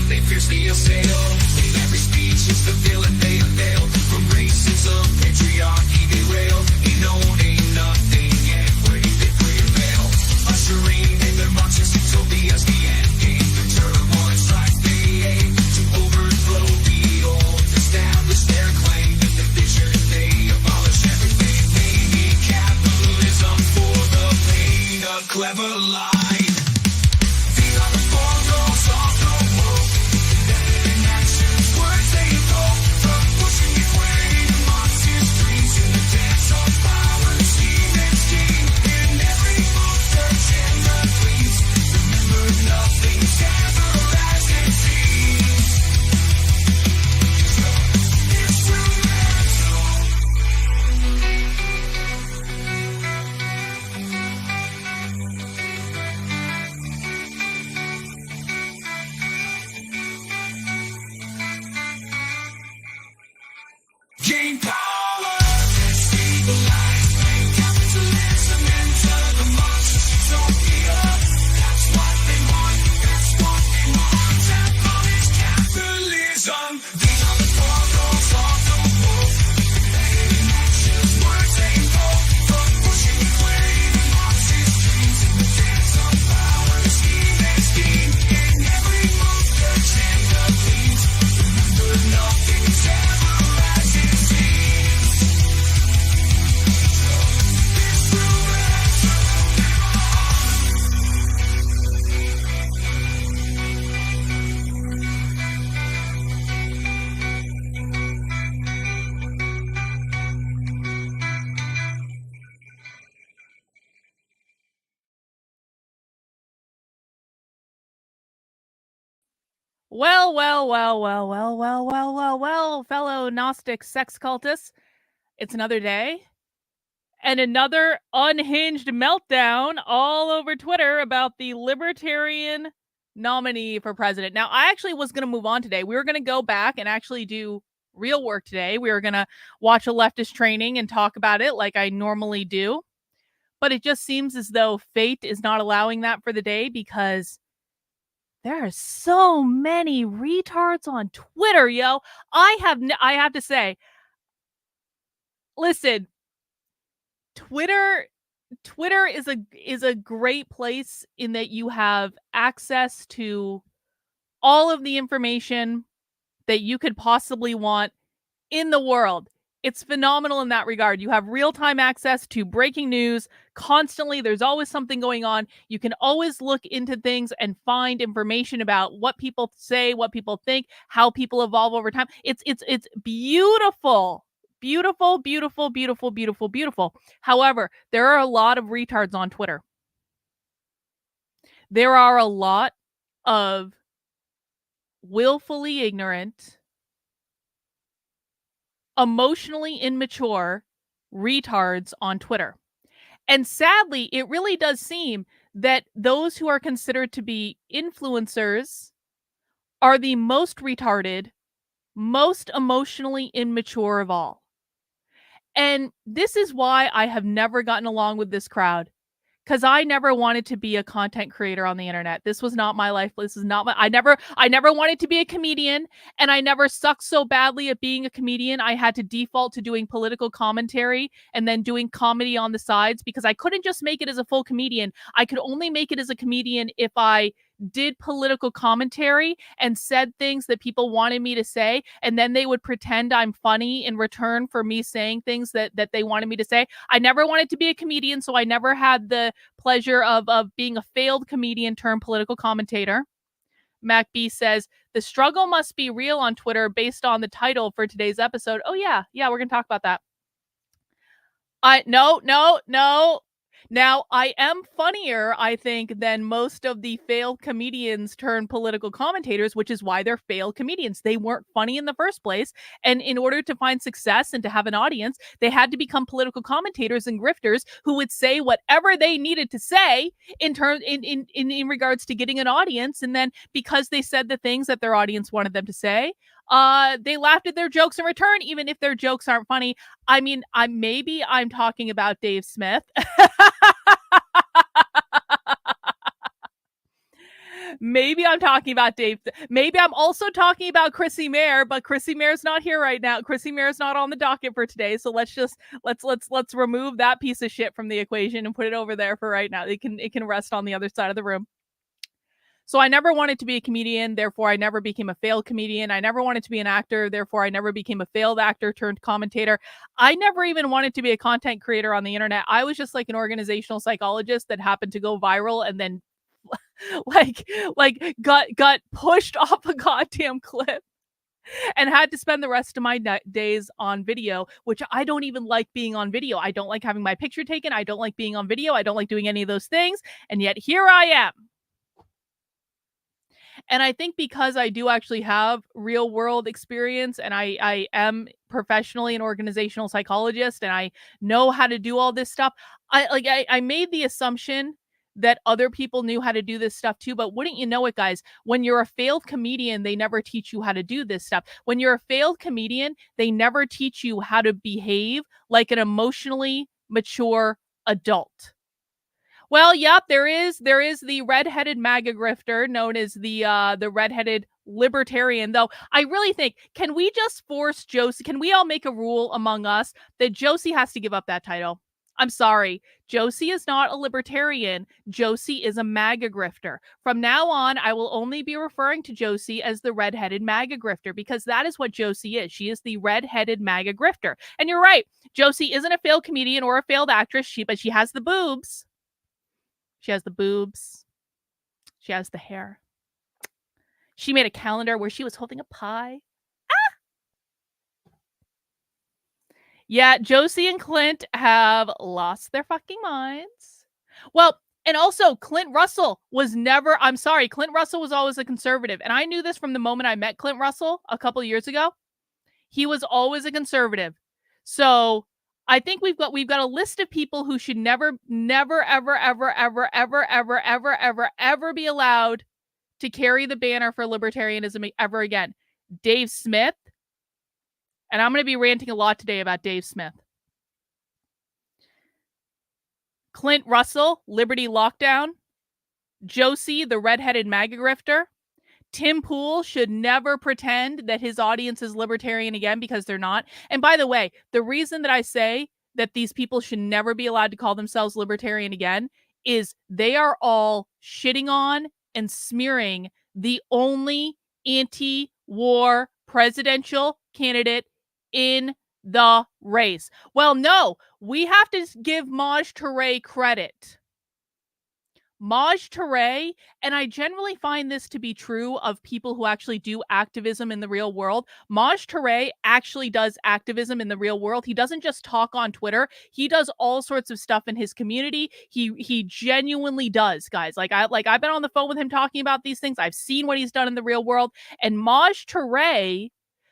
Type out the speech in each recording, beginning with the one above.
they fiercely assail. In every speech it's the villain they unveil. From racism, patriarchy they rail. Ain't known, ain't nothing yet, where do they prevail? Ushering in their marches utopia's the end game. The turbulent strikes they aim to overthrow the old, establish their claim. In the vision they abolish everything. They need capitalism for the pain of clever lies. Gain power, stabilize, bring capitalism into the monstrous utopia. That's what they want, that's what they want. Abolish capitalism. These are the portals of the wolf. Competitive actions, words they invoke. From pushing and playing the monstrous dreams in the dance of power, the scheme and scheme. In every move, the agenda leads. Remember, nothing's ever as it seems. This will answer Well, fellow Gnostic sex cultists, it's another day and another unhinged meltdown all over Twitter about the Libertarian nominee for president. Now, I actually was going to move on today. We were going to go back and actually do real work today. We were going to watch a leftist training and talk about it like I normally do. But it just seems as though fate is not allowing that for the day because there are so many retards on Twitter, yo. I have to say, listen, Twitter is a great place in that you have access to all of the information that you could possibly want in the world. It's phenomenal in that regard. You have real-time access to breaking news constantly. There's always something going on. You can always look into things and find information about what people say, what people think, how people evolve over time. It's beautiful. Beautiful, beautiful, beautiful, beautiful, beautiful. However, there are a lot of retards on Twitter. There are a lot of willfully ignorant, emotionally immature retards on Twitter. And sadly, it really does seem that those who are considered to be influencers are the most retarded, most emotionally immature of all. And this is why I have never gotten along with this crowd. Because I never wanted to be a content creator on the internet. This was not my life. This is not my. I never wanted to be a comedian, and I never sucked so badly at being a comedian. I had to default to doing political commentary and then doing comedy on the sides because I couldn't just make it as a full comedian. I could only make it as a comedian if I did political commentary and said things that people wanted me to say, and then they would pretend I'm funny in return for me saying things that they wanted me to say. I never wanted to be a comedian, so I never had the pleasure of being a failed comedian turned political commentator. Mac B says, the struggle must be real on Twitter based on the title for today's episode. Oh yeah, we're gonna talk about that. No. Now, I am funnier, I think, than most of the failed comedians turned political commentators, which is why they're failed comedians. They weren't funny in the first place. And in order to find success and to have an audience, they had to become political commentators and grifters who would say whatever they needed to say in regards to getting an audience. And then because they said the things that their audience wanted them to say, they laughed at their jokes in return, even if their jokes aren't funny. I mean, I'm talking about Dave Smith. Maybe I'm talking about Dave. Maybe I'm also talking about Chrissy Mayer, but Chrissy Mayer's not here right now. Chrissy Mayer's not on the docket for today. So let's remove that piece of shit from the equation and put it over there for right now. It can rest on the other side of the room. So I never wanted to be a comedian, therefore I never became a failed comedian. I never wanted to be an actor, therefore I never became a failed actor turned commentator. I never even wanted to be a content creator on the internet. I was just like an organizational psychologist that happened to go viral and then like got pushed off a goddamn cliff and had to spend the rest of my days on video, which I don't even like being on video. I don't like having my picture taken. I don't like being on video. I don't like doing any of those things. And yet here I am. And I think because I do actually have real world experience and I am professionally an organizational psychologist and I know how to do all this stuff, I made the assumption that other people knew how to do this stuff too. But wouldn't you know it, guys, when you're a failed comedian, they never teach you how to do this stuff. When you're a failed comedian, they never teach you how to behave like an emotionally mature adult. Well, yep, there is the redheaded MAGA grifter known as the redheaded libertarian. Though I really think, can we just force Josie? Can we all make a rule among us that Josie has to give up that title? I'm sorry, Josie is not a libertarian. Josie is a MAGA grifter. From now on, I will only be referring to Josie as the redheaded MAGA grifter because that is what Josie is. She is the redheaded MAGA grifter. And you're right, Josie isn't a failed comedian or a failed actress, but she has the boobs. She has the boobs. She has the hair. She made a calendar where she was holding a pie. Ah! Yeah, Josie and Clint have lost their fucking minds. Well, and also Clint Russell was never, I'm sorry, Clint Russell was always a conservative. And I knew this from the moment I met Clint Russell a couple of years ago. He was always a conservative. So I think we've got a list of people who should never, ever be allowed to carry the banner for libertarianism ever again. Dave Smith, and I'm going to be ranting a lot today about Dave Smith. Clint Russell, Liberty Lockdown. Josie, the redheaded MAGA grifter. Tim Pool should never pretend that his audience is libertarian again because they're not. And by the way, the reason that I say that these people should never be allowed to call themselves libertarian again is they are all shitting on and smearing the only anti-war presidential candidate in the race. Well, no, we have to give Maj Toure credit. Maj Toure, and I generally find this to be true of people who actually do activism in the real world. Maj Toure actually does activism in the real world. He doesn't just talk on Twitter. He does all sorts of stuff in his community. He genuinely does, guys. I've been on the phone with him talking about these things. I've seen what he's done in the real world. And Maj Toure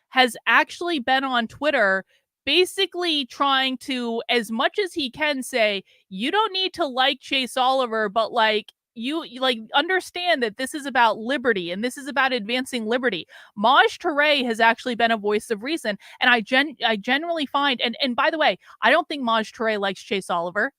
has actually been on Twitter basically trying to, as much as he can, say, you don't need to like Chase Oliver, but you understand that this is about liberty and this is about advancing liberty. Maj Toure has actually been a voice of reason. And I generally find, and by the way, I don't think Maj Toure likes Chase Oliver.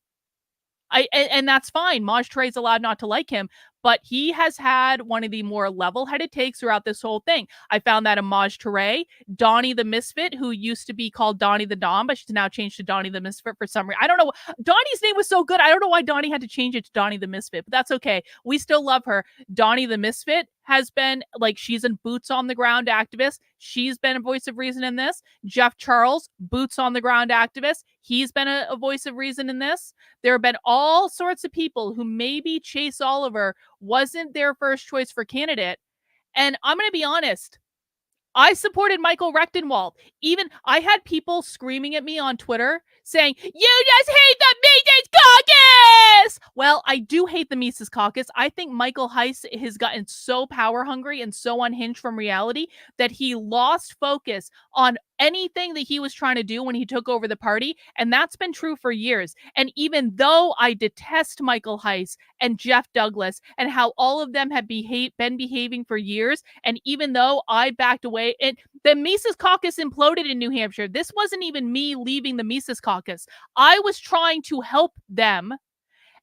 And that's fine. Maj Toure is allowed not to like him, but he has had one of the more level-headed takes throughout this whole thing. I found that in Maj Toure. Donnie the Misfit, who used to be called Donnie the Dom, but she's now changed to Donnie the Misfit for some reason. I don't know. Donnie's name was so good. I don't know why Donnie had to change it to Donnie the Misfit, but that's okay. We still love her. Donnie the Misfit has been, she's a boots on the ground activist. She's been a voice of reason in this. Jeff Charles, boots on the ground activist. He's been a voice of reason in this. There have been all sorts of people who maybe Chase Oliver wasn't their first choice for candidate. And I'm going to be honest, I supported Michael Rechtenwald. Even I had people screaming at me on Twitter saying, you just hate the Mises Caucus! Well, I do hate the Mises Caucus. I think Michael Heiss has gotten so power hungry and so unhinged from reality that he lost focus on anything that he was trying to do when he took over the party. And that's been true for years. And even though I detest Michael Heiss and Jeff Douglas and how all of them have been behaving for years, and even though I backed away, and the Mises Caucus imploded in New Hampshire. This wasn't even me leaving the Mises Caucus. I was trying to help them.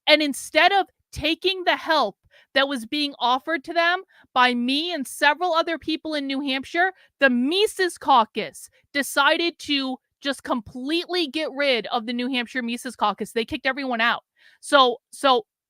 And instead of taking the help that was being offered to them by me and several other people in New Hampshire, the Mises Caucus decided to just completely get rid of the New Hampshire Mises Caucus. They kicked everyone out. So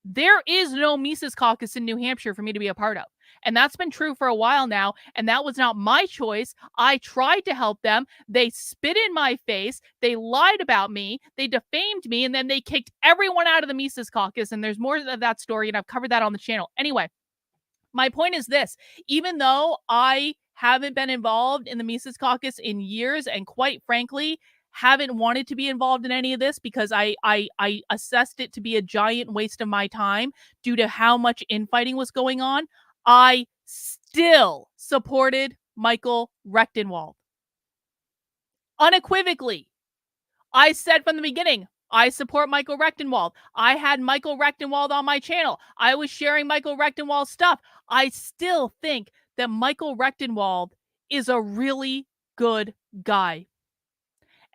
there is no Mises Caucus in New Hampshire for me to be a part of. And that's been true for a while now. And that was not my choice. I tried to help them. They spit in my face. They lied about me. They defamed me. And then they kicked everyone out of the Mises Caucus. And there's more of that story. And I've covered that on the channel. Anyway, my point is this. Even though I haven't been involved in the Mises Caucus in years, and quite frankly, haven't wanted to be involved in any of this because I assessed it to be a giant waste of my time due to how much infighting was going on, I still supported Michael Rechtenwald. Unequivocally. I said from the beginning, I support Michael Rechtenwald. I had Michael Rechtenwald on my channel. I was sharing Michael Rechtenwald's stuff. I still think that Michael Rechtenwald is a really good guy.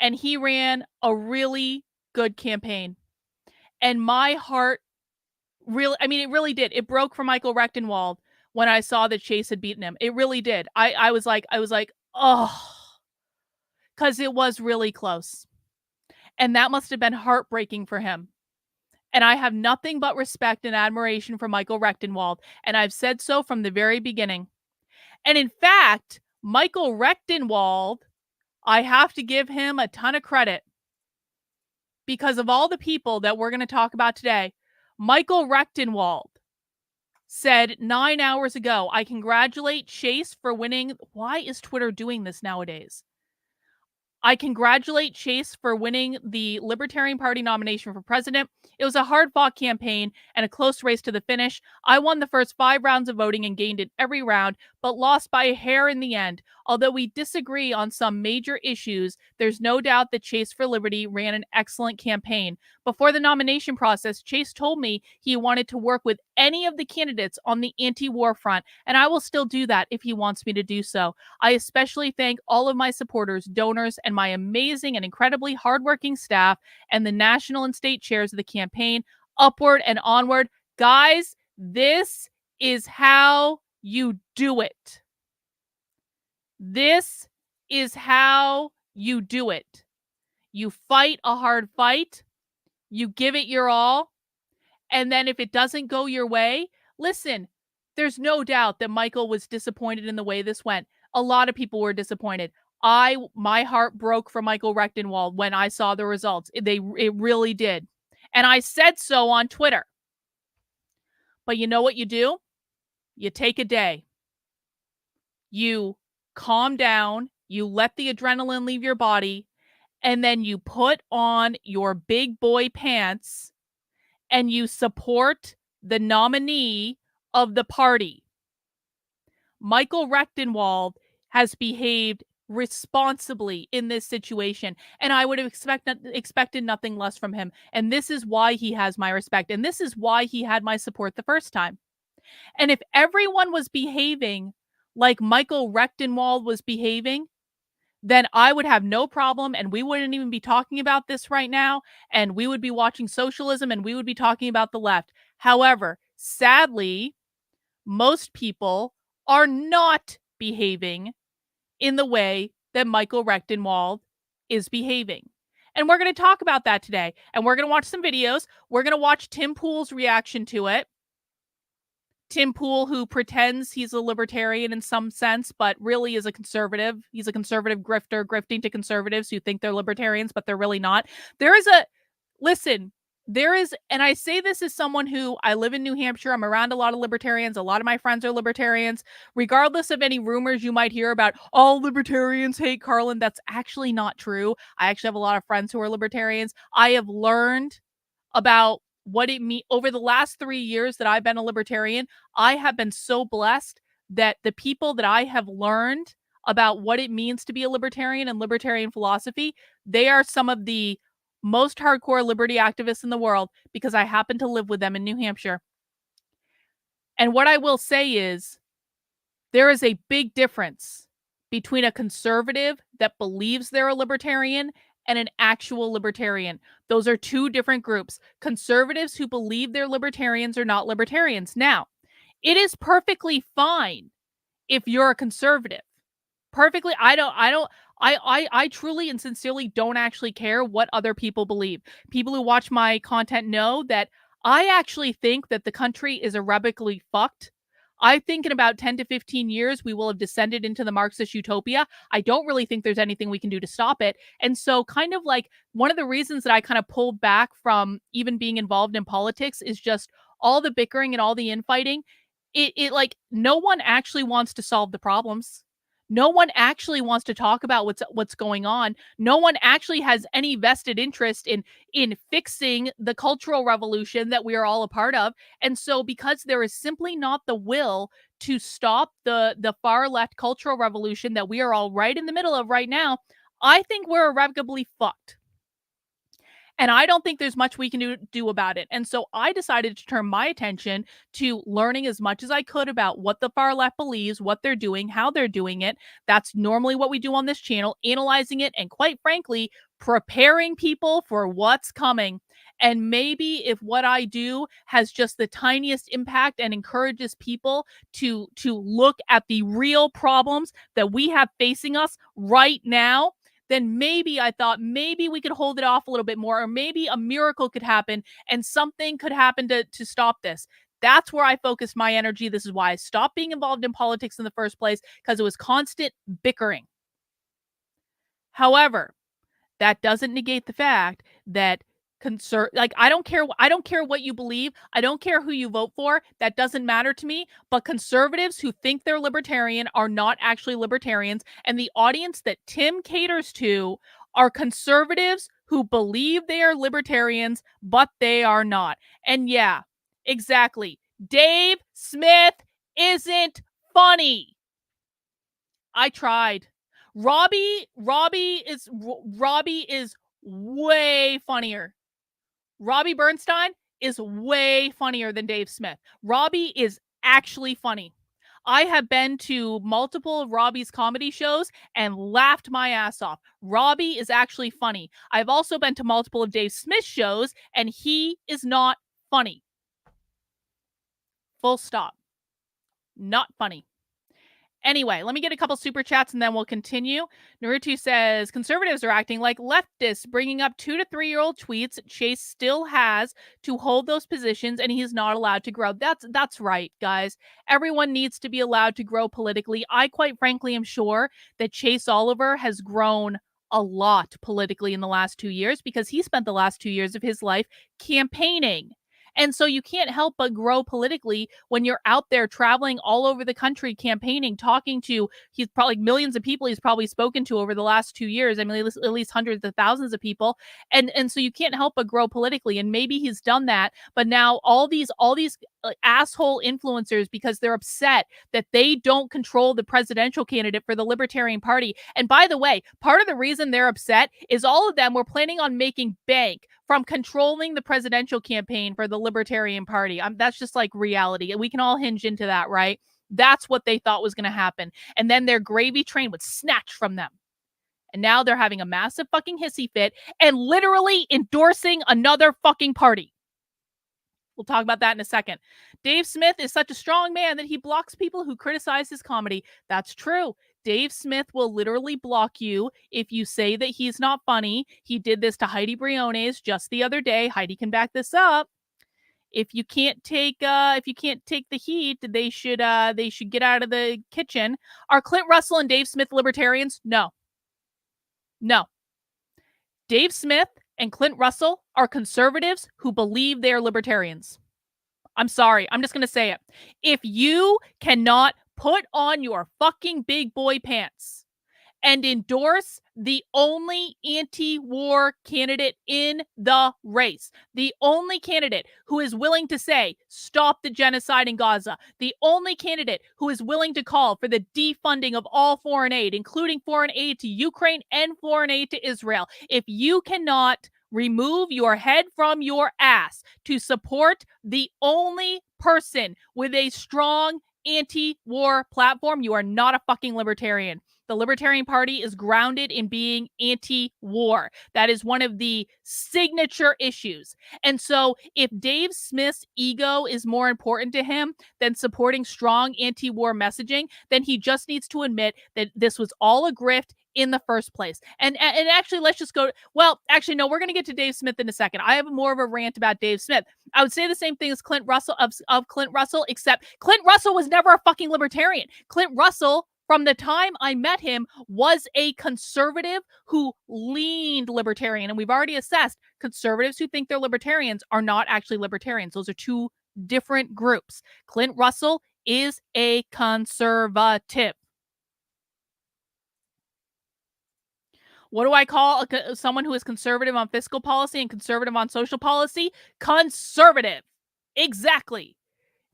And he ran a really good campaign. And my heart really, it really did. It broke for Michael Rechtenwald when I saw that Chase had beaten him. It really did. I was like, oh, because it was really close. And that must have been heartbreaking for him. And I have nothing but respect and admiration for Michael Rechtenwald. And I've said so from the very beginning. And in fact, Michael Rechtenwald, I have to give him a ton of credit because of all the people that we're going to talk about today. Michael Rechtenwald said 9 hours ago, I congratulate Chase for winning. Why is Twitter doing this nowadays? I congratulate Chase for winning the Libertarian Party nomination for president. It was a hard-fought campaign and a close race to the finish. I won the first 5 rounds of voting and gained it every round, but lost by a hair in the end. Although we disagree on some major issues, there's no doubt that Chase for Liberty ran an excellent campaign. Before the nomination process, Chase told me he wanted to work with any of the candidates on the anti-war front, and I will still do that if he wants me to do so. I especially thank all of my supporters, donors, and my amazing and incredibly hardworking staff and the national and state chairs of the campaign. Upward and onward. Guys, this is how you do it. This is how you do it. You fight a hard fight. You give it your all. And then if it doesn't go your way, listen, there's no doubt that Michael was disappointed in the way this went. A lot of people were disappointed. My heart broke for Michael Rechtenwald when I saw the results. It really did. And I said so on Twitter. But you know what you do? You take a day. You calm down. You let the adrenaline leave your body. And then you put on your big boy pants and you support the nominee of the party. Michael Rechtenwald has behaved responsibly in this situation, and I would have expected nothing less from him. And this is why he has my respect, and this is why he had my support the first time. And if everyone was behaving like Michael Rechtenwald was behaving, then I would have no problem, and we wouldn't even be talking about this right now, and we would be watching socialism, and we would be talking about the left. However, sadly, most people are not behaving in the way that Michael Rechtenwald is behaving. And we're going to talk about that today. And we're going to watch some videos. We're going to watch Tim Pool's reaction to it. Tim Pool, who pretends he's a libertarian in some sense, but really is a conservative. He's a conservative grifter, grifting to conservatives who think they're libertarians, but they're really not. And I say this as someone who, I live in New Hampshire. I'm around a lot of libertarians. A lot of my friends are libertarians. Regardless of any rumors you might hear about all libertarians hate Carlin, that's actually not true. I actually have a lot of friends who are libertarians. I have learned about what it means over the last 3 years that I've been a libertarian. I have been so blessed that the people that I have learned about what it means to be a libertarian and libertarian philosophy, they are some of the most hardcore liberty activists in the world because I happen to live with them in New Hampshire. And what I will say is there is a big difference between a conservative that believes they're a libertarian and an actual libertarian. Those are two different groups. Conservatives who believe they're libertarians are not libertarians. Now, It is perfectly fine if you're a conservative. Perfectly. I truly and sincerely don't actually care what other people believe. People who watch my content know that I actually think that the country is irrevocably fucked. I think in about 10 to 15 years, we will have descended into the Marxist utopia. I don't really think there's anything we can do to stop it. And so, kind of like one of the reasons that I kind of pulled back from even being involved in politics is just all the bickering and all the infighting. It like no one actually wants to solve the problems. No one actually wants to talk about what's going on. No one actually has any vested interest in fixing the cultural revolution that we are all a part of. And so because there is simply not the will to stop the far left cultural revolution that we are all right in the middle of right now, I think we're irrevocably fucked. And I don't think there's much we can do about it. And so I decided to turn my attention to learning as much as I could about what the far left believes, what they're doing, how they're doing it. That's normally what we do on this channel, analyzing it, and quite frankly, preparing people for what's coming. And maybe if what I do has just the tiniest impact and encourages people to look at the real problems that we have facing us right now, then maybe I thought maybe we could hold it off a little bit more, or maybe a miracle could happen and something could happen to stop this. That's where I focused my energy. This is why I stopped being involved in politics in the first place, because it was constant bickering. However, that doesn't negate the fact that I don't care what you believe. I don't care who you vote for. That doesn't matter to me. But conservatives who think they're libertarian are not actually libertarians, and the audience that Tim caters to are conservatives who believe they are libertarians, but they are not. And yeah, exactly. Dave Smith isn't funny. I tried. Robbie is way funnier. Robbie Bernstein is way funnier than Dave Smith. Robbie is actually funny. I have been to multiple of Robbie's comedy shows and laughed my ass off. Robbie is actually funny. I've also been to multiple of Dave Smith's shows, and he is not funny. Full stop. Not funny. Anyway, let me get a couple super chats and then we'll continue. Naruto says, conservatives are acting like leftists, bringing up 2 to 3-year-old tweets. Chase still has to hold those positions and he's not allowed to grow. That's right, guys. Everyone needs to be allowed to grow politically. I quite frankly am sure that Chase Oliver has grown a lot politically in the last 2 years because he spent the last 2 years of his life campaigning. And so you can't help but grow politically when you're out there traveling all over the country, campaigning, talking to, he's probably millions of people he's probably spoken to over the last 2 years. I mean, at least hundreds of thousands of people. And so you can't help but grow politically. And maybe he's done that. But now all these asshole influencers, because they're upset that they don't control the presidential candidate for the Libertarian Party. And by the way, part of the reason they're upset is all of them were planning on making bank from controlling the presidential campaign for the Libertarian Party. That's just like reality. We can all hinge into that, right? That's what they thought was going to happen. And then their gravy train would snatch from them. And now they're having a massive fucking hissy fit and literally endorsing another fucking party. We'll talk about that in a second. Dave Smith is such a strong man that he blocks people who criticize his comedy. That's true. Dave Smith will literally block you if you say that he's not funny. He did this to Heidi Briones just the other day. Heidi can back this up. If you can't take the heat, they should get out of the kitchen. Are Clint Russell and Dave Smith libertarians? No. Dave Smith and Clint Russell are conservatives who believe they are libertarians. I'm sorry. I'm just going to say it. If you cannot put on your fucking big boy pants and endorse the only anti-war candidate in the race, the only candidate who is willing to say, stop the genocide in Gaza, the only candidate who is willing to call for the defunding of all foreign aid, including foreign aid to Ukraine and foreign aid to Israel, if you cannot remove your head from your ass to support the only person with a strong anti-war platform, you are not a fucking libertarian. The Libertarian Party is grounded in being anti-war. That is one of the signature issues. And so if Dave Smith's ego is more important to him than supporting strong anti-war messaging, then he just needs to admit that this was all a grift in the first place. And actually, let's just go. Well, actually, no, we're going to get to Dave Smith in a second. I have more of a rant about Dave Smith. I would say the same thing as Clint Russell of Clint Russell, except Clint Russell was never a fucking libertarian. Clint Russell, from the time I met him, was a conservative who leaned libertarian. And we've already assessed conservatives who think they're libertarians are not actually libertarians. Those are two different groups. Clint Russell is a conservative. What do I call someone who is conservative on fiscal policy and conservative on social policy? Conservative. Exactly.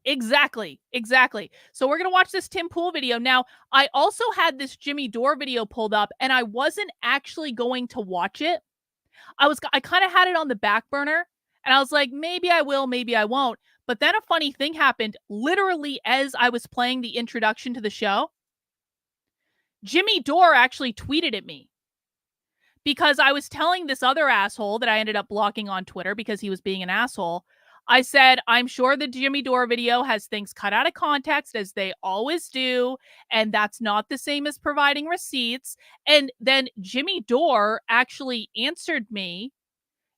So we're going to watch this Tim Pool video. Now, I also had this Jimmy Dore video pulled up, and I wasn't actually going to watch it. I kind of had it on the back burner, and I was like, maybe I will, maybe I won't. But then a funny thing happened literally as I was playing the introduction to the show. Jimmy Dore actually tweeted at me, because I was telling this other asshole that I ended up blocking on Twitter because he was being an asshole. I said, I'm sure the Jimmy Dore video has things cut out of context, as they always do, and that's not the same as providing receipts. And then Jimmy Dore actually answered me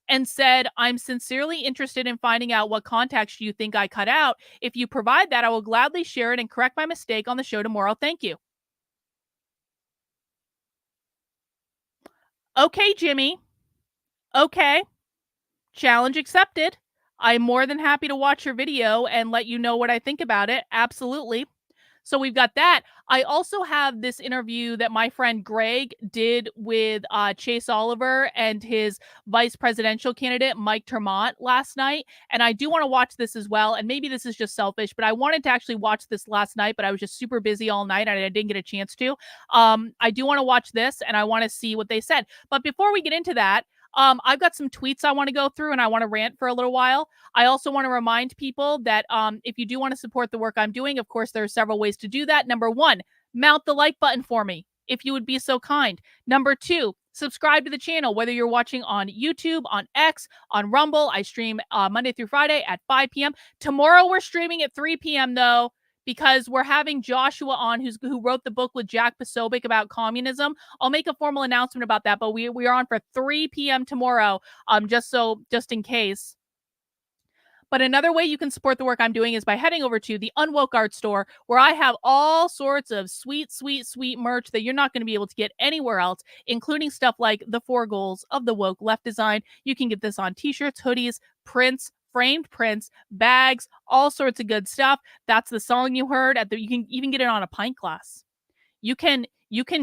and said, I'm sincerely interested in finding out what context you think I cut out. If you provide that, I will gladly share it and correct my mistake on the show tomorrow. Thank you. Okay, Jimmy. Okay. Challenge accepted. I'm more than happy to watch your video and let you know what I think about it. Absolutely. So we've got that. I also have this interview that my friend Greg did with Chase Oliver and his vice presidential candidate, Mike Termont, last night. And I do want to watch this as well. And maybe this is just selfish, but I wanted to actually watch this last night, but I was just super busy all night and I didn't get a chance to. I do want to watch this and I want to see what they said. But before we get into that, I've got some tweets I want to go through and I want to rant for a little while. I also want to remind people that if you do want to support the work I'm doing, of course, there are several ways to do that. Number one, mount the like button for me, if you would be so kind. Number two, subscribe to the channel, whether you're watching on YouTube, on X, on Rumble. I stream Monday through Friday at 5 p.m. Tomorrow we're streaming at 3 p.m. though, because we're having Joshua on, who wrote the book with Jack Posobiec about communism. I'll make a formal announcement about that, but we are on for 3 p.m. tomorrow, just in case. But another way you can support the work I'm doing is by heading over to the Unwoke art store, where I have all sorts of sweet merch that you're not going to be able to get anywhere else, including stuff like the 4 goals of the woke left design. You can get this on t-shirts, hoodies, prints, framed prints, bags, all sorts of good stuff. That's the song you heard at the. You can even get it on a pint glass. You can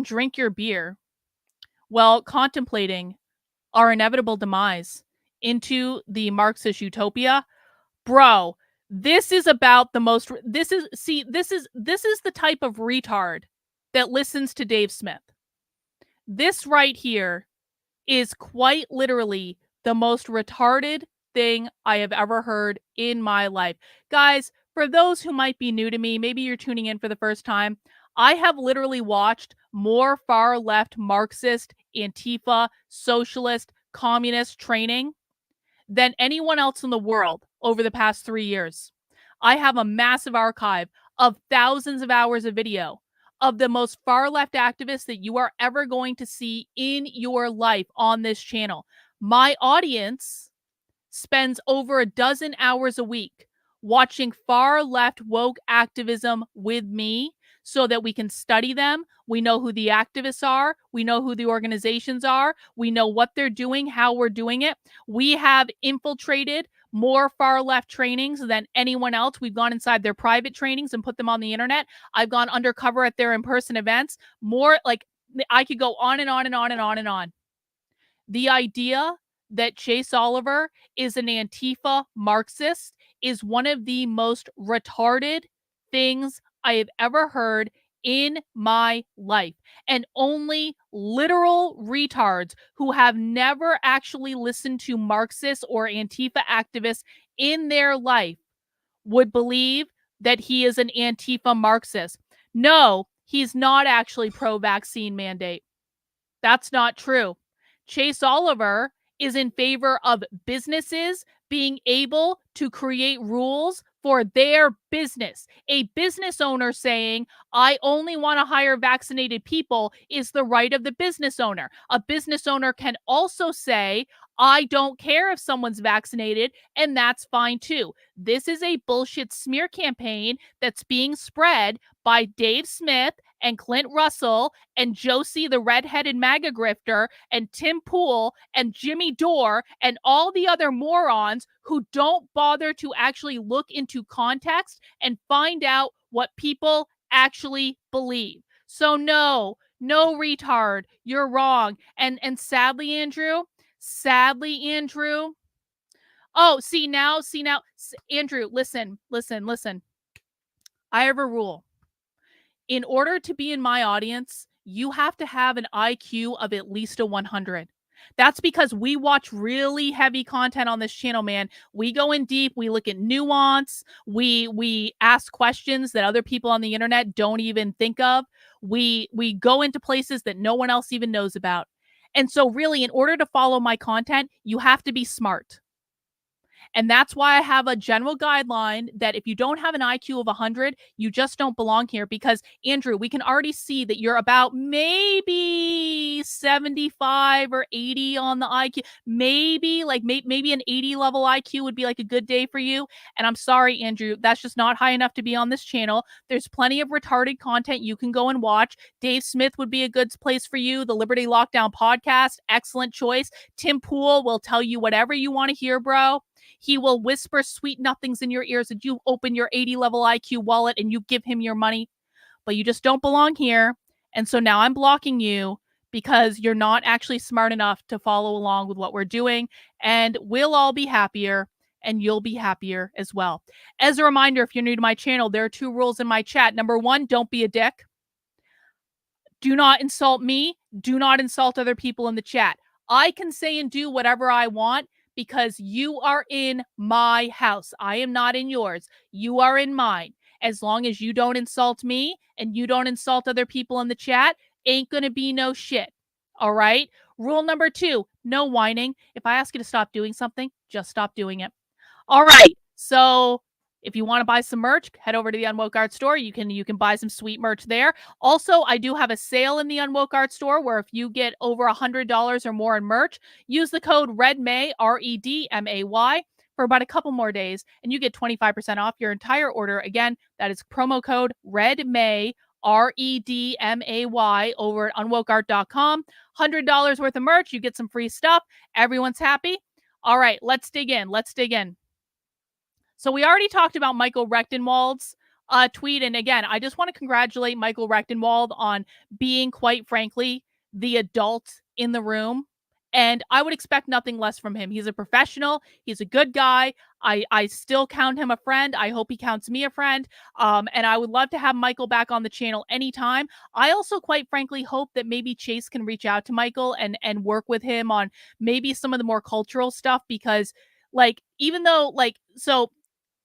drink your beer while contemplating our inevitable demise into the Marxist utopia. Bro, this is about the most. This is the type of retard that listens to Dave Smith. This right here is quite literally the most retarded thing I have ever heard in my life. Guys, for those who might be new to me, maybe you're tuning in for the first time, I have literally watched more far left Marxist, Antifa, socialist, communist training than anyone else in the world over the past 3 years. I have a massive archive of thousands of hours of video of the most far left activists that you are ever going to see in your life on this channel. My audience spends over a dozen hours a week watching far left woke activism with me so that we can study them. We know who the activists are. We know who the organizations are. We know what they're doing, how we're doing it. We have infiltrated more far left trainings than anyone else. We've gone inside their private trainings and put them on the internet. I've gone undercover at their in-person events. More, like, I could go on and on and on and on and on. The idea that Chase Oliver is an Antifa Marxist is one of the most retarded things I have ever heard in my life. And only literal retards who have never actually listened to Marxists or Antifa activists in their life would believe that he is an Antifa Marxist. No, he's not actually pro-vaccine mandate. That's not true. Chase Oliver is in favor of businesses being able to create rules for their business. A business owner saying, I only want to hire vaccinated people is the right of the business owner. A business owner can also say, I don't care if someone's vaccinated, and that's fine too. This is a bullshit smear campaign that's being spread by Dave Smith and Clint Russell and Josie the redheaded MAGA grifter and Tim Pool and Jimmy Dore and all the other morons who don't bother to actually look into context and find out what people actually believe. So no, retard, you're wrong. And sadly, Andrew, oh, see now, Andrew, listen. I have a rule. In order to be in my audience, you have to have an IQ of at least a 100. That's because we watch really heavy content on this channel, man. We go in deep, we look at nuance, we ask questions that other people on the internet don't even think of. We go into places that no one else even knows about. And so really, in order to follow my content, you have to be smart. And that's why I have a general guideline that if you don't have an IQ of 100, you just don't belong here. Because, Andrew, we can already see that you're about maybe 75 or 80 on the IQ. Maybe an 80 level IQ would be like a good day for you. And I'm sorry, Andrew, that's just not high enough to be on this channel. There's plenty of retarded content you can go and watch. Dave Smith would be a good place for you. The Liberty Lockdown podcast, excellent choice. Tim Pool will tell you whatever you want to hear, bro. He will whisper sweet nothings in your ears and you open your 80 level IQ wallet and you give him your money. But you just don't belong here. And so now I'm blocking you because you're not actually smart enough to follow along with what we're doing. And we'll all be happier and you'll be happier as well. As a reminder, if you're new to my channel, there are 2 rules in my chat. Number 1, don't be a dick. Do not insult me. Do not insult other people in the chat. I can say and do whatever I want because you are in my house. I am not in yours. You are in mine. As long as you don't insult me and you don't insult other people in the chat, ain't gonna be no shit. All right? Rule number 2, no whining. If I ask you to stop doing something, just stop doing it. All right. So if you want to buy some merch, head over to the Unwoke Art Store. You can buy some sweet merch there. Also, I do have a sale in the Unwoke Art Store where if you get over $100 or more in merch, use the code REDMAY, REDMAY, for about a couple more days, and you get 25% off your entire order. Again, that is promo code REDMAY, REDMAY, over at unwokeart.com. $100 worth of merch. You get some free stuff. Everyone's happy. All right, let's dig in. So we already talked about Michael Rechtenwald's tweet. And again, I just want to congratulate Michael Rechtenwald on being, quite frankly, the adult in the room. And I would expect nothing less from him. He's a professional. He's a good guy. I still count him a friend. I hope he counts me a friend. And I would love to have Michael back on the channel anytime. I also, quite frankly, hope that maybe Chase can reach out to Michael and work with him on maybe some of the more cultural stuff. Because, even though, so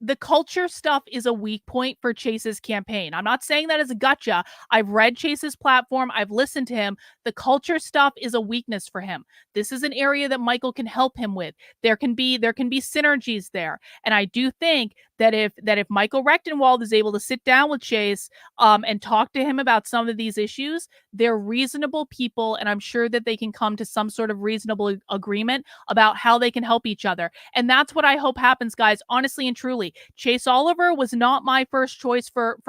the culture stuff is a weak point for Chase's campaign. I'm not saying that as a gotcha. I've read Chase's platform. I've listened to him. The culture stuff is a weakness for him. This is an area that Michael can help him with. There can be synergies there. And I do think that if Michael Rechtenwald is able to sit down with Chase and talk to him about some of these issues, they're reasonable people, and I'm sure that they can come to some sort of reasonable agreement about how they can help each other. And that's what I hope happens, guys, honestly and truly. Chase Oliver was not my first choice for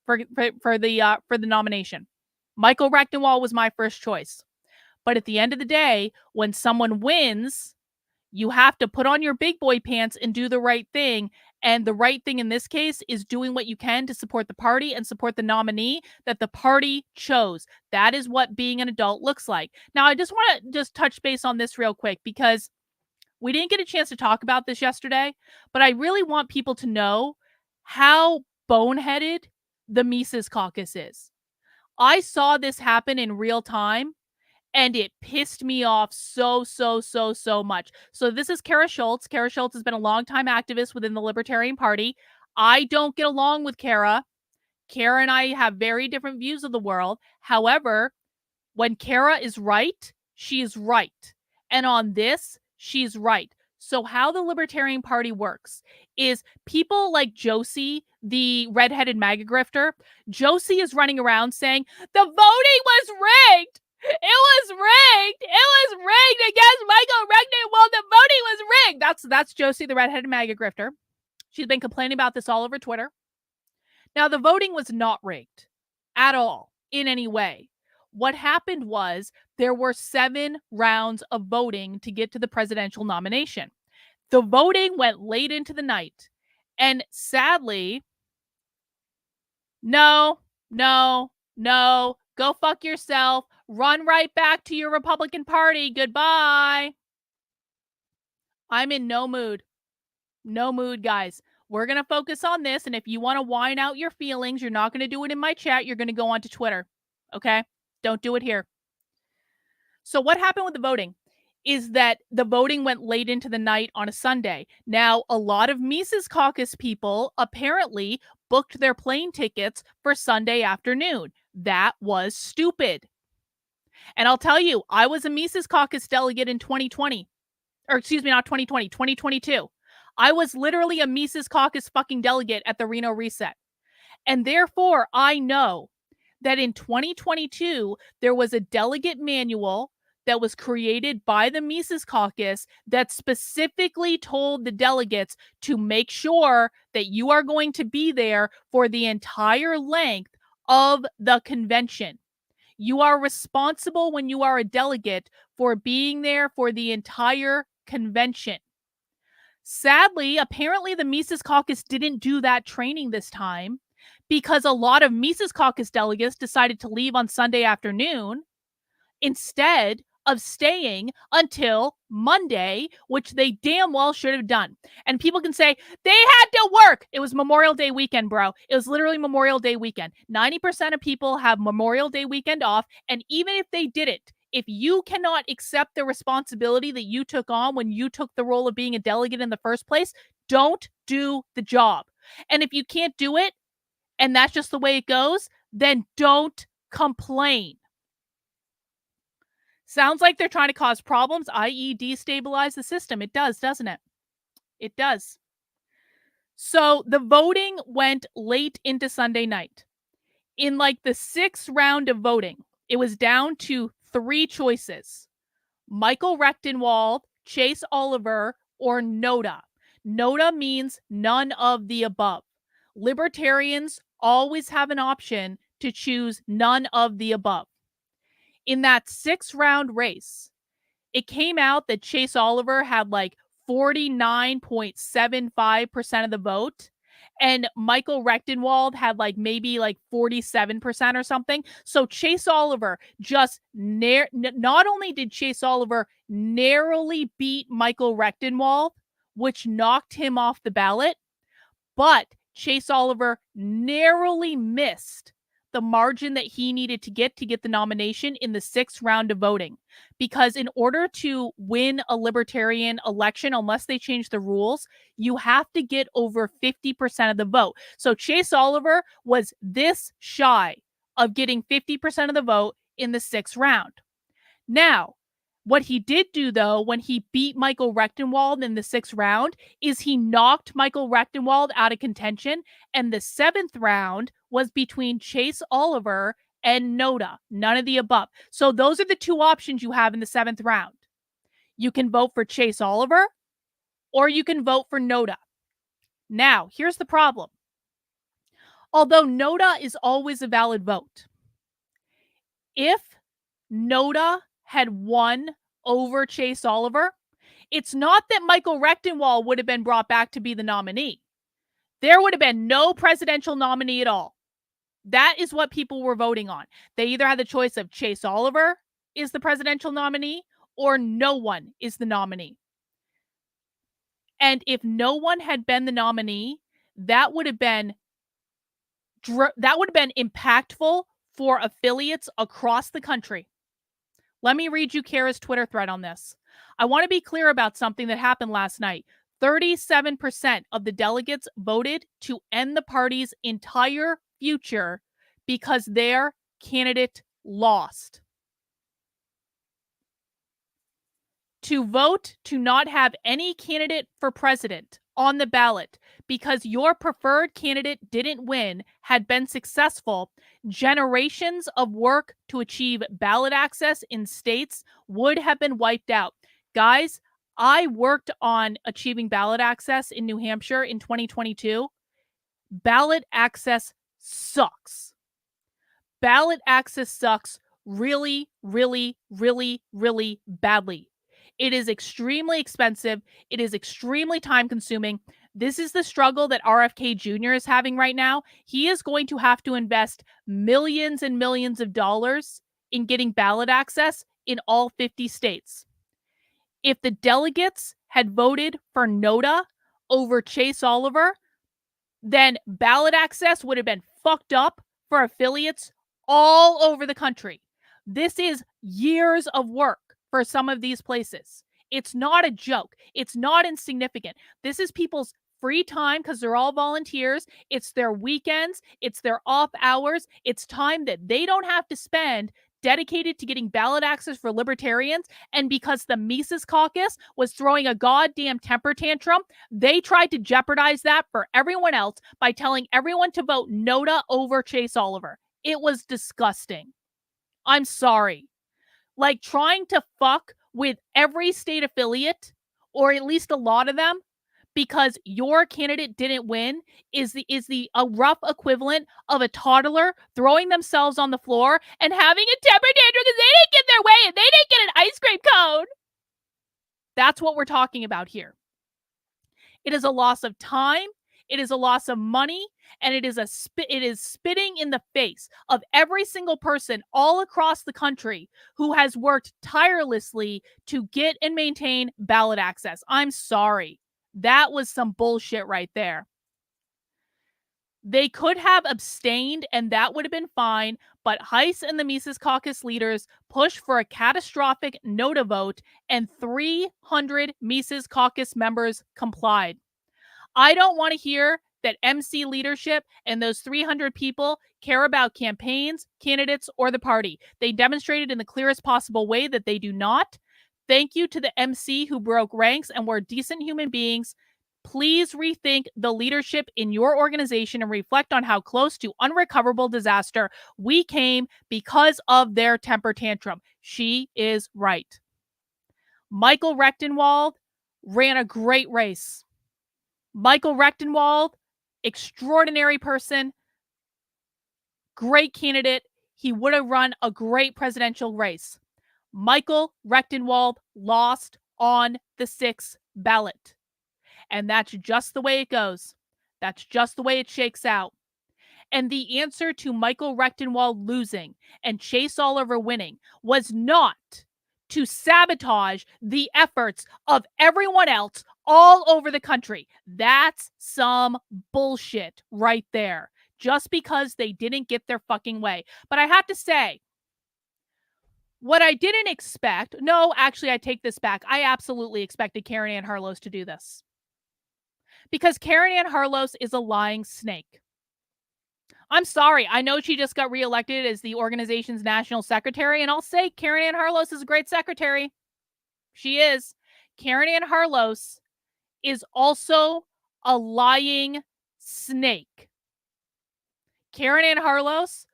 the nomination. Michael Rechtenwald was my first choice. But at the end of the day, when someone wins, you have to put on your big boy pants and do the right thing. And the right thing in this case is doing what you can to support the party and support the nominee that the party chose. That is what being an adult looks like. Now, I just want to touch base on this real quick because we didn't get a chance to talk about this yesterday, but I really want people to know how boneheaded the Mises Caucus is. I saw this happen in real time, and it pissed me off so much. So this is Kara Schultz. Kara Schultz has been a longtime activist within the Libertarian Party. I don't get along with Kara. Kara and I have very different views of the world. However, when Kara is right, she is right. And on this, she's right. So how the Libertarian Party works is people like Josie, the redheaded MAGA grifter, Josie is running around saying, the voting was rigged. It was rigged. It was rigged against Michael Rectenwald. The voting was rigged. That's Josie, the redheaded MAGA grifter. She's been complaining about this all over Twitter. Now, the voting was not rigged at all in any way. What happened was there were 7 rounds of voting to get to the presidential nomination. The voting went late into the night. And sadly, no, go fuck yourself. Run right back to your Republican Party. Goodbye. I'm in no mood. No mood, guys. We're going to focus on this. And if you want to whine out your feelings, you're not going to do it in my chat. You're going to go onto Twitter. Okay? Don't do it here. So what happened with the voting is that the voting went late into the night on a Sunday. Now, a lot of Mises Caucus people apparently booked their plane tickets for Sunday afternoon. That was stupid. And I'll tell you, I was a Mises Caucus delegate in 2020. Or excuse me, not 2020, 2022. I was literally a Mises Caucus fucking delegate at the Reno Reset. And therefore, I know that in 2022, there was a delegate manual that was created by the Mises Caucus that specifically told the delegates to make sure that you are going to be there for the entire length of the convention. You are responsible when you are a delegate for being there for the entire convention. Sadly, apparently the Mises Caucus didn't do that training this time because a lot of Mises Caucus delegates decided to leave on Sunday afternoon instead of staying until Monday, which they damn well should have done. And people can say, they had to work. It was Memorial Day weekend, bro. It was literally Memorial Day weekend. 90% of people have Memorial Day weekend off. And even if they didn't, if you cannot accept the responsibility that you took on when you took the role of being a delegate in the first place, don't do the job. And if you can't do it, and that's just the way it goes, then don't complain. Sounds like they're trying to cause problems, i.e. destabilize the system. It does, doesn't it? It does. So the voting went late into Sunday night. In like the 6th round of voting, it was down to 3 choices: Michael Rectenwald, Chase Oliver, or Noda. Noda means none of the above. Libertarians always have an option to choose none of the above. In that 6th round race, it came out that Chase Oliver had like 49.75% of the vote, and Michael Rectenwald had like maybe like 47% or something. So Chase Oliver just not only did Chase Oliver narrowly beat Michael Rectenwald, which knocked him off the ballot, but Chase Oliver narrowly missed the margin that he needed to get the nomination in the 6th round of voting. Because in order to win a Libertarian election, unless they change the rules, you have to get over 50% of the vote. So Chase Oliver was this shy of getting 50% of the vote in the 6th round. Now, what he did do, though, when he beat Michael Rectenwald in the 6th round, is he knocked Michael Rectenwald out of contention, and the 7th round was between Chase Oliver and Noda, none of the above. So those are the 2 options you have in the 7th round. You can vote for Chase Oliver, or you can vote for Noda. Now, here's the problem. Although Noda is always a valid vote, if Noda had won over Chase Oliver, it's not that Michael Rectenwald would have been brought back to be the nominee. There would have been no presidential nominee at all. That is what people were voting on. They either had the choice of Chase Oliver is the presidential nominee or no one is the nominee. And if no one had been the nominee, that would have been impactful for affiliates across the country. Let me read you Kara's Twitter thread on this. I want to be clear about something that happened last night. 37% of the delegates voted to end the party's entire future because their candidate lost. To vote to not have any candidate for president on the ballot because your preferred candidate didn't win had been successful, generations of work to achieve ballot access in states would have been wiped out. Guys, I worked on achieving ballot access in New Hampshire in 2022. Ballot access sucks. Ballot access sucks really, really, really, really badly. It is extremely expensive. It is extremely time consuming. This is the struggle that RFK Jr. is having right now. He is going to have to invest millions and millions of dollars in getting ballot access in all 50 states. If the delegates had voted for Noda over Chase Oliver, then ballot access would have been fucked up for affiliates all over the country. This is years of work for some of these places. It's not a joke. It's not insignificant. This is people's free time because they're all volunteers. It's their weekends. It's their off hours. It's time that they don't have to spend dedicated to getting ballot access for libertarians. And because the Mises Caucus was throwing a goddamn temper tantrum, they tried to jeopardize that for everyone else by telling everyone to vote Noda over Chase Oliver. It was disgusting. I'm sorry. Like, trying to fuck with every state affiliate, or at least a lot of them, because your candidate didn't win is a rough equivalent of a toddler throwing themselves on the floor and having a temper tantrum because they didn't get their way and they didn't get an ice cream cone. That's what we're talking about here. It is a loss of time, it is a loss of money, and it is spitting in the face of every single person all across the country who has worked tirelessly to get and maintain ballot access. I'm sorry. That was some bullshit right there. They could have abstained and that would have been fine, but Heiss and the Mises Caucus leaders pushed for a catastrophic Noda vote and 300 Mises Caucus members complied. I don't want to hear that MC leadership and those 300 people care about campaigns, candidates, or the party. They demonstrated in the clearest possible way that they do not. Thank you to the MC who broke ranks and were decent human beings. Please rethink the leadership in your organization and reflect on how close to unrecoverable disaster we came because of their temper tantrum. She is right. Michael Rechtenwald ran a great race. Michael Rechtenwald, extraordinary person, great candidate. He would have run a great presidential race. Michael Rechtenwald lost on the 6th ballot. And that's just the way it goes. That's just the way it shakes out. And the answer to Michael Rechtenwald losing and Chase Oliver winning was not to sabotage the efforts of everyone else all over the country. That's some bullshit right there. Just because they didn't get their fucking way. But I have to say, what I didn't expect, no, actually, I take this back. I absolutely expected Karen Ann Harlos to do this. Because Karen Ann Harlos is a lying snake. I'm sorry. I know she just got reelected as the organization's national secretary, and I'll say Karen Ann Harlos is a great secretary. She is. Karen Ann Harlos is also a lying snake. Karen Ann Harlos,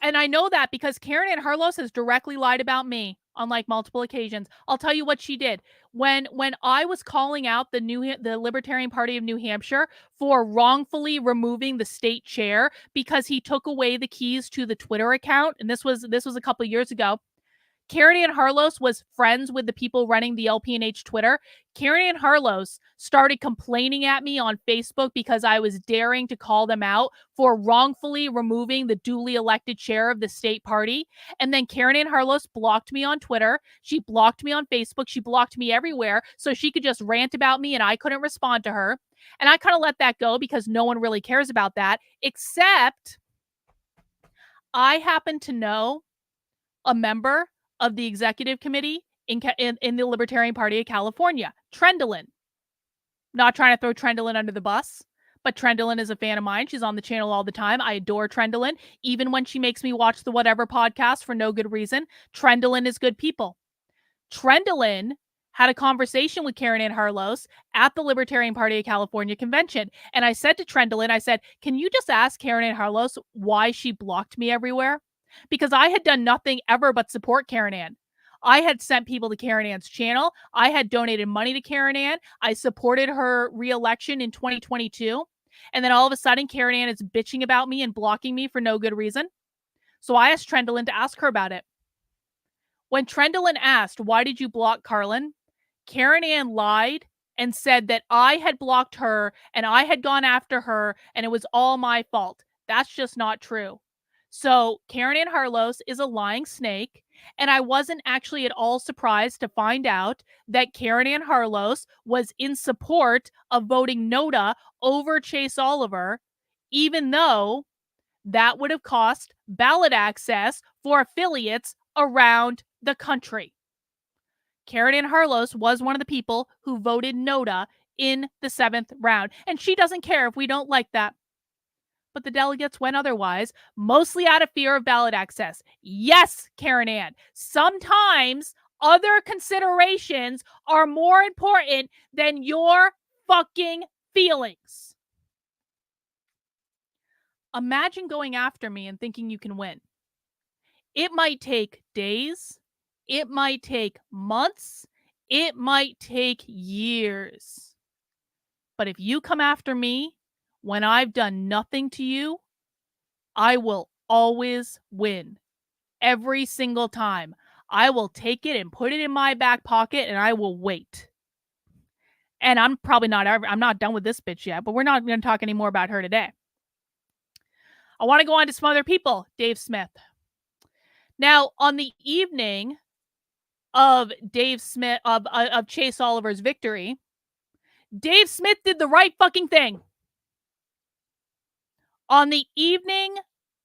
and I know that because Karen Ann Harlos has directly lied about me on like multiple occasions. I'll tell you what she did. When I was calling out the Libertarian Party of New Hampshire for wrongfully removing the state chair because he took away the keys to the Twitter account, and this was a couple of years ago. Karen Ann Harlos was friends with the people running the LPNH Twitter. Karen Ann Harlos started complaining at me on Facebook because I was daring to call them out for wrongfully removing the duly elected chair of the state party. And then Karen Ann Harlos blocked me on Twitter. She blocked me on Facebook. She blocked me everywhere so she could just rant about me and I couldn't respond to her. And I kind of let that go because no one really cares about that, except I happen to know a member of the executive committee in the Libertarian Party of California, Trendelin. Not trying to throw Trendelin under the bus, But Trendlin is a fan of mine. She's on the channel all the time. I adore Trendlin, even when she makes me watch the Whatever podcast for no good reason. Trendlin is good people. Trendlin had a conversation with Karen Ann Harlos at the Libertarian Party of California convention. And I said to Trendlin, I said, can you just ask Karen Ann Harlos why she blocked me everywhere? Because I had done nothing ever but support Karen Ann. I had sent people to Karen Ann's channel. I had donated money to Karen Ann. I supported her re-election in 2022. And then all of a sudden, Karen Ann is bitching about me and blocking me for no good reason. So I asked Trendlin to ask her about it. When Trendlin asked, why did you block Carlin? Karen Ann lied and said that I had blocked her and I had gone after her and it was all my fault. That's just not true. So Karen Ann Harlos is a lying snake. And I wasn't actually at all surprised to find out that Karen Ann Harlos was in support of voting Noda over Chase Oliver, even though that would have cost ballot access for affiliates around the country. Karen Ann Harlos was one of the people who voted Noda in the 7th round. And she doesn't care if we don't like that. But the delegates went otherwise, mostly out of fear of ballot access. Yes, Karen Ann, sometimes other considerations are more important than your fucking feelings. Imagine going after me and thinking you can win. It might take days. It might take months. It might take years. But if you come after me when I've done nothing to you, I will always win. Every single time. I will take it and put it in my back pocket and I will wait. And I'm not done with this bitch yet, but we're not going to talk anymore about her today. I want to go on to some other people. Dave Smith. Now, on the evening of Chase Oliver's victory, Dave Smith did the right fucking thing. On the evening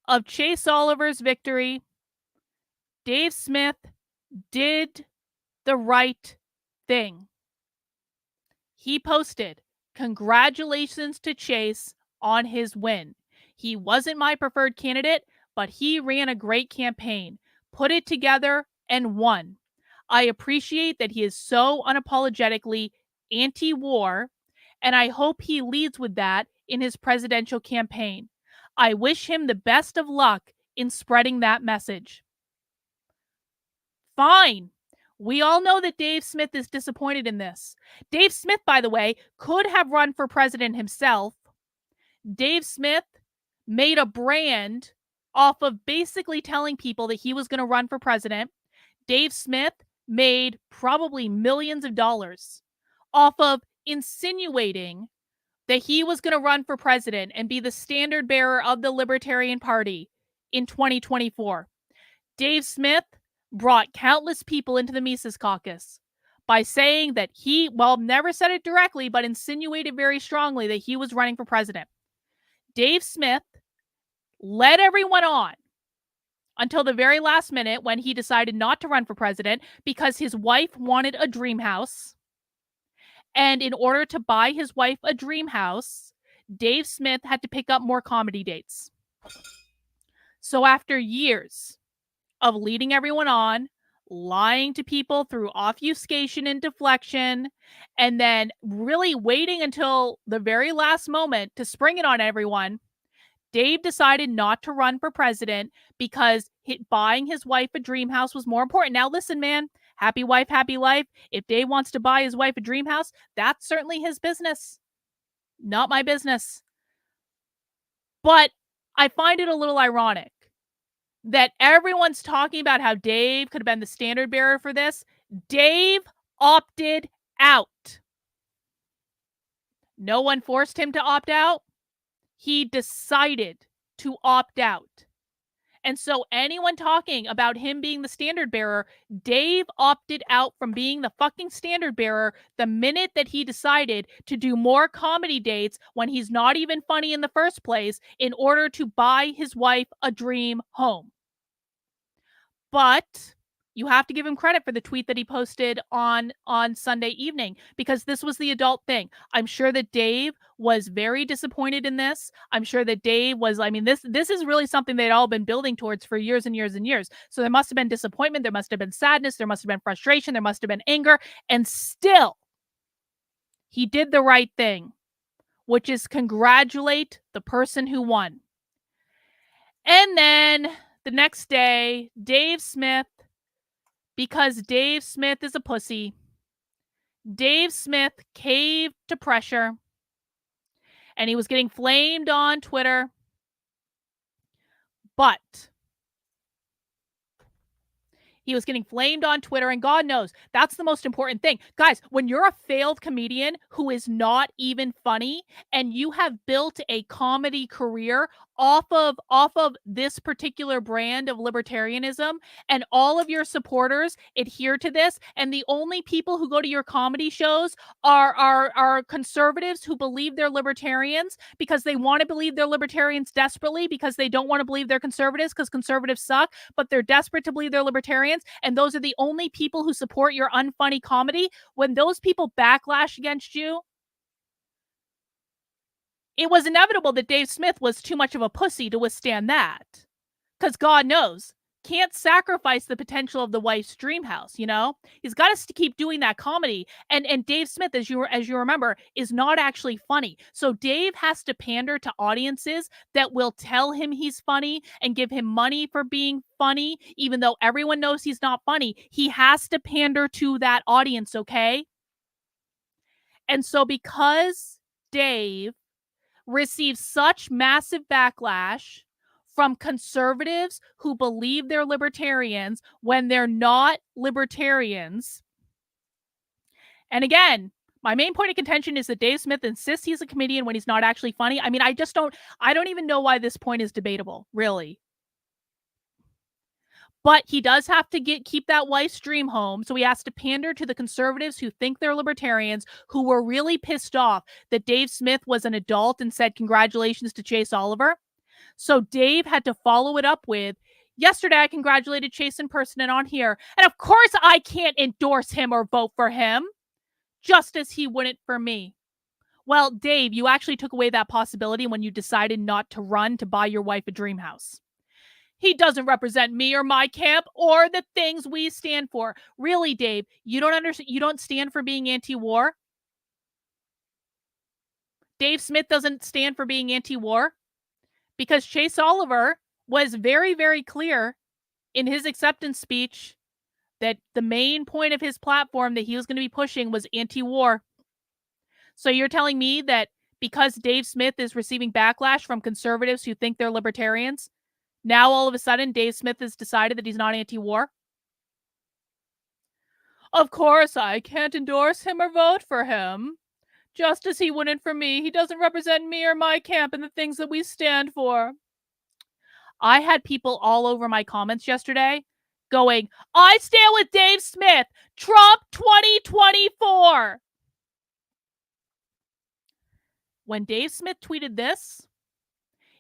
of Chase Oliver's victory, Dave Smith did the right thing. He posted, "Congratulations to Chase on his win. He wasn't my preferred candidate, but he ran a great campaign, put it together, and won. I appreciate that he is so unapologetically anti-war, and I hope he leads with that in his presidential campaign. I wish him the best of luck in spreading that message." Fine. We all know that Dave Smith is disappointed in this. Dave Smith, by the way, could have run for president himself. Dave Smith made a brand off of basically telling people that he was going to run for president. Dave Smith made probably millions of dollars off of insinuating that he was going to run for president and be the standard bearer of the Libertarian Party in 2024. Dave Smith brought countless people into the Mises Caucus by saying that he, never said it directly, but insinuated very strongly that he was running for president. Dave Smith led everyone on until the very last minute when he decided not to run for president because his wife wanted a dream house. And in order to buy his wife a dream house, Dave Smith had to pick up more comedy dates. So after years of leading everyone on, lying to people through obfuscation and deflection, and then really waiting until the very last moment to spring it on everyone, Dave decided not to run for president because buying his wife a dream house was more important. Now, listen, man, happy wife, happy life. If Dave wants to buy his wife a dream house, that's certainly his business. Not my business. But I find it a little ironic that everyone's talking about how Dave could have been the standard bearer for this. Dave opted out. No one forced him to opt out. He decided to opt out. And so anyone talking about him being the standard bearer, Dave opted out from being the fucking standard bearer the minute that he decided to do more comedy dates when he's not even funny in the first place in order to buy his wife a dream home. But You have to give him credit for the tweet that he posted on Sunday evening, because this was the adult thing. I'm sure that Dave was very disappointed in this. I'm sure that Dave was, I mean, this is really something they'd all been building towards for years and years and years. So there must have been disappointment, there must have been sadness, there must have been frustration, there must have been anger, and still he did the right thing, which is congratulate the person who won. And then the next day, Dave Smith, because Dave Smith is a pussy, Dave Smith caved to pressure, and he was getting flamed on Twitter. But he was getting flamed on Twitter, and God knows that's the most important thing. Guys, when you're a failed comedian who is not even funny, and you have built a comedy career off of this particular brand of libertarianism, and all of your supporters adhere to this, and the only people who go to your comedy shows are conservatives who believe they're libertarians because they want to believe they're libertarians desperately, because they don't want to believe they're conservatives because conservatives suck, but they're desperate to believe they're libertarians, and those are the only people who support your unfunny comedy. When those people backlash against you, it was inevitable that Dave Smith was too much of a pussy to withstand that. Because God knows, can't sacrifice the potential of the wife's dream house, you know? He's got to keep doing that comedy. And Dave Smith, as you remember, is not actually funny. So Dave has to pander to audiences that will tell him he's funny and give him money for being funny, even though everyone knows he's not funny. He has to pander to that audience, okay? And so because Dave receives such massive backlash from conservatives who believe they're libertarians when they're not libertarians. And again, my main point of contention is that Dave Smith insists he's a comedian when he's not actually funny. I mean, I don't even know why this point is debatable, really. But he does have to keep that wife's dream home, so he has to pander to the conservatives who think they're libertarians, who were really pissed off that Dave Smith was an adult and said congratulations to Chase Oliver. So Dave had to follow it up with, yesterday I congratulated Chase in person and on here, and of course I can't endorse him or vote for him, just as he wouldn't for me. Well, Dave, you actually took away that possibility when you decided not to run to buy your wife a dream house. He doesn't represent me or my camp or the things we stand for. Really, Dave, you don't understand. You don't stand for being anti-war. Dave Smith doesn't stand for being anti-war because Chase Oliver was very, very clear in his acceptance speech that the main point of his platform that he was going to be pushing was anti-war. So you're telling me that because Dave Smith is receiving backlash from conservatives who think they're libertarians, now, all of a sudden, Dave Smith has decided that he's not anti-war? Of course, I can't endorse him or vote for him. Just as he wouldn't for me. He doesn't represent me or my camp and the things that we stand for. I had people all over my comments yesterday going, I stand with Dave Smith. Trump 2024. When Dave Smith tweeted this,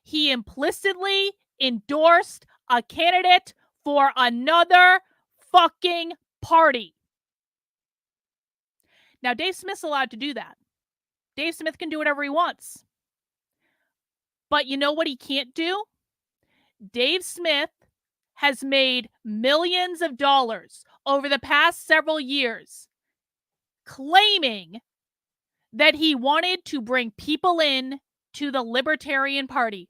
he implicitly endorsed a candidate for another fucking party. Now, Dave Smith's allowed to do that. Dave Smith can do whatever he wants. But you know what he can't do? Dave Smith has made millions of dollars over the past several years claiming that he wanted to bring people in to the Libertarian Party.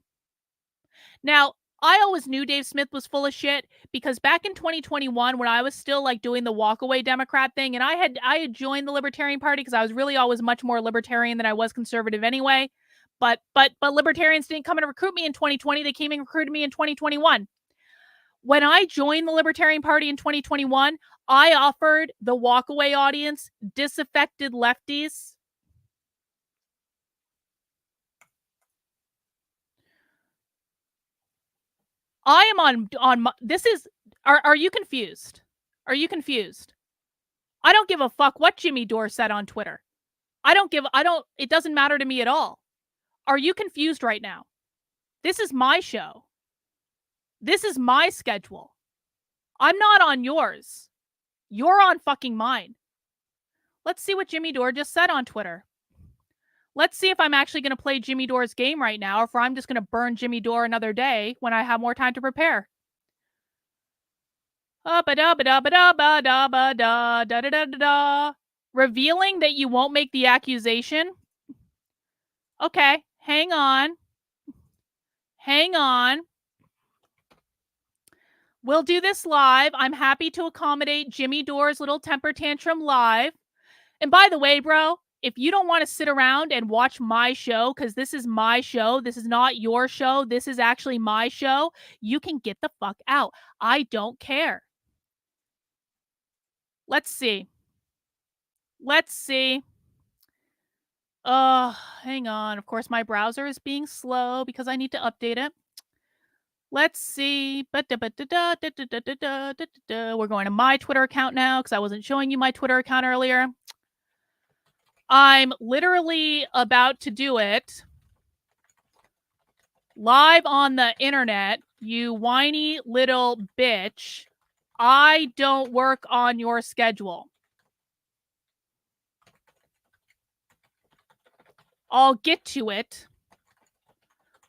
Now, I always knew Dave Smith was full of shit because back in 2021, when I was still like doing the walkaway Democrat thing, and I had joined the Libertarian Party because I was really always much more libertarian than I was conservative anyway. But libertarians didn't come and recruit me in 2020. They came and recruited me in 2021. When I joined the Libertarian Party in 2021, I offered the walkaway audience disaffected lefties. I am on this is, are you confused? Are you confused? I don't give a fuck what Jimmy Dore said on Twitter. It doesn't matter to me at all. Are you confused right now? This is my show. This is my schedule. I'm not on yours. You're on fucking mine. Let's see what Jimmy Dore just said on Twitter. Let's see if I'm actually going to play Jimmy Dore's game right now, or if I'm just going to burn Jimmy Dore another day when I have more time to prepare. Revealing that you won't make the accusation. Okay, hang on. Hang on. We'll do this live. I'm happy to accommodate Jimmy Dore's little temper tantrum live. And by the way, bro, if you don't want to sit around and watch my show, because this is my show, this is not your show, this is actually my show, you can get the fuck out. I don't care. Let's see. Let's see. Hang on. Of course, my browser is being slow because I need to update it. Let's see. We're going to my Twitter account now because I wasn't showing you my Twitter account earlier. I'm literally about to do it live on the internet, you whiny little bitch. I don't work on your schedule. I'll get to it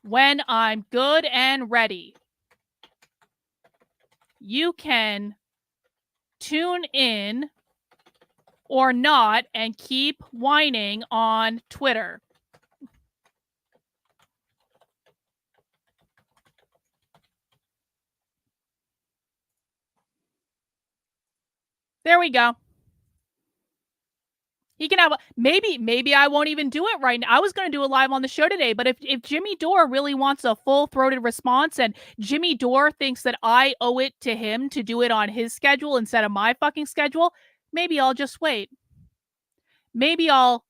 when I'm good and ready. You can tune in or not and keep whining on Twitter. There we go. He can have maybe I won't even do it right now. I was going to do it live on the show today, but if Jimmy Dore really wants a full-throated response and Jimmy Dore thinks that I owe it to him to do it on his schedule instead of my fucking schedule, maybe I'll just wait. Maybe I'll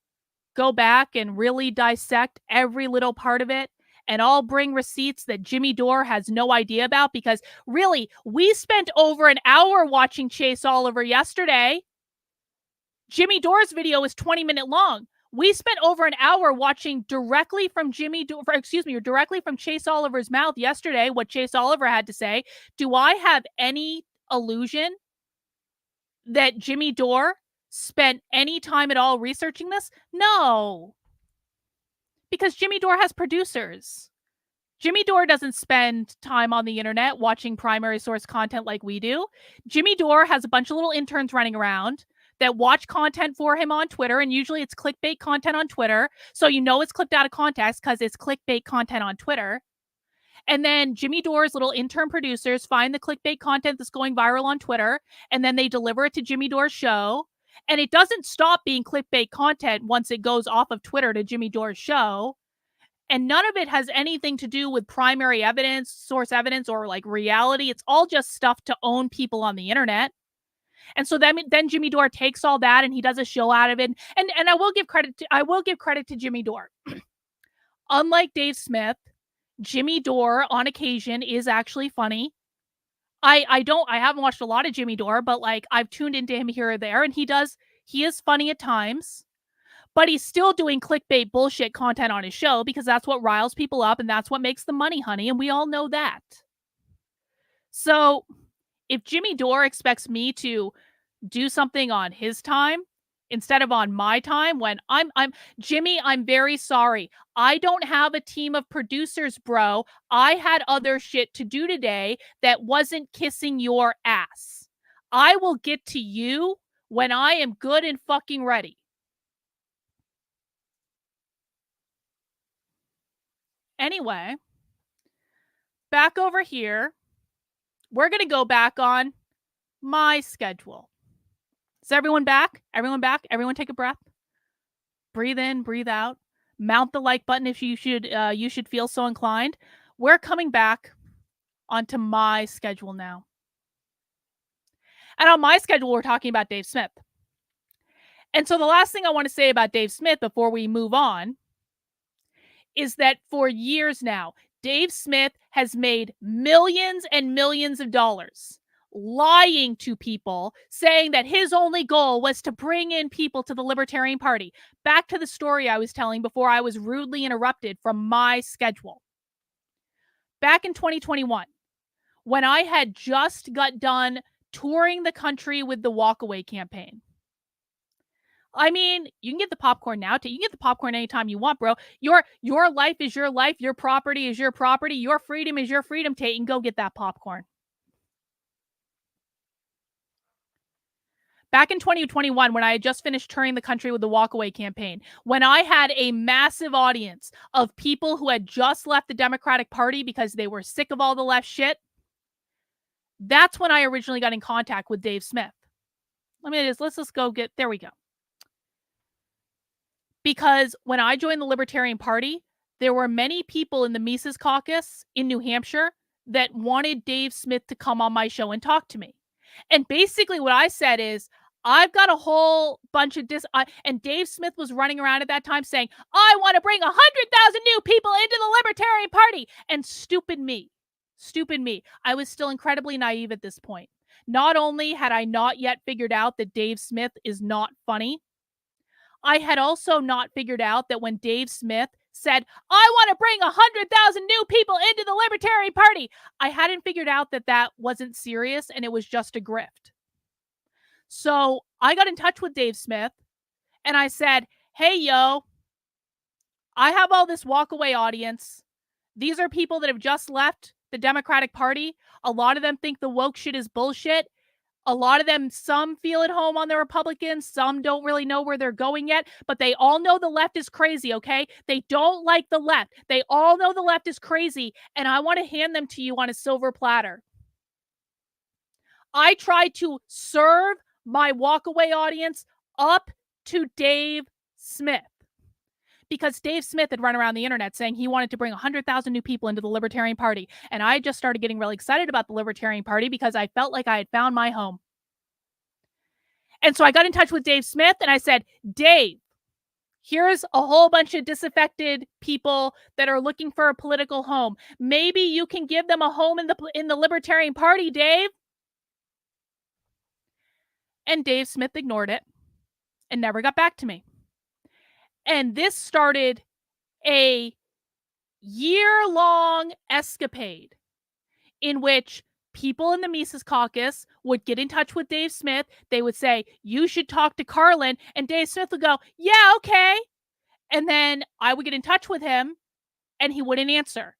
go back and really dissect every little part of it, and I'll bring receipts that Jimmy Dore has no idea about, because really, we spent over an hour watching Chase Oliver yesterday. Jimmy Dore's video is 20-minute long. We spent over an hour watching directly from directly from Chase Oliver's mouth yesterday what Chase Oliver had to say. Do I have any illusion that Jimmy Dore spent any time at all researching this? No. Because Jimmy Dore has producers. Jimmy Dore doesn't spend time on the internet watching primary source content like we do. Jimmy Dore has a bunch of little interns running around that watch content for him on Twitter, and usually it's clickbait content on Twitter, so you know it's clipped out of context because it's clickbait content on Twitter. And then Jimmy Dore's little intern producers find the clickbait content that's going viral on Twitter, and then they deliver it to Jimmy Dore's show. And it doesn't stop being clickbait content once it goes off of Twitter to Jimmy Dore's show. And none of it has anything to do with primary evidence, source evidence, or like reality. It's all just stuff to own people on the internet. And so then Jimmy Dore takes all that and he does a show out of it. And I will give credit to Jimmy Dore. Unlike Dave Smith, Jimmy Dore on occasion is actually funny. I haven't watched a lot of Jimmy Dore, but like I've tuned into him here or there, and he is funny at times. But he's still doing clickbait bullshit content on his show because that's what riles people up and that's what makes the money, honey. And we all know that. So if Jimmy Dore expects me to do something on his time instead of on my time, when I'm Jimmy, I'm very sorry. I don't have a team of producers, bro. I had other shit to do today that wasn't kissing your ass. I will get to you when I am good and fucking ready. Anyway, back over here, we're going to go back on my schedule. Is everyone back? Everyone back? Everyone take a breath. Breathe in, breathe out. Mount the like button if you should feel so inclined. We're coming back onto my schedule now. And on my schedule, we're talking about Dave Smith. And so the last thing I want to say about Dave Smith before we move on is that for years now, Dave Smith has made millions and millions of dollars lying to people, saying that his only goal was to bring in people to the Libertarian Party. Back to the story I was telling before I was rudely interrupted from my schedule. Back in 2021, when I had just got done touring the country with the walkaway campaign. I mean, you can get the popcorn now. You can get the popcorn anytime you want, bro. Your life is your life. Your property is your property. Your freedom is your freedom, Tate, and go get that popcorn. Back in 2021, when I had just finished touring the country with the walkaway campaign, when I had a massive audience of people who had just left the Democratic Party because they were sick of all the left shit, that's when I originally got in contact with Dave Smith. Let's just go get, there we go. Because when I joined the Libertarian Party, there were many people in the Mises Caucus in New Hampshire that wanted Dave Smith to come on my show and talk to me. And basically what I said is, I've got a whole bunch of and Dave Smith was running around at that time saying, I want to bring 100,000 new people into the Libertarian Party. And stupid me. I was still incredibly naive at this point. Not only had I not yet figured out that Dave Smith is not funny, I had also not figured out that when Dave Smith said, I want to bring 100,000 new people into the Libertarian Party, I hadn't figured out that that wasn't serious and it was just a grift. So I got in touch with Dave Smith and I said, hey, yo, I have all this walkaway audience. These are people that have just left the Democratic Party. A lot of them think the woke shit is bullshit. A lot of them, some feel at home on the Republicans. Some don't really know where they're going yet, but they all know the left is crazy, okay? They don't like the left. They all know the left is crazy, and I want to hand them to you on a silver platter. I tried to serve my walkaway audience up to Dave Smith, because Dave Smith had run around the internet saying he wanted to bring 100,000 new people into the Libertarian Party. And I just started getting really excited about the Libertarian Party because I felt like I had found my home. And so I got in touch with Dave Smith and I said, Dave, here's a whole bunch of disaffected people that are looking for a political home. Maybe you can give them a home in the Libertarian Party, Dave. And Dave Smith ignored it and never got back to me. And this started a year-long escapade in which people in the Mises Caucus would get in touch with Dave Smith. They would say, you should talk to Carlin. And Dave Smith would go, yeah, okay. And then I would get in touch with him and he wouldn't answer.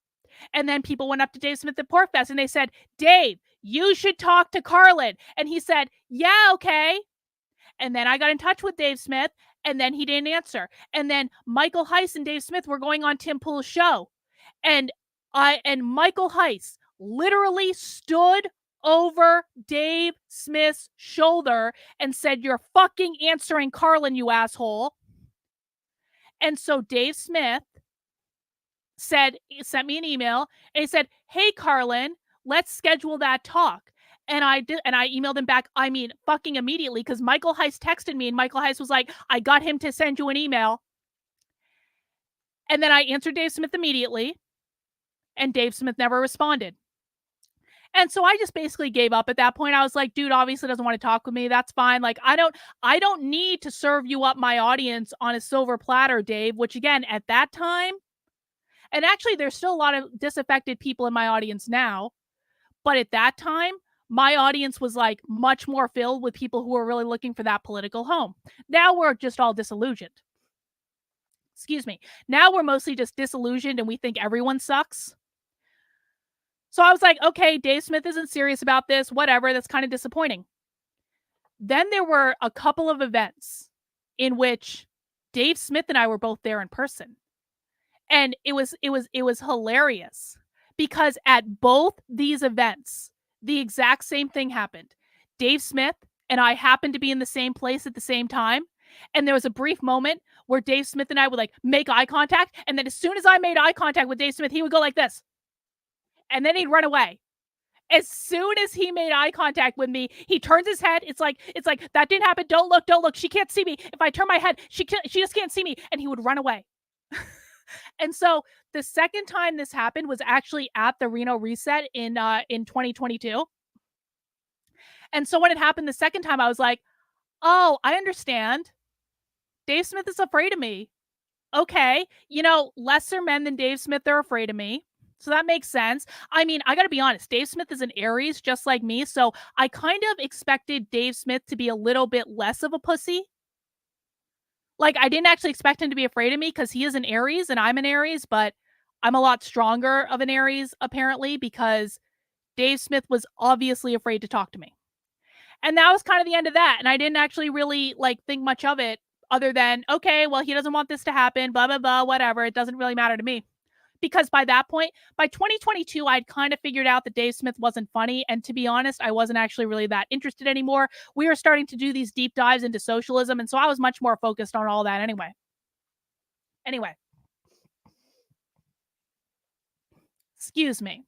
And then people went up to Dave Smith at PorcFest and they said, Dave, you should talk to Carlin. And he said, yeah, okay. And then I got in touch with Dave Smith and then he didn't answer. And then Michael Heiss and Dave Smith were going on Tim Pool's show. And Michael Heiss literally stood over Dave Smith's shoulder and said, you're fucking answering Carlin, you asshole. And so Dave Smith sent me an email and he said, hey, Carlin, let's schedule that talk. And I did, and I emailed him back, I mean, fucking immediately, because Michael Heiss texted me and Michael Heiss was like, I got him to send you an email. And then I answered Dave Smith immediately and Dave Smith never responded. And so I just basically gave up at that point. I was like, dude, obviously doesn't want to talk with me. That's fine. Like, I don't need to serve you up my audience on a silver platter, Dave, which again, at that time, and actually there's still a lot of disaffected people in my audience now, but at that time, my audience was like much more filled with people who were really looking for that political home. Now we're just all disillusioned. Excuse me. Now we're mostly just disillusioned and we think everyone sucks. So I was like, okay, Dave Smith isn't serious about this, whatever. That's kind of disappointing. Then there were a couple of events in which Dave Smith and I were both there in person. And it was hilarious because at both these events, the exact same thing happened. Dave Smith and I happened to be in the same place at the same time. And there was a brief moment where Dave Smith and I would like make eye contact. And then as soon as I made eye contact with Dave Smith, he would go like this. And then he'd run away. As soon as he made eye contact with me, he turns his head. It's like, that didn't happen. Don't look. She can't see me. If I turn my head, she just can't see me. And he would run away. And so the second time this happened was actually at the Reno Reset in 2022. And so when it happened the second time, I was like, oh, I understand. Dave Smith is afraid of me. Okay. You know, lesser men than Dave Smith are afraid of me. So that makes sense. I mean, I gotta be honest, Dave Smith is an Aries just like me, so I kind of expected Dave Smith to be a little bit less of a pussy. Like, I didn't actually expect him to be afraid of me because he is an Aries and I'm an Aries, but I'm a lot stronger of an Aries apparently because Dave Smith was obviously afraid to talk to me. And that was kind of the end of that. And I didn't actually really like think much of it other than, okay, well, he doesn't want this to happen, blah, blah, blah, whatever. It doesn't really matter to me. Because by that point, by 2022, I'd kind of figured out that Dave Smith wasn't funny. And to be honest, I wasn't actually really that interested anymore. We were starting to do these deep dives into socialism. And so I was much more focused on all that anyway. Excuse me.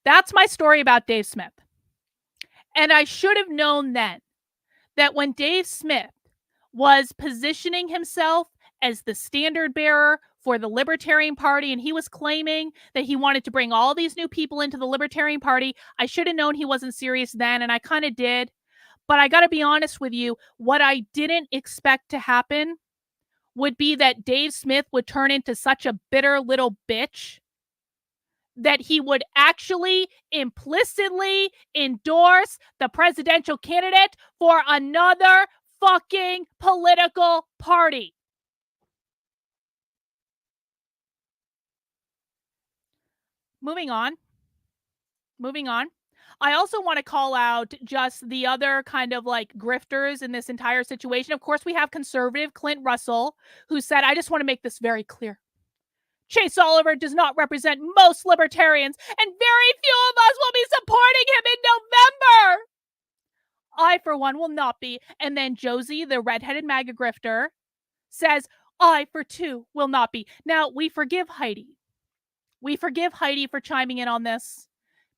That's my story about Dave Smith. And I should have known then that when Dave Smith was positioning himself as the standard bearer for the Libertarian Party and he was claiming that he wanted to bring all these new people into the Libertarian Party, I should have known he wasn't serious then, and I kind of did. But I got to be honest with you, what I didn't expect to happen would be that Dave Smith would turn into such a bitter little bitch that he would actually implicitly endorse the presidential candidate for another fucking political party. Moving on. I also want to call out just the other kind of like grifters in this entire situation. Of course, we have conservative Clint Russell, who said, I just want to make this very clear. Chase Oliver does not represent most libertarians, and very few of us will be supporting him in November. I, for one, will not be. And then Josie, the redheaded MAGA grifter, says, I, for two, will not be. Now, we forgive Heidi. We forgive Heidi for chiming in on this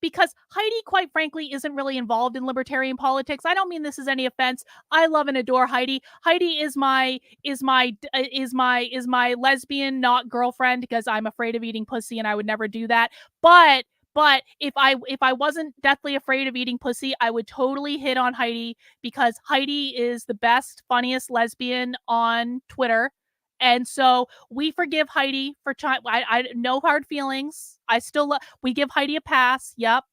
because Heidi, quite frankly, isn't really involved in libertarian politics. I don't mean this as any offense. I love and adore Heidi. Heidi is my lesbian, not girlfriend, because I'm afraid of eating pussy and I would never do that. But if I wasn't deathly afraid of eating pussy, I would totally hit on Heidi because Heidi is the best, funniest lesbian on Twitter. And so we forgive Heidi for I no hard feelings. I still we give Heidi a pass. Yep.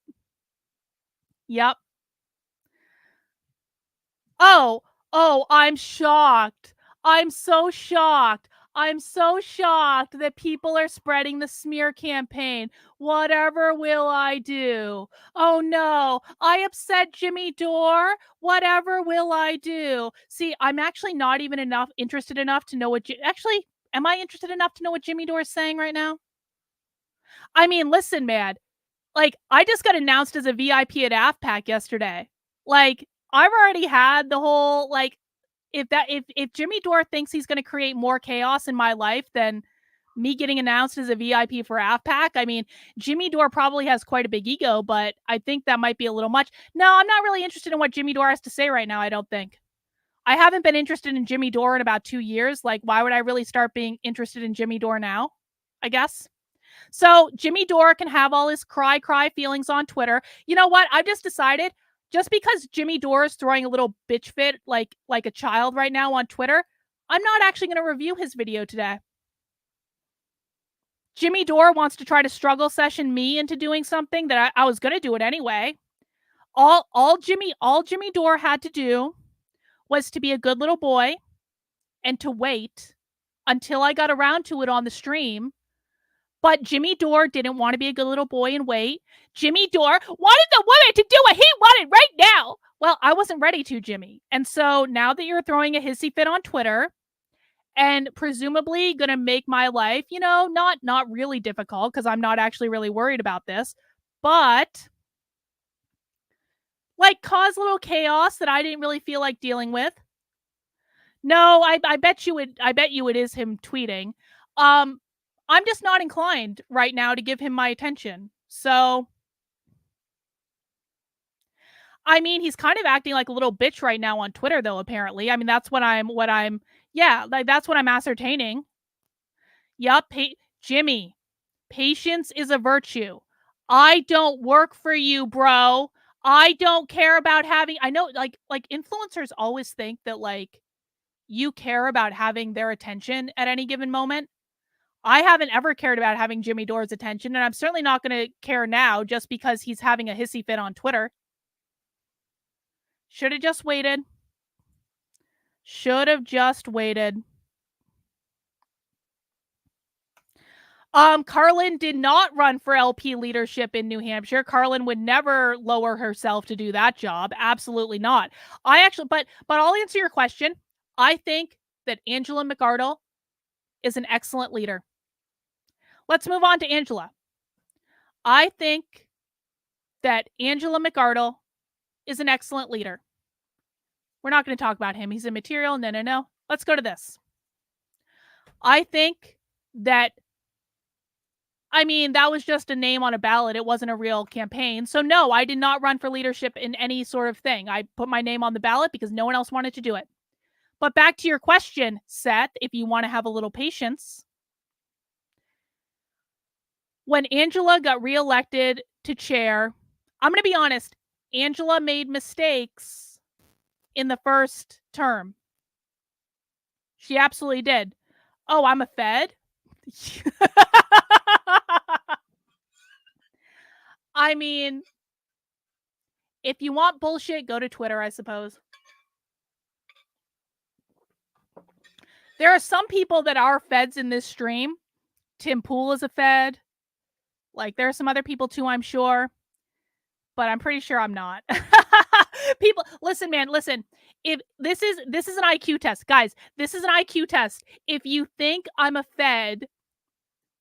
Oh, I'm shocked. I'm so shocked. I'm so shocked that people are spreading the smear campaign. Whatever will I do? Oh no, I upset Jimmy Dore. Whatever will I do? See, I'm actually not even interested enough to know what actually, am I interested enough to know what Jimmy Dore is saying right now? I mean, listen, man. Like, I just got announced as a VIP at AFPAC yesterday. Like, I've already had the whole like if Jimmy Dore thinks he's going to create more chaos in my life than me getting announced as a VIP for AFPAC, I mean, Jimmy Dore probably has quite a big ego, but I think that might be a little much. No, I'm not really interested in what Jimmy Dore has to say right now, I don't think. I haven't been interested in Jimmy Dore in about 2 years. Like, why would I really start being interested in Jimmy Dore now? I guess. So Jimmy Dore can have all his cry feelings on Twitter. You know what? I've just decided just because Jimmy Dore is throwing a little bitch fit like a child right now on Twitter, I'm not actually going to review his video today. Jimmy Dore wants to try to struggle session me into doing something that I was going to do it anyway. All Jimmy Dore had to do was to be a good little boy and to wait until I got around to it on the stream. But Jimmy Dore didn't want to be a good little boy and wait. Jimmy Dore wanted the woman to do what he wanted right now. Well, I wasn't ready to, Jimmy. And so now that you're throwing a hissy fit on Twitter and presumably going to make my life, you know, not really difficult because I'm not actually really worried about this, but like cause a little chaos that I didn't really feel like dealing with. No, I bet you it is him tweeting. I'm just not inclined right now to give him my attention. So, I mean, he's kind of acting like a little bitch right now on Twitter, though, apparently. I mean, that's what I'm ascertaining. Yup. Jimmy, patience is a virtue. I don't work for you, bro. I don't care about I know like influencers always think that like you care about having their attention at any given moment. I haven't ever cared about having Jimmy Dore's attention, and I'm certainly not going to care now just because he's having a hissy fit on Twitter. Should have just waited. Should have just waited. Carlin did not run for LP leadership in New Hampshire. Carlin would never lower herself to do that job. Absolutely not. But I'll answer your question. I think that Angela McArdle is an excellent leader. Let's move on to Angela. I think that Angela McArdle is an excellent leader. We're not going to talk about him. He's immaterial. No. Let's go to this. I think that that was just a name on a ballot. It wasn't a real campaign. So no, I did not run for leadership in any sort of thing. I put my name on the ballot because no one else wanted to do it. But back to your question, Seth, if you want to have a little patience. When Angela got reelected to chair, I'm going to be honest, Angela made mistakes in the first term. She absolutely did. Oh, I'm a Fed? If you want bullshit, go to Twitter, I suppose. There are some people that are Feds in this stream. Tim Pool is a Fed. There are some other people too, I'm sure. But I'm pretty sure I'm not. People, listen, man, listen. If this is an IQ test, guys. This is an IQ test. If you think I'm a Fed,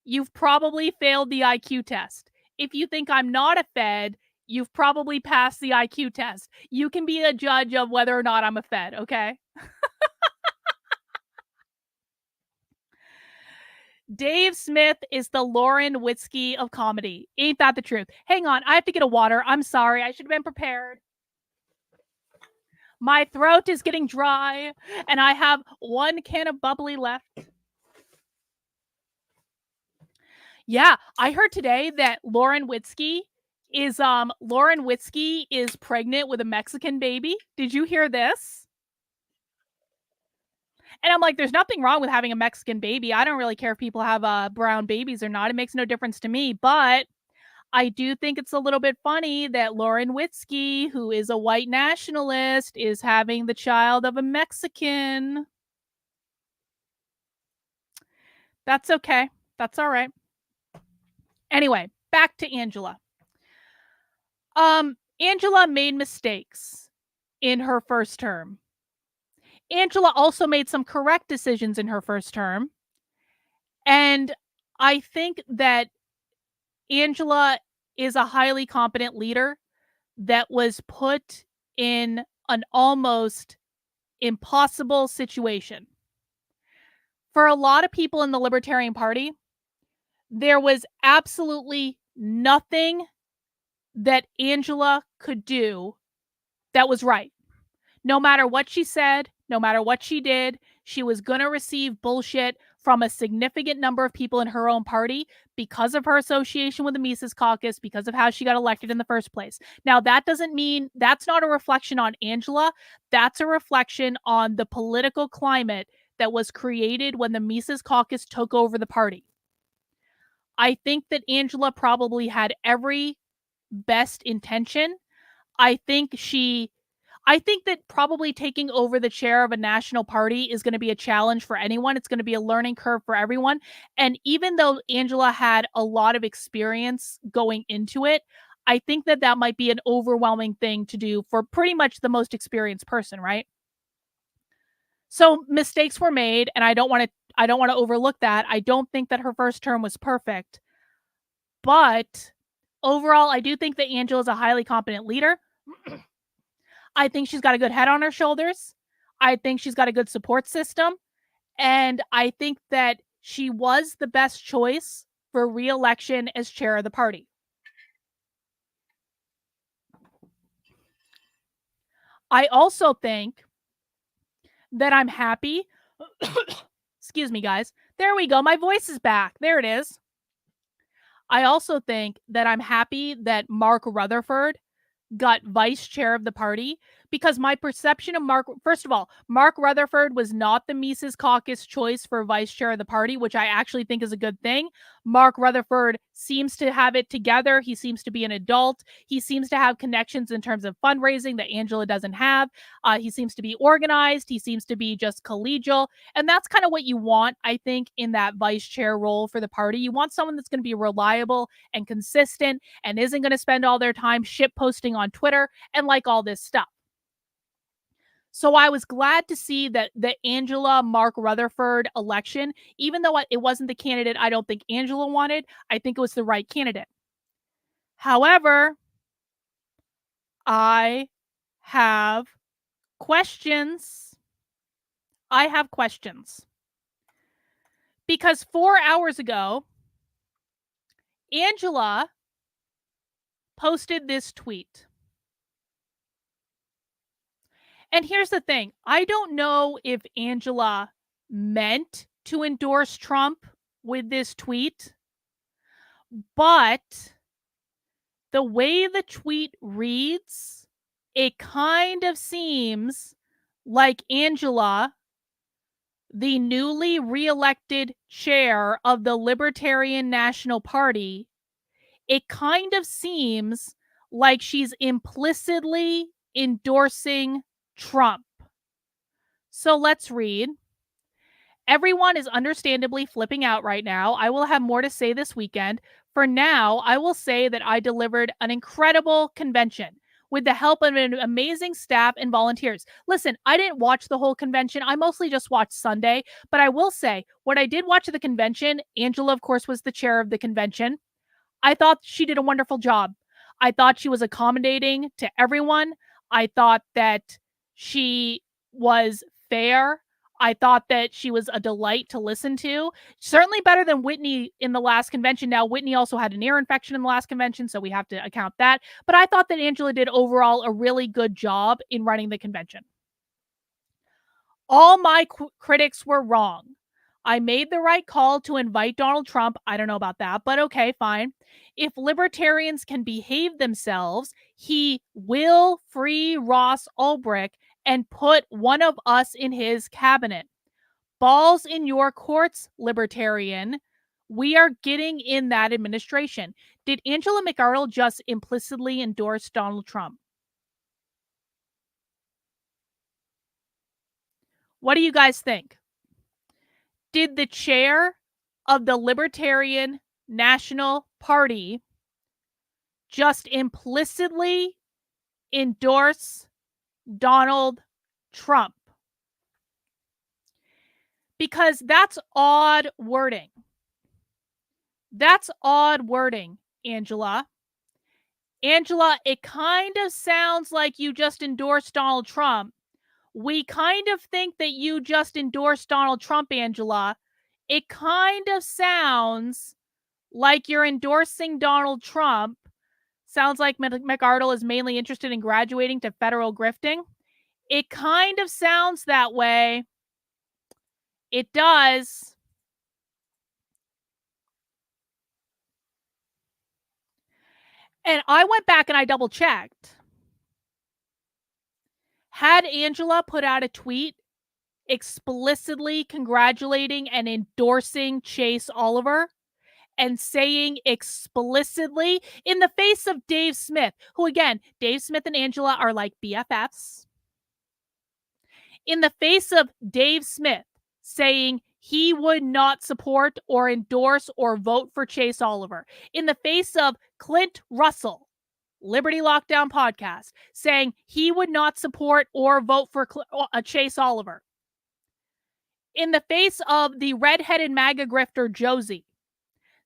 you've probably failed the IQ test. If you think I'm not a Fed, you've probably passed the IQ test. You can be a judge of whether or not I'm a Fed, okay? Dave Smith is the Lauren Witzke of comedy. Ain't that the truth? Hang on, I have to get a water. I'm sorry. I should have been prepared. My throat is getting dry, and I have one can of bubbly left. Yeah, I heard today that Lauren Witzke is pregnant with a Mexican baby. Did you hear this? And I'm like, there's nothing wrong with having a Mexican baby. I don't really care if people have brown babies or not. It makes no difference to me. But I do think it's a little bit funny that Lauren Witzke, who is a white nationalist, is having the child of a Mexican. That's okay. That's all right. Anyway, back to Angela. Angela made mistakes in her first term. Angela also made some correct decisions in her first term. And I think that Angela is a highly competent leader that was put in an almost impossible situation. For a lot of people in the Libertarian Party, there was absolutely nothing that Angela could do that was right. No matter what she said, no matter what she did, she was going to receive bullshit from a significant number of people in her own party because of her association with the Mises Caucus, because of how she got elected in the first place. Now, that doesn't mean that's not a reflection on Angela. That's a reflection on the political climate that was created when the Mises Caucus took over the party. I think that Angela probably had every best intention. I think that probably taking over the chair of a national party is going to be a challenge for anyone. It's going to be a learning curve for everyone. And even though Angela had a lot of experience going into it, I think that might be an overwhelming thing to do for pretty much the most experienced person, right? So mistakes were made, and I don't want to overlook that. I don't think that her first term was perfect. But overall, I do think that Angela is a highly competent leader. I think she's got a good head on her shoulders. I think she's got a good support system. And I think that she was the best choice for re-election as chair of the party. I also think that I'm happy. Excuse me, guys. There we go. My voice is back. There it is. I also think that I'm happy that Mark Rutherford got vice chair of the party, because my perception of first of all, Mark Rutherford was not the Mises Caucus choice for vice chair of the party, which I actually think is a good thing. Mark Rutherford seems to have it together. He seems to be an adult. He seems to have connections in terms of fundraising that Angela doesn't have. He seems to be organized. He seems to be just collegial. And that's kind of what you want, I think, in that vice chair role for the party. You want someone that's going to be reliable and consistent and isn't going to spend all their time shit posting on Twitter and like all this stuff. So I was glad to see that the Angela Mark Rutherford election, even though it wasn't the candidate I don't think Angela wanted, I think it was the right candidate. However, I have questions. Because 4 hours ago, Angela posted this tweet. And here's the thing. I don't know if Angela meant to endorse Trump with this tweet, but the way the tweet reads, it kind of seems like Angela, the newly reelected chair of the Libertarian National Party, it kind of seems like she's implicitly endorsing Trump. So let's read. Everyone is understandably flipping out right now. I will have more to say this weekend. For now, I will say that I delivered an incredible convention with the help of an amazing staff and volunteers. Listen, I didn't watch the whole convention. I mostly just watched Sunday. But I will say, what I did watch at the convention, Angela, of course, was the chair of the convention. I thought she did a wonderful job. I thought she was accommodating to everyone. I thought that she was fair. I thought that she was a delight to listen to. Certainly better than Whitney in the last convention. Now, Whitney also had an ear infection in the last convention, so we have to account that. But I thought that Angela did overall a really good job in running the convention. All my critics were wrong. I made the right call to invite Donald Trump. I don't know about that, but okay, fine. If libertarians can behave themselves, he will free Ross Ulbricht and put one of us in his cabinet. Balls in your courts, libertarian. We are getting in that administration. Did Angela McArdle just implicitly endorse Donald Trump? What do you guys think? Did the chair of the Libertarian National Party just implicitly endorse Donald Trump? Because that's odd wording. That's odd wording, Angela. Angela, it kind of sounds like you just endorsed Donald Trump. We kind of think that you just endorsed Donald Trump, Angela. It kind of sounds like you're endorsing Donald Trump. Sounds like McArdle is mainly interested in graduating to federal grifting. It kind of sounds that way. It does. And I went back and I double checked. Had Angela put out a tweet explicitly congratulating and endorsing Chase Oliver and saying explicitly in the face of Dave Smith, who again, Dave Smith and Angela are like BFFs, in the face of Dave Smith saying he would not support or endorse or vote for Chase Oliver, in the face of Clint Russell, Liberty Lockdown Podcast, saying he would not support or vote for Chase Oliver, in the face of the redheaded MAGA grifter Josie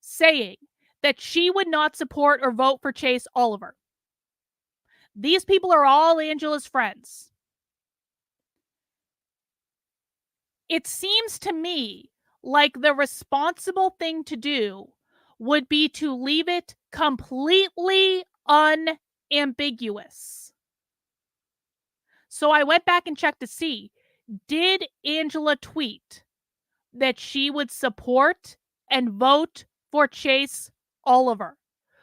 saying that she would not support or vote for Chase Oliver. These people are all Angela's friends. It seems to me like the responsible thing to do would be to leave it completely unambiguous. So I went back and checked to see, did Angela tweet that she would support and vote for Chase Oliver,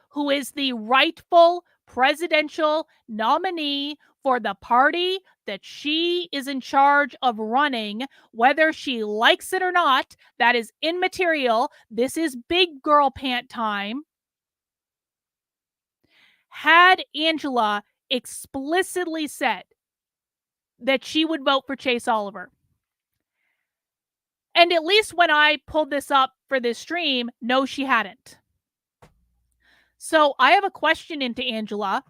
who is the rightful presidential nominee for the party that she is in charge of running, whether she likes it or not. That is immaterial. This is big girl pant time. Had Angela explicitly said that she would vote for Chase Oliver, and at least when I pulled this up for this stream, no, she hadn't. So I have a question into Angela,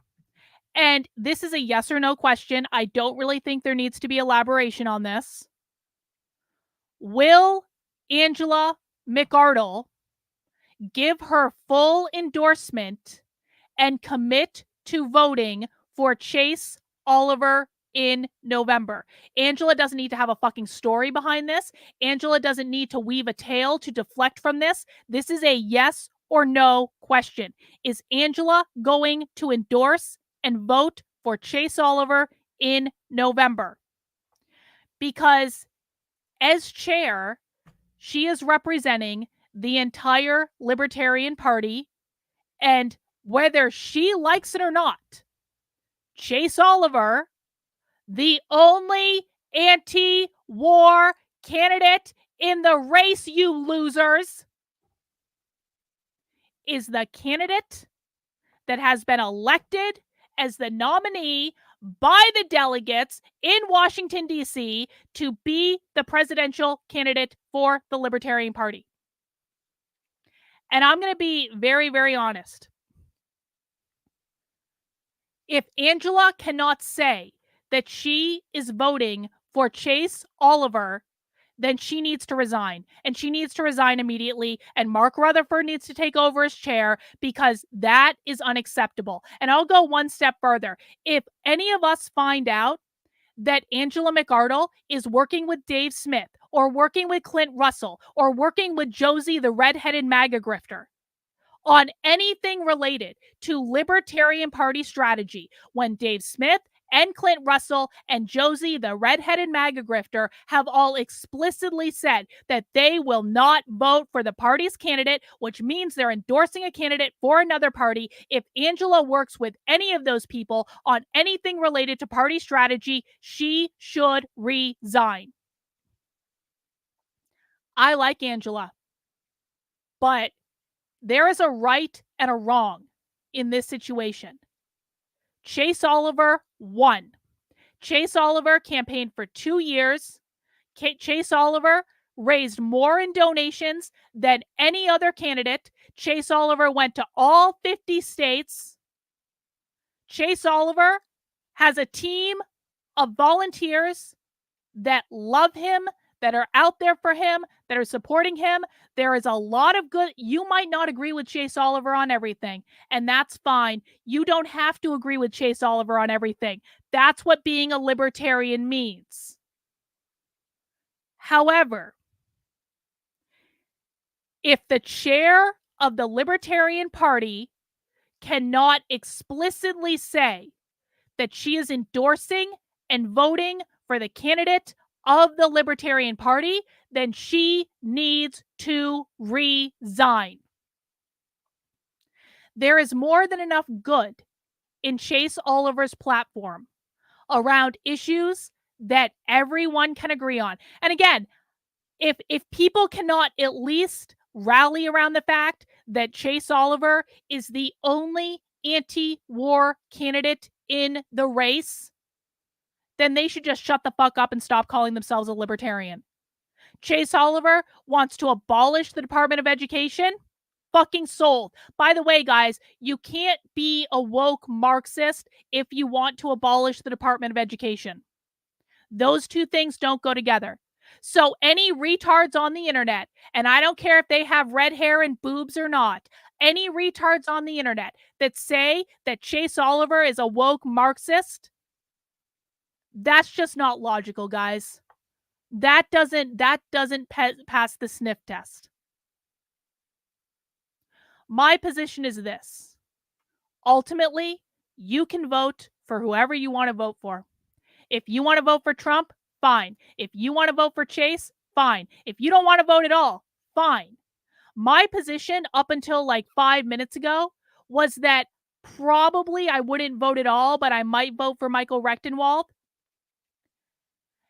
and this is a yes or no question. I don't really think there needs to be elaboration on this. Will Angela McArdle give her full endorsement and commit to voting for Chase Oliver in November? Angela doesn't need to have a fucking story behind this. Angela doesn't need to weave a tale to deflect from this. This is a yes or no question. Is Angela going to endorse and vote for Chase Oliver in November? Because as chair, she is representing the entire Libertarian Party, and whether she likes it or not, Chase Oliver, the only anti-war candidate in the race, you losers, is the candidate that has been elected as the nominee by the delegates in Washington, D.C. to be the presidential candidate for the Libertarian Party. And I'm going to be very, very honest. If Angela cannot say that she is voting for Chase Oliver, then she needs to resign. And she needs to resign immediately. And Mark Rutherford needs to take over as chair, because that is unacceptable. And I'll go one step further. If any of us find out that Angela McArdle is working with Dave Smith, or working with Clint Russell, or working with Josie the redheaded MAGA grifter on anything related to Libertarian Party strategy, when Dave Smith and Clint Russell and Josie the redheaded MAGA grifter have all explicitly said that they will not vote for the party's candidate, which means they're endorsing a candidate for another party. If Angela works with any of those people on anything related to party strategy, she should resign. I like Angela, but there is a right and a wrong in this situation. Chase Oliver won. Chase Oliver campaigned for 2 years. Chase Oliver raised more in donations than any other candidate. Chase Oliver went to all 50 states. Chase Oliver has a team of volunteers that love him, that are out there for him, that are supporting him. There is a lot of good. You might not agree with Chase Oliver on everything, and that's fine. You don't have to agree with Chase Oliver on everything. That's what being a libertarian means. However, if the chair of the Libertarian Party cannot explicitly say that she is endorsing and voting for the candidate of the Libertarian Party, then she needs to resign. There is more than enough good in Chase Oliver's platform around issues that everyone can agree on. And again, if people cannot at least rally around the fact that Chase Oliver is the only anti-war candidate in the race, then they should just shut the fuck up and stop calling themselves a libertarian. Chase Oliver wants to abolish the Department of Education. Fucking sold. By the way, guys, you can't be a woke Marxist if you want to abolish the Department of Education. Those two things don't go together. So any retards on the internet, and I don't care if they have red hair and boobs or not, any retards on the internet that say that Chase Oliver is a woke Marxist, that's just not logical, guys. That doesn't pass the sniff test. My position is this. Ultimately, you can vote for whoever you want to vote for. If you want to vote for Trump, fine. If you want to vote for Chase, fine. If you don't want to vote at all, fine. My position up until like 5 minutes ago was that probably I wouldn't vote at all, but I might vote for Michael Rechtenwald.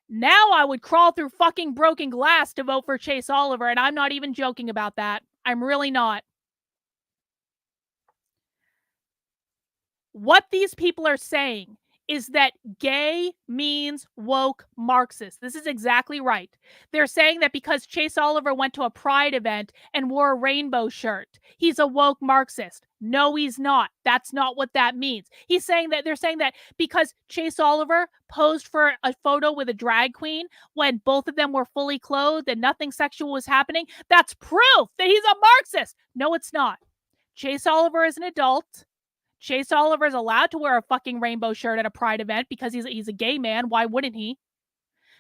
Now I would crawl through fucking broken glass to vote for Chase Oliver, and I'm not even joking about that. I'm really not. What these people are saying is that gay means woke Marxist. This is exactly right. They're saying that because Chase Oliver went to a pride event and wore a rainbow shirt, he's a woke Marxist. No, he's not. That's not what that means. They're saying that because Chase Oliver posed for a photo with a drag queen when both of them were fully clothed and nothing sexual was happening, that's proof that he's a Marxist. No, it's not. Chase Oliver is an adult. Chase Oliver is allowed to wear a fucking rainbow shirt at a pride event because he's a gay man. Why wouldn't he?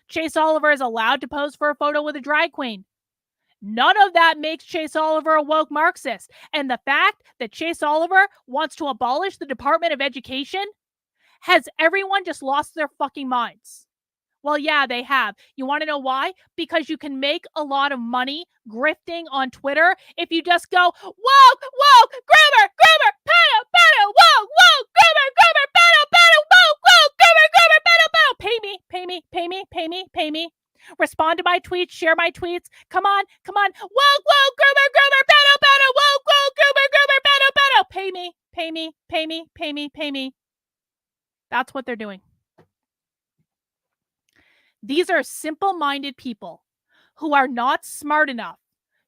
Chase Oliver is allowed to pose for a photo with a drag queen. None of that makes Chase Oliver a woke Marxist. And the fact that Chase Oliver wants to abolish the Department of Education has everyone just lost their fucking minds. Well, yeah, they have. You want to know why? Because you can make a lot of money grifting on Twitter if you just go, woke, groomer, pedo, woke, groomer, pedo, woke, groomer, pay me. Respond to my tweets, share my tweets. Come on. Woke, groomer, pedo, woke, groomer, pedo. Pay me. That's what they're doing. These are simple-minded people who are not smart enough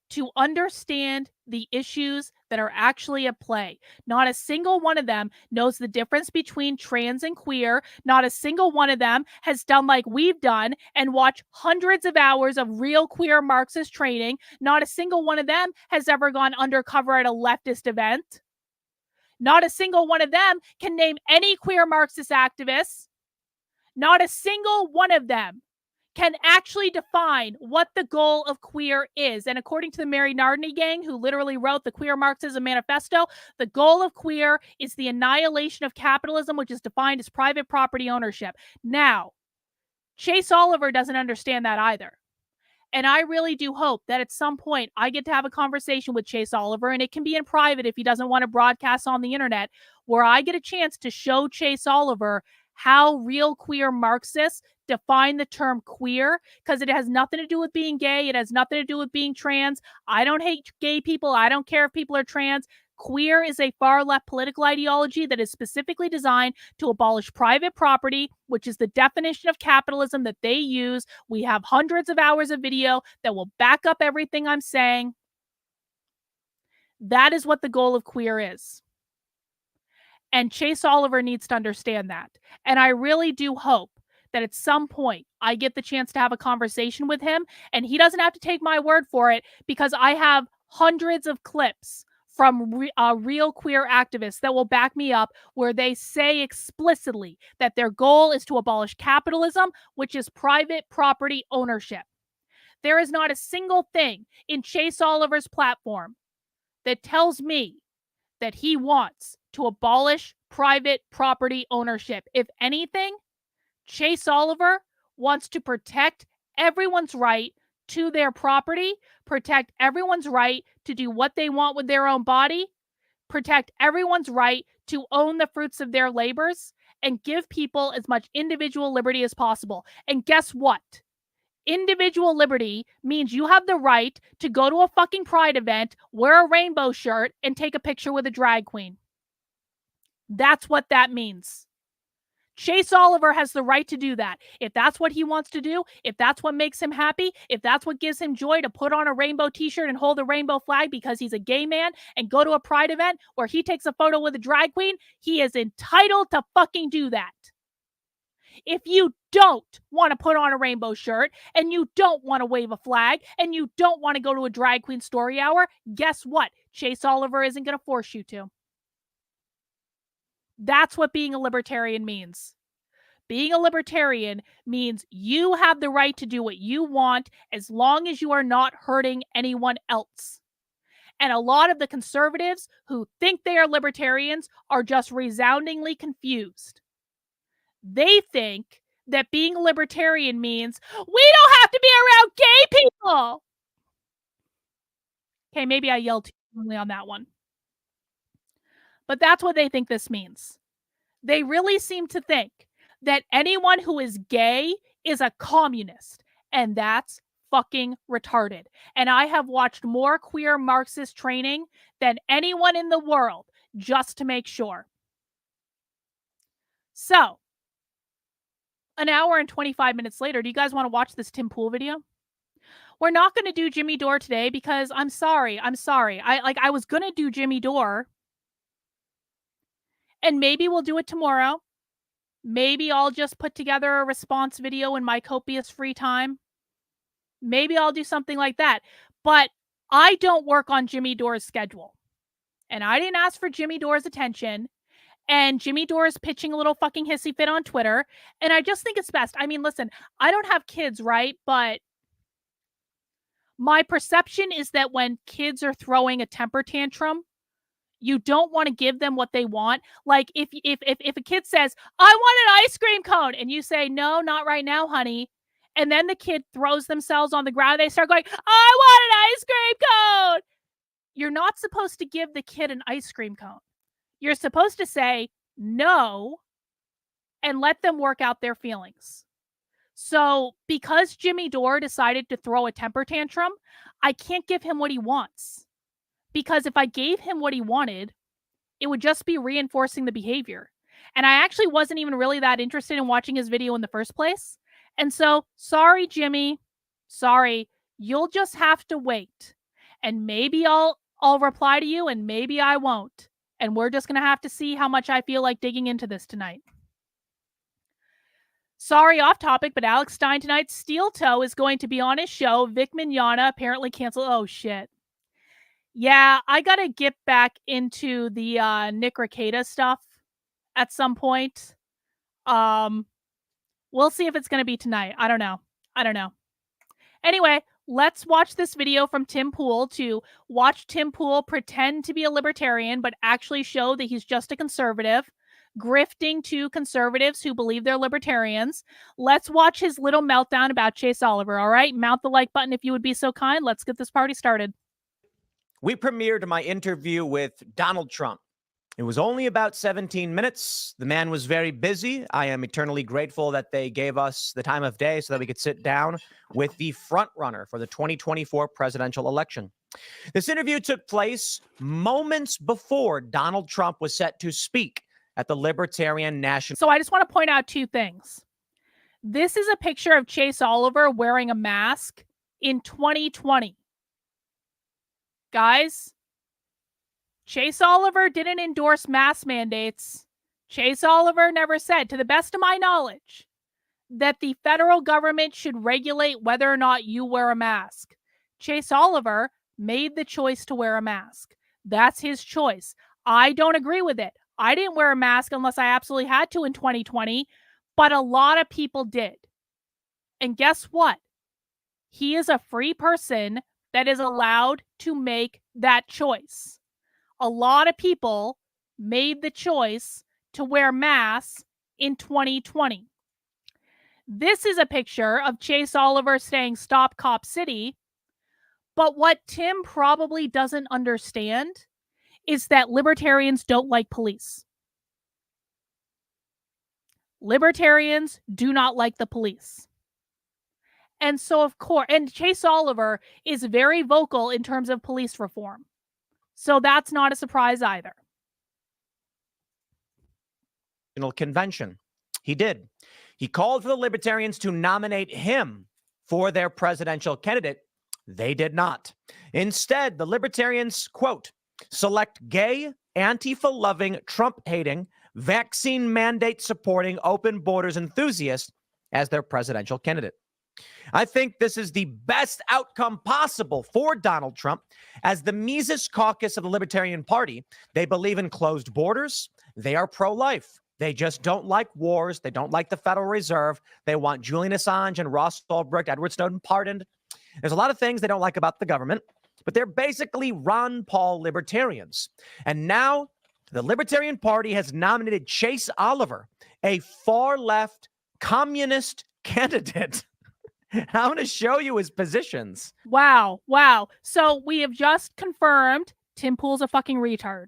to understand the issues that are actually at play. Not a single one of them knows the difference between trans and queer. Not a single one of them has done like we've done and watched hundreds of hours of real queer Marxist training. Not a single one of them has ever gone undercover at a leftist event. Not a single one of them can name any queer Marxist activists. Not a single one of them can actually define what the goal of queer is. And according to the Mary Nardini gang, who literally wrote the Queer Marxism Manifesto, the goal of queer is the annihilation of capitalism, which is defined as private property ownership. Now, Chase Oliver doesn't understand that either. And I really do hope that at some point I get to have a conversation with Chase Oliver, and it can be in private if he doesn't want to broadcast on the internet, where I get a chance to show Chase Oliver how real queer Marxists define the term queer, because it has nothing to do with being gay. It has nothing to do with being trans. I don't hate gay people. I don't care if people are trans. Queer is a far left political ideology that is specifically designed to abolish private property, which is the definition of capitalism that they use. We have hundreds of hours of video that will back up everything I'm saying. That is what the goal of queer is. And Chase Oliver needs to understand that. And I really do hope that at some point I get the chance to have a conversation with him, and he doesn't have to take my word for it, because I have hundreds of clips from real queer activists that will back me up, where they say explicitly that their goal is to abolish capitalism, which is private property ownership. There is not a single thing in Chase Oliver's platform that tells me that he wants to abolish private property ownership. If anything, Chase Oliver wants to protect everyone's right to their property, protect everyone's right to do what they want with their own body, protect everyone's right to own the fruits of their labors, and give people as much individual liberty as possible. And guess what? Individual liberty means you have the right to go to a fucking pride event, wear a rainbow shirt, and take a picture with a drag queen. That's what that means. Chase Oliver has the right to do that. If that's what he wants to do, if that's what makes him happy, if that's what gives him joy to put on a rainbow t-shirt and hold a rainbow flag because he's a gay man and go to a pride event where he takes a photo with a drag queen, he is entitled to fucking do that. If you don't want to put on a rainbow shirt and you don't want to wave a flag and you don't want to go to a drag queen story hour, guess what? Chase Oliver isn't going to force you to. That's what being a libertarian means. Being a libertarian means you have the right to do what you want as long as you are not hurting anyone else. And a lot of the conservatives who think they are libertarians are just resoundingly confused. They think that being a libertarian means we don't have to be around gay people. Okay, maybe I yelled too strongly on that one. but that's what they think this means. They really seem to think that anyone who is gay is a communist, and that's fucking retarded. And I have watched more queer Marxist training than anyone in the world just to make sure. So, an hour and 25 minutes later, do you guys want to watch this Tim Pool video? We're not going to do Jimmy Dore today because I'm sorry. I was going to do Jimmy Dore, and maybe we'll do it tomorrow. Maybe I'll just put together a response video in my copious free time. Maybe I'll do something like that. But I don't work on Jimmy Dore's schedule. And I didn't ask for Jimmy Dore's attention. And Jimmy Dore is pitching a little fucking hissy fit on Twitter. And I just think it's best. I mean, listen, I don't have kids, right? But my perception is that when kids are throwing a temper tantrum, you don't want to give them what they want. Like if a kid says, I want an ice cream cone, and you say, no, not right now, honey. And then the kid throws themselves on the ground. They start going, I want an ice cream cone. You're not supposed to give the kid an ice cream cone. You're supposed to say no and let them work out their feelings. So because Jimmy Dore decided to throw a temper tantrum, I can't give him what he wants. Because if I gave him what he wanted, it would just be reinforcing the behavior. And I actually wasn't even really that interested in watching his video in the first place. And so, sorry, Jimmy. Sorry. You'll just have to wait. And maybe I'll reply to you and maybe I won't. And we're just going to have to see how much I feel like digging into this tonight. Sorry, off topic, but Alex Stein tonight's Steel Toe is going to be on his show. Vic Mignogna apparently canceled. Oh, shit. Yeah, I got to get back into the Nick Rekieta stuff at some point. We'll see if it's going to be tonight. I don't know. Anyway, let's watch this video from Tim Pool to watch Tim Pool pretend to be a libertarian, but actually show that he's just a conservative, grifting to conservatives who believe they're libertarians. Let's watch his little meltdown about Chase Oliver, all right? Mount the like button if you would be so kind. Let's get this party started. We premiered my interview with Donald Trump. It was only about 17 minutes. The man was very busy. I am eternally grateful that they gave us the time of day so that we could sit down with the front runner for the 2024 presidential election. This interview took place moments before Donald Trump was set to speak at the Libertarian National. So I just want to point out two things. This is a picture of Chase Oliver wearing a mask in 2020. Guys, Chase Oliver didn't endorse mask mandates. Chase Oliver never said, to the best of my knowledge, that the federal government should regulate whether or not you wear a mask. Chase Oliver made the choice to wear a mask. That's his choice. I don't agree with it. I didn't wear a mask unless I absolutely had to in 2020, but a lot of people did. And guess what? He is a free person that is allowed to make that choice. A lot of people made the choice to wear masks in 2020. This is a picture of Chase Oliver saying, "Stop Cop City." But what Tim probably doesn't understand is that libertarians don't like police. Libertarians do not like the police. And so, of course, and Chase Oliver is very vocal in terms of police reform. So that's not a surprise either. Convention. He did. He called for the Libertarians to nominate him for their presidential candidate. They did not. Instead, the Libertarians, quote, select gay, Antifa-loving, Trump-hating, vaccine mandate-supporting, open borders enthusiast as their presidential candidate. I think this is the best outcome possible for Donald Trump. As the Mises Caucus of the Libertarian Party, they believe in closed borders. They are pro-life. They just don't like wars. They don't like the Federal Reserve. They want Julian Assange and Ross Ulbricht, Edward Snowden pardoned. There's a lot of things they don't like about the government, but they're basically Ron Paul libertarians. And now the Libertarian Party has nominated Chase Oliver, a far-left communist candidate. I'm going to show you his positions. Wow. So we have just confirmed Tim Pool's a fucking retard.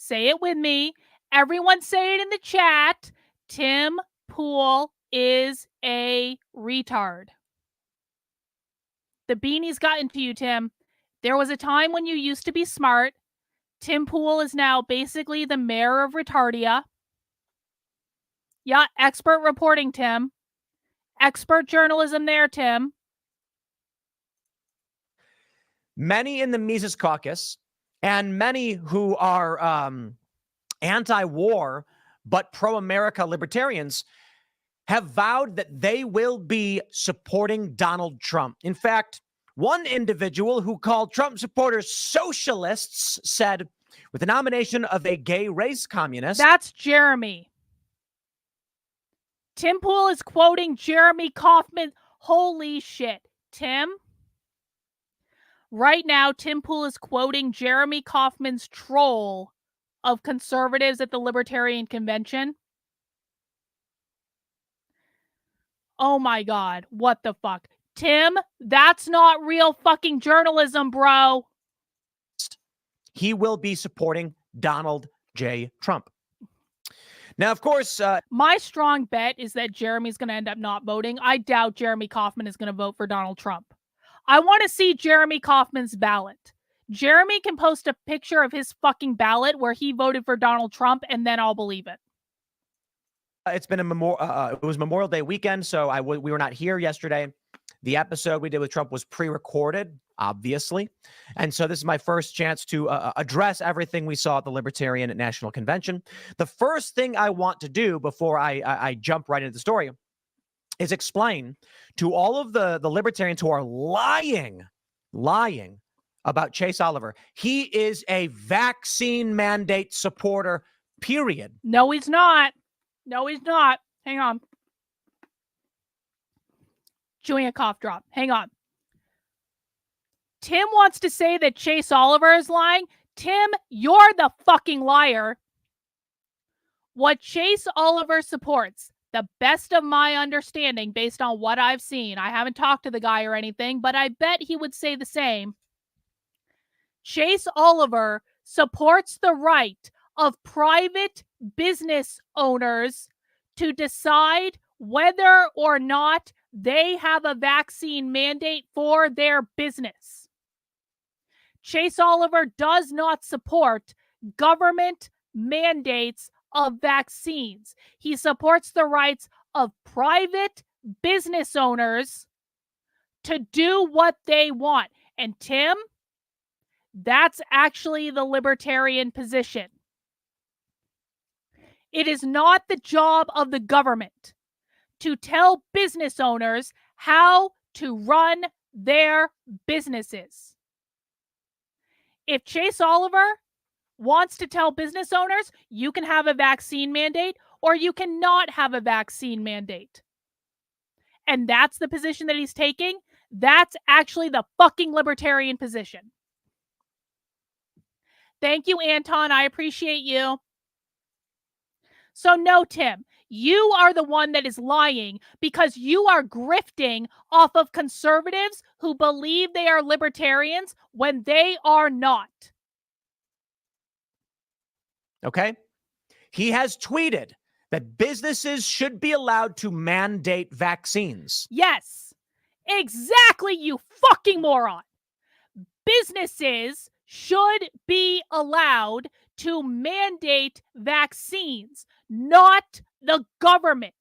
Say it with me. Everyone say it in the chat. Tim Pool is a retard. The beanie's gotten to you, Tim. There was a time when you used to be smart. Tim Pool is now basically the mayor of Retardia. Yeah, expert reporting, Tim. Expert journalism there, Tim. Many in the Mises Caucus and many who are anti-war but pro-America libertarians have vowed that they will be supporting Donald Trump. In fact, one individual who called Trump supporters socialists said, with the nomination of a gay race communist. That's Jeremy. Tim Pool is quoting Jeremy Kaufman. Holy shit. Tim? Right now, Tim Pool is quoting Jeremy Kaufman's troll of conservatives at the Libertarian Convention. Oh my God. What the fuck? Tim, that's not real fucking journalism, bro. He will be supporting Donald J. Trump. Now, of course, my strong bet is that Jeremy's going to end up not voting. I doubt Jeremy Kaufman is going to vote for Donald Trump. I want to see Jeremy Kaufman's ballot. Jeremy can post a picture of his fucking ballot where he voted for Donald Trump, and then I'll believe it. It's been it was Memorial Day weekend, so we were not here yesterday. The episode we did with Trump was pre-recorded, obviously. And so this is my first chance to address everything we saw at the Libertarian National Convention. The first thing I want to do before I jump right into the story is explain to all of the libertarians who are lying about Chase Oliver. He is a vaccine mandate supporter, period. No, he's not. No, he's not. Hang on. Doing a cough drop. Hang on. Tim wants to say that Chase Oliver is lying. Tim, you're the fucking liar. What Chase Oliver supports, the best of my understanding based on what I've seen, I haven't talked to the guy or anything, but I bet he would say the same. Chase Oliver supports the right of private business owners to decide whether or not they have a vaccine mandate for their business. Chase Oliver does not support government mandates of vaccines. He supports the rights of private business owners to do what they want. And Tim, that's actually the libertarian position. It is not the job of the government to tell business owners how to run their businesses. If Chase Oliver wants to tell business owners, you can have a vaccine mandate or you cannot have a vaccine mandate, and that's the position that he's taking, that's actually the fucking libertarian position. Thank you, Anton. I appreciate you. So no, Tim, you are the one that is lying because you are grifting off of conservatives who believe they are libertarians when they are not. Okay? He has tweeted that businesses should be allowed to mandate vaccines. Yes, exactly, you fucking moron. Businesses should be allowed to mandate vaccines, not the government.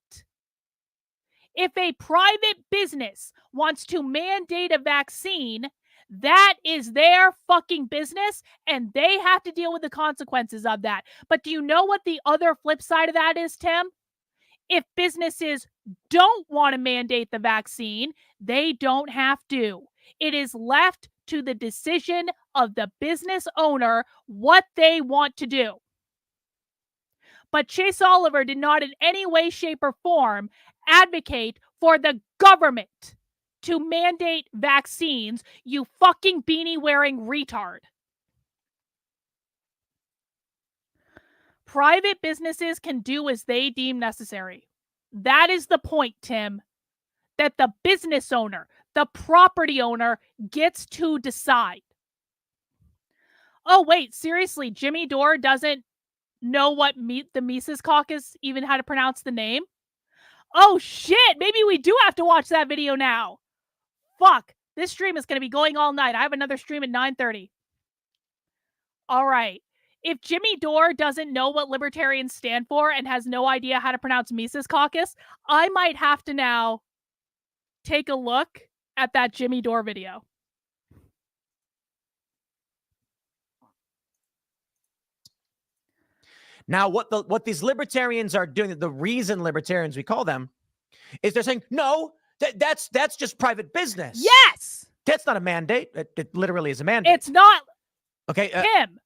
If a private business wants to mandate a vaccine, that is their fucking business, and they have to deal with the consequences of that. But do you know what the other flip side of that is, Tim? If businesses don't want to mandate the vaccine, they don't have to. It is left to the decision of the business owner what they want to do. But Chase Oliver did not in any way, shape, or form advocate for the government to mandate vaccines, you fucking beanie-wearing retard. Private businesses can do as they deem necessary. That is the point, Tim. That the business owner, the property owner, gets to decide. Oh, wait, seriously, Jimmy Dore doesn't know what the Mises Caucus, even how to pronounce the name? Oh shit, maybe we do have to watch that video now. Fuck, this stream is going to be going all night. I have another stream at 9:30. All right. If Jimmy Dore doesn't know what libertarians stand for and has no idea how to pronounce Mises Caucus, I might have to now take a look at that Jimmy Dore video. Now, what these libertarians are doing, the reason libertarians, we call them, is they're saying, no, that's just private business. Yes! That's not a mandate. It literally is a mandate. It's not. Okay. Him,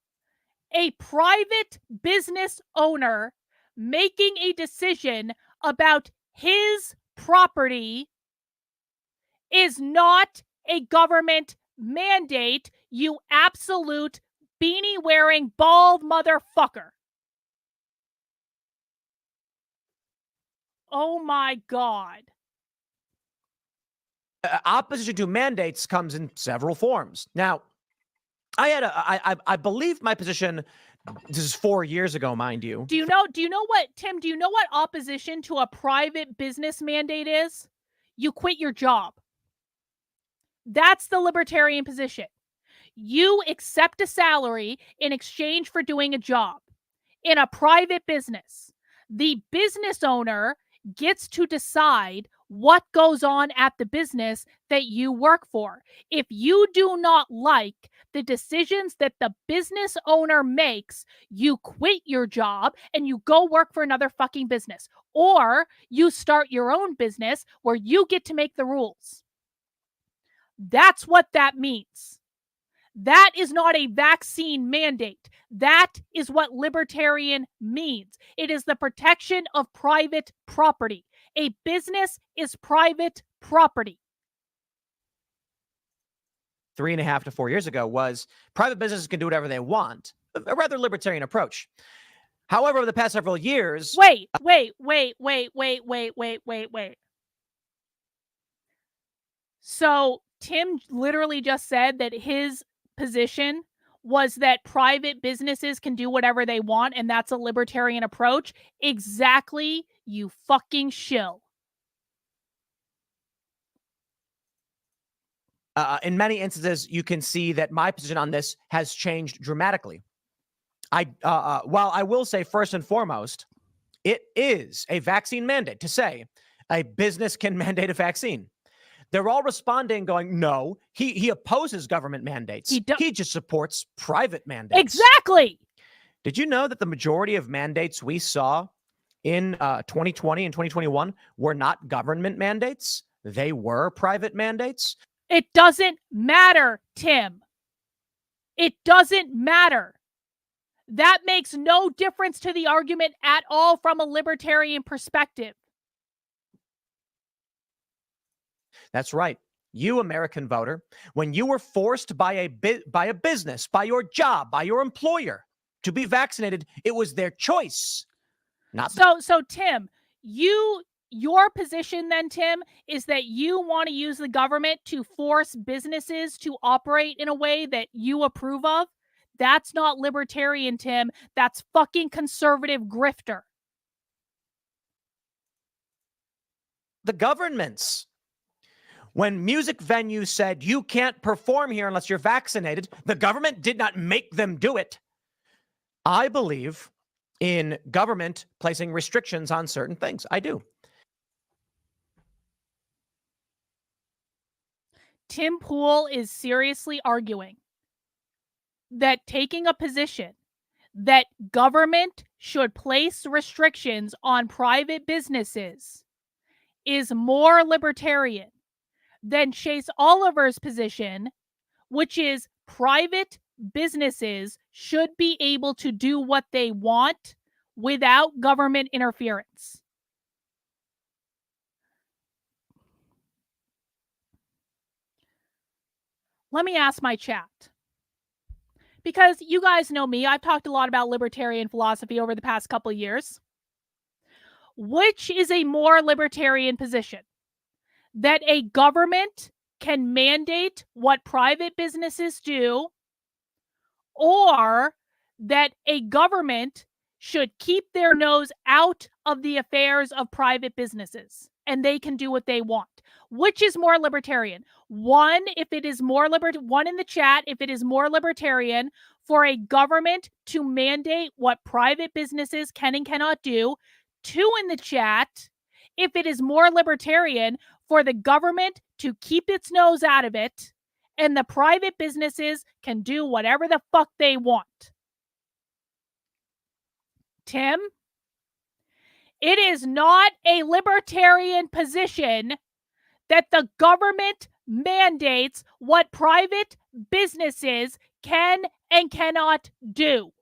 a private business owner making a decision about his property is not a government mandate, you absolute beanie-wearing bald motherfucker. Oh my God. Opposition to mandates comes in several forms. Now, I believe my position, this is 4 years ago, mind you. Do you know what, Tim, do you know what opposition to a private business mandate is? You quit your job. That's the libertarian position. You accept a salary in exchange for doing a job in a private business. The business owner gets to decide what goes on at the business that you work for. If you do not like the decisions that the business owner makes, you quit your job and you go work for another fucking business. Or you start your own business where you get to make the rules. That's what that means. That is not a vaccine mandate. That is what libertarian means. It is the protection of private property. A business is private property. 3.5 to 4 years ago was private businesses can do whatever they want. A rather libertarian approach. However, over the past several years... Wait. So Tim literally just said that his position was that private businesses can do whatever they want, and that's a libertarian approach. Exactly, you fucking shill. In many instances, you can see that my position on this has changed dramatically. While I will say, first and foremost, it is a vaccine mandate to say a business can mandate a vaccine. They're all responding going, no, he opposes government mandates. He just supports private mandates. Exactly. Did you know that the majority of mandates we saw in 2020 and 2021 were not government mandates? They were private mandates. It doesn't matter, Tim. It doesn't matter. That makes no difference to the argument at all from a libertarian perspective. That's right. You, American voter, when you were forced by a business, by your job, by your employer to be vaccinated, it was their choice. Not so Tim, your position then, Tim, is that you want to use the government to force businesses to operate in a way that you approve of? That's not libertarian, Tim. That's fucking conservative grifter. The governments. When music venues said you can't perform here unless you're vaccinated, the government did not make them do it. I believe in government placing restrictions on certain things. I do. Tim Pool is seriously arguing that taking a position that government should place restrictions on private businesses is more libertarian than Chase Oliver's position, which is private businesses should be able to do what they want without government interference. Let me ask my chat. Because you guys know me, I've talked a lot about libertarian philosophy over the past couple of years. Which is a more libertarian position? That a government can mandate what private businesses do, or that a government should keep their nose out of the affairs of private businesses and they can do what they want. Which is more libertarian? One, if it is more one in the chat, if it is more libertarian for a government to mandate what private businesses can and cannot do. Two in the chat, if it is more libertarian for the government to keep its nose out of it and the private businesses can do whatever the fuck they want. Tim, it is not a libertarian position that the government mandates what private businesses can and cannot do.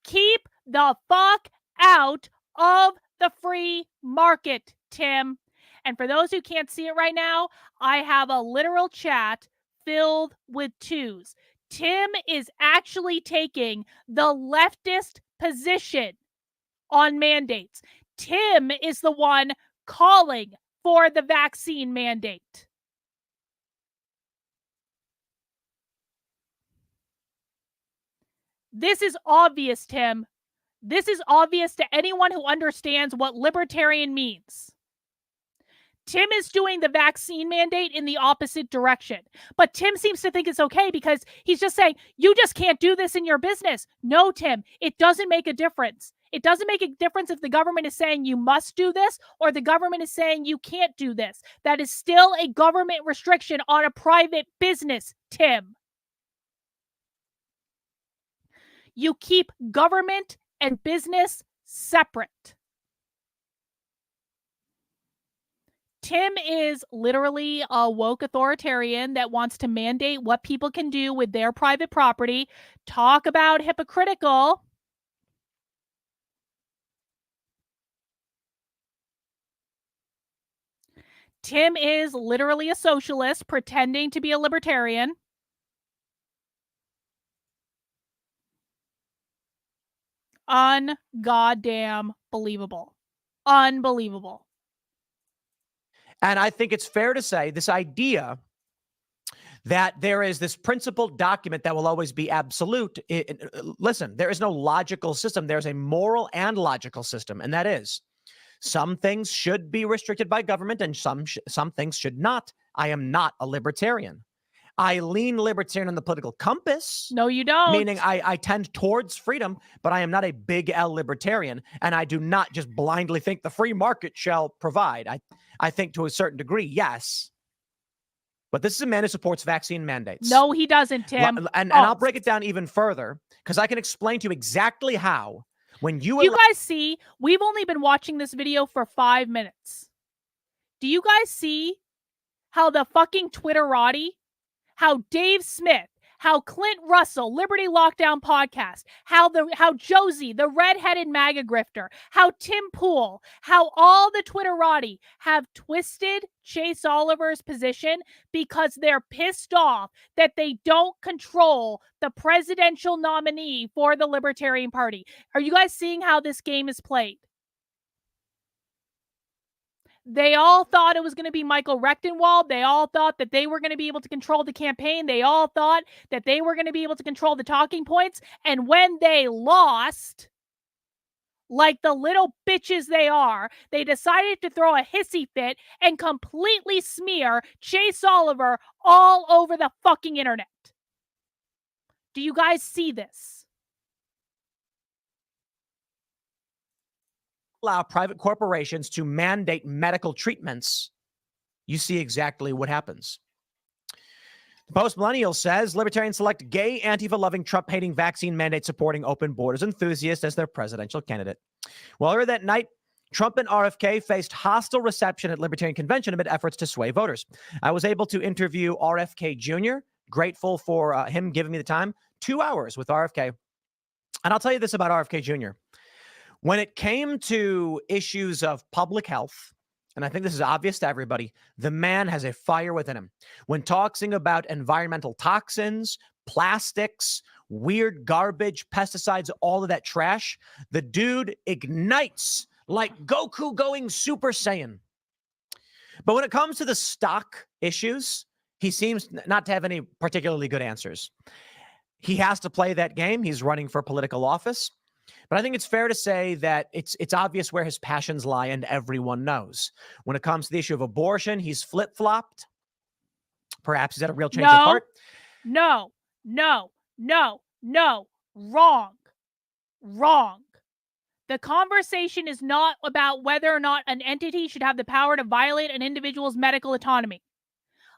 Keep the fuck out of the free market, Tim. And for those who can't see it right now, I have a literal chat filled with twos. Tim is actually taking the leftist position on mandates. Tim is the one calling for the vaccine mandate. This is obvious, Tim. This is obvious to anyone who understands what libertarian means. Tim is doing the vaccine mandate in the opposite direction. But Tim seems to think it's okay because he's just saying, you just can't do this in your business. No, Tim, it doesn't make a difference. It doesn't make a difference if the government is saying you must do this or the government is saying you can't do this. That is still a government restriction on a private business, Tim. You keep government and business separate. Tim is literally a woke authoritarian that wants to mandate what people can do with their private property. Talk about hypocritical. Tim is literally a socialist pretending to be a libertarian. Ungoddamn believable. Unbelievable. And I think it's fair to say this idea that there is this principled document that will always be absolute. Listen, there is no logical system. There's a moral and logical system, and that is some things should be restricted by government and some things should not. I am not a libertarian. I lean libertarian on the political compass. No, you don't. Meaning I tend towards freedom, but I am not a big L libertarian, and I do not just blindly think the free market shall provide. I think to a certain degree, yes. But this is a man who supports vaccine mandates. No, he doesn't, Tim. And I'll break it down even further because I can explain to you exactly how when you guys see, we've only been watching this video for 5 minutes. Do you guys see how the fucking Twitterati, how Dave Smith, how Clint Russell, Liberty Lockdown Podcast, how Josie, the redheaded MAGA grifter, how Tim Pool, how all the Twitterati have twisted Chase Oliver's position because they're pissed off that they don't control the presidential nominee for the Libertarian Party. Are you guys seeing how this game is played? They all thought it was going to be Michael Rectenwald. They all thought that they were going to be able to control the campaign. They all thought that they were going to be able to control the talking points. And when they lost, like the little bitches they are, they decided to throw a hissy fit and completely smear Chase Oliver all over the fucking internet. Do you guys see this? Allow private corporations to mandate medical treatments, you see exactly what happens. The Post-Millennial says libertarians select gay, Antifa-loving, Trump-hating, vaccine mandate-supporting, open borders enthusiast as their presidential candidate. Well, earlier that night, Trump and RFK faced hostile reception at Libertarian Convention amid efforts to sway voters. I was able to interview RFK Jr., grateful for him giving me the time, 2 hours with RFK. And I'll tell you this about RFK Jr. When it came to issues of public health, and I think this is obvious to everybody, the man has a fire within him. When talking about environmental toxins, plastics, weird garbage, pesticides, all of that trash, the dude ignites like Goku going Super Saiyan. But when it comes to the stock issues, he seems not to have any particularly good answers. he has to play that game. He's running for political office. But I think it's fair to say that it's obvious where his passions lie, and everyone knows. When it comes to the issue of abortion, he's flip-flopped. Perhaps he's had a real change of heart. No. Wrong. The conversation is not about whether or not an entity should have the power to violate an individual's medical autonomy.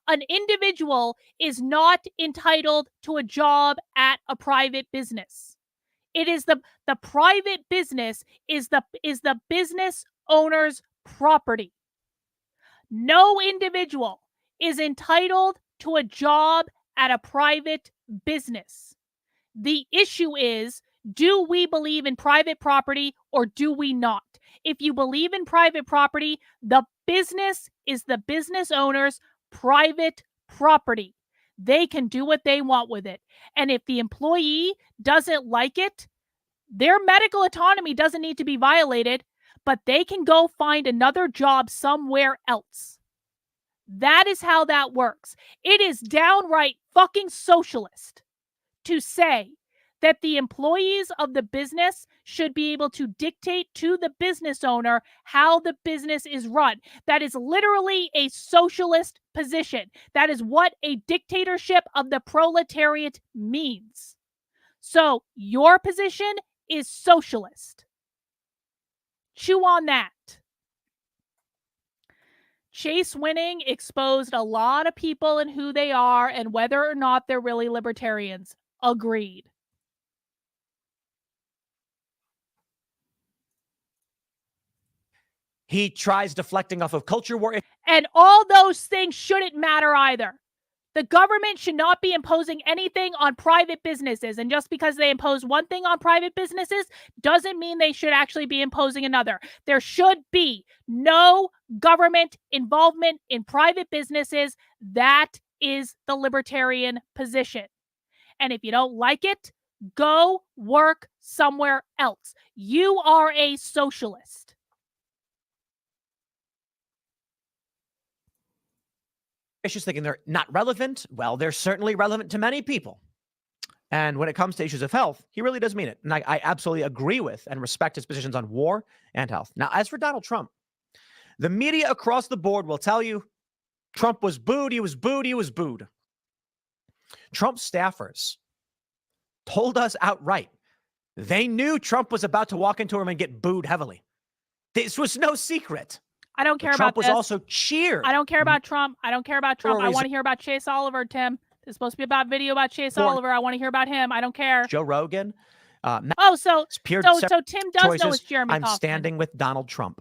An individual is not entitled to a job at a private business. It is the private business is the business owner's property. No individual is entitled to a job at a private business. The issue is, do we believe in private property or do we not? If you believe in private property, the business is the business owner's private property. They can do what they want with it. And if the employee doesn't like it, their medical autonomy doesn't need to be violated, but they can go find another job somewhere else. That is how that works. It is downright fucking socialist to say that the employees of the business should be able to dictate to the business owner how the business is run. That is literally a socialist position. That is what a dictatorship of the proletariat means. So your position is socialist. Chew on that. Chase winning exposed a lot of people and who they are and whether or not they're really libertarians. Agreed. He tries deflecting off of culture war. And all those things shouldn't matter either. The government should not be imposing anything on private businesses. And just because they impose one thing on private businesses doesn't mean they should actually be imposing another. There should be no government involvement in private businesses. That is the libertarian position. And if you don't like it, go work somewhere else. You are a socialist. Issues thinking they're not relevant. Well, they're certainly relevant to many people. And when it comes to issues of health, he really does mean it. And I absolutely agree with and respect his positions on war and health. Now, as for Donald Trump, the media across the board will tell you Trump was booed, he was booed, he was booed. Trump staffers told us outright they knew Trump was about to walk into a room and get booed heavily. This was no secret. I don't care Trump about was this. also cheered. I don't care about Trump. I don't care about Trump. For a I want reason. to hear about Chase Oliver, Tim. This is supposed to be about video about Chase For- Oliver. I want to hear about him. I don't care. Joe Rogan. Oh, so Speared Tim several does know choices. it's Jeremy I'm Kaufman. standing with Donald Trump.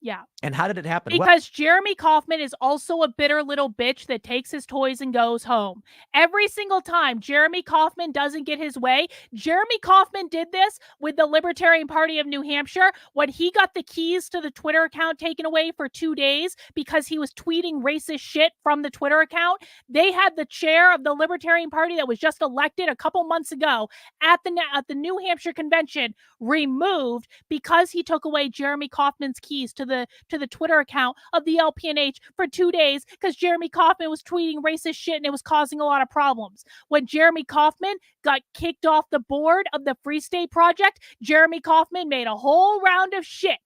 Yeah. And how did it happen? Well, Because Jeremy Kaufman is also a bitter little bitch that takes his toys and goes home. Every single time Jeremy Kaufman doesn't get his way, Jeremy Kaufman did this with the Libertarian Party of New Hampshire when he got the keys to the Twitter account taken away for 2 days because he was tweeting racist shit from the Twitter account. They had the chair of the Libertarian Party that was just elected a couple months ago at the New Hampshire convention removed because he took away Jeremy Kaufman's keys to the Twitter account of the LPNH for 2 days because Jeremy Kaufman was tweeting racist shit and it was causing a lot of problems. When Jeremy Kaufman got kicked off the board of the Free State Project, Jeremy Kaufman made a whole round of shit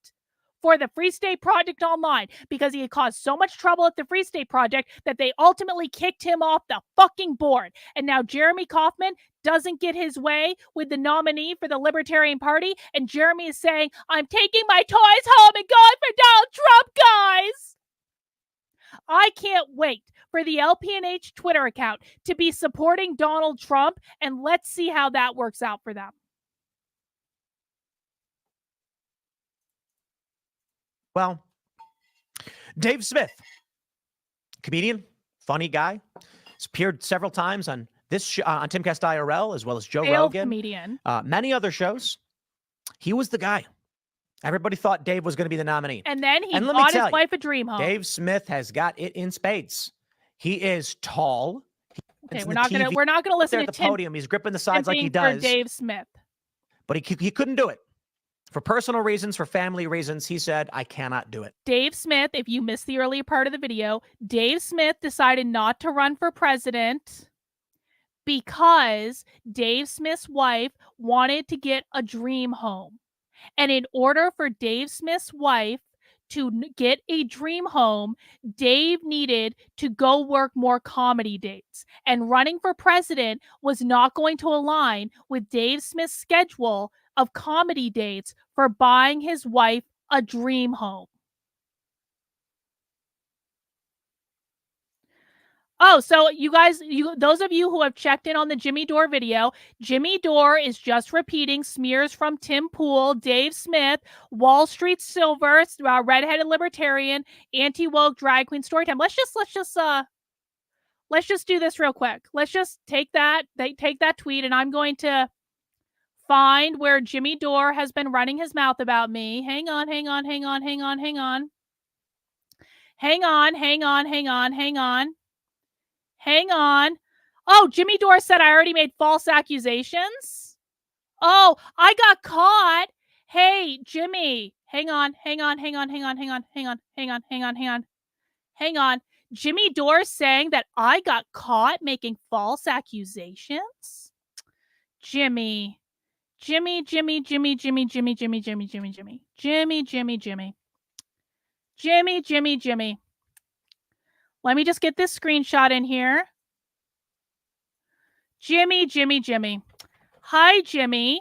for the Free State Project Online because he had caused so much trouble at the Free State Project that they ultimately kicked him off the fucking board. And now Jeremy Kaufman doesn't get his way with the nominee for the Libertarian Party, and Jeremy is saying, I'm taking my toys home and going for Donald Trump, guys! I can't wait for the LPNH Twitter account to be supporting Donald Trump, and let's see how that works out for them. Well, Dave Smith, comedian, funny guy, has appeared several times on this on Timcast IRL, as well as Joe Rogan, comedian. many other shows. He was the guy. Everybody thought Dave was going to be the nominee. And then he And let me bought tell his you, wife a dream home. Dave Smith has got it in spades. He is tall. Okay, It's we're the not gonna TV listen there to at the Tim podium. He's gripping the sides like he pimping does. for Dave Smith. But he couldn't do it. For personal reasons, for family reasons, he said, I cannot do it. Dave Smith, if you missed the earlier part of the video, Dave Smith decided not to run for president because Dave Smith's wife wanted to get a dream home. And in order for Dave Smith's wife to get a dream home, Dave needed to go work more comedy dates. And running for president was not going to align with Dave Smith's schedule of comedy dates for buying his wife a dream home. Oh, so you guys, those of you who have checked in on the Jimmy Dore video, Jimmy Dore is just repeating smears from Tim Pool, Dave Smith, Wall Street Silver, Redheaded Libertarian, anti-woke drag queen story time. Let's just do this real quick. Let's just take that tweet, and I'm going to find where Jimmy Dore has been running his mouth about me. Hang on. Hang on. Oh, Jimmy Dore said I already made false accusations. Oh, I got caught. Hey, Jimmy. Hang on. Jimmy Dore saying that I got caught making false accusations. Jimmy. Let me just get this screenshot in here. Jimmy. Hi, Jimmy.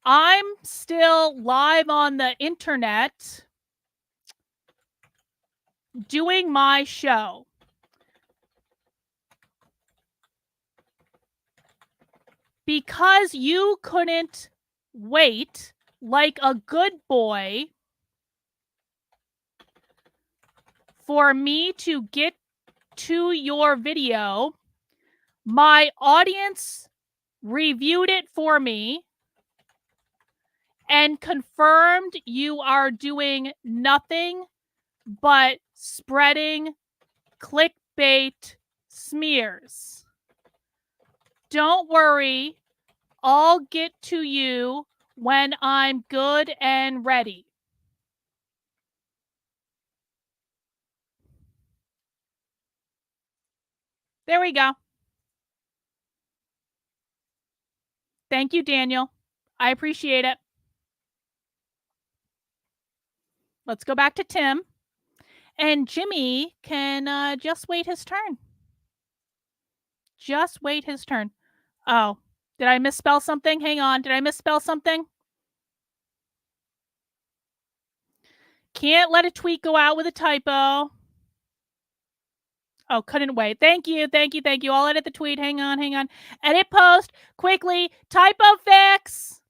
I'm still live on the internet doing my show. Because you couldn't wait like a good boy for me to get to your video, my audience reviewed it for me and confirmed you are doing nothing but spreading clickbait smears. Don't worry, I'll get to you when I'm good and ready. There we go. Thank you, Daniel. I appreciate it. Let's go back to Tim. And Jimmy can just wait his turn. Just wait his turn. Oh, did I misspell something? Hang on. Did I misspell something? Can't let a tweet go out with a typo. Oh, couldn't wait. Thank you. I'll edit the tweet. Hang on. Edit post. Quickly. Typo fix.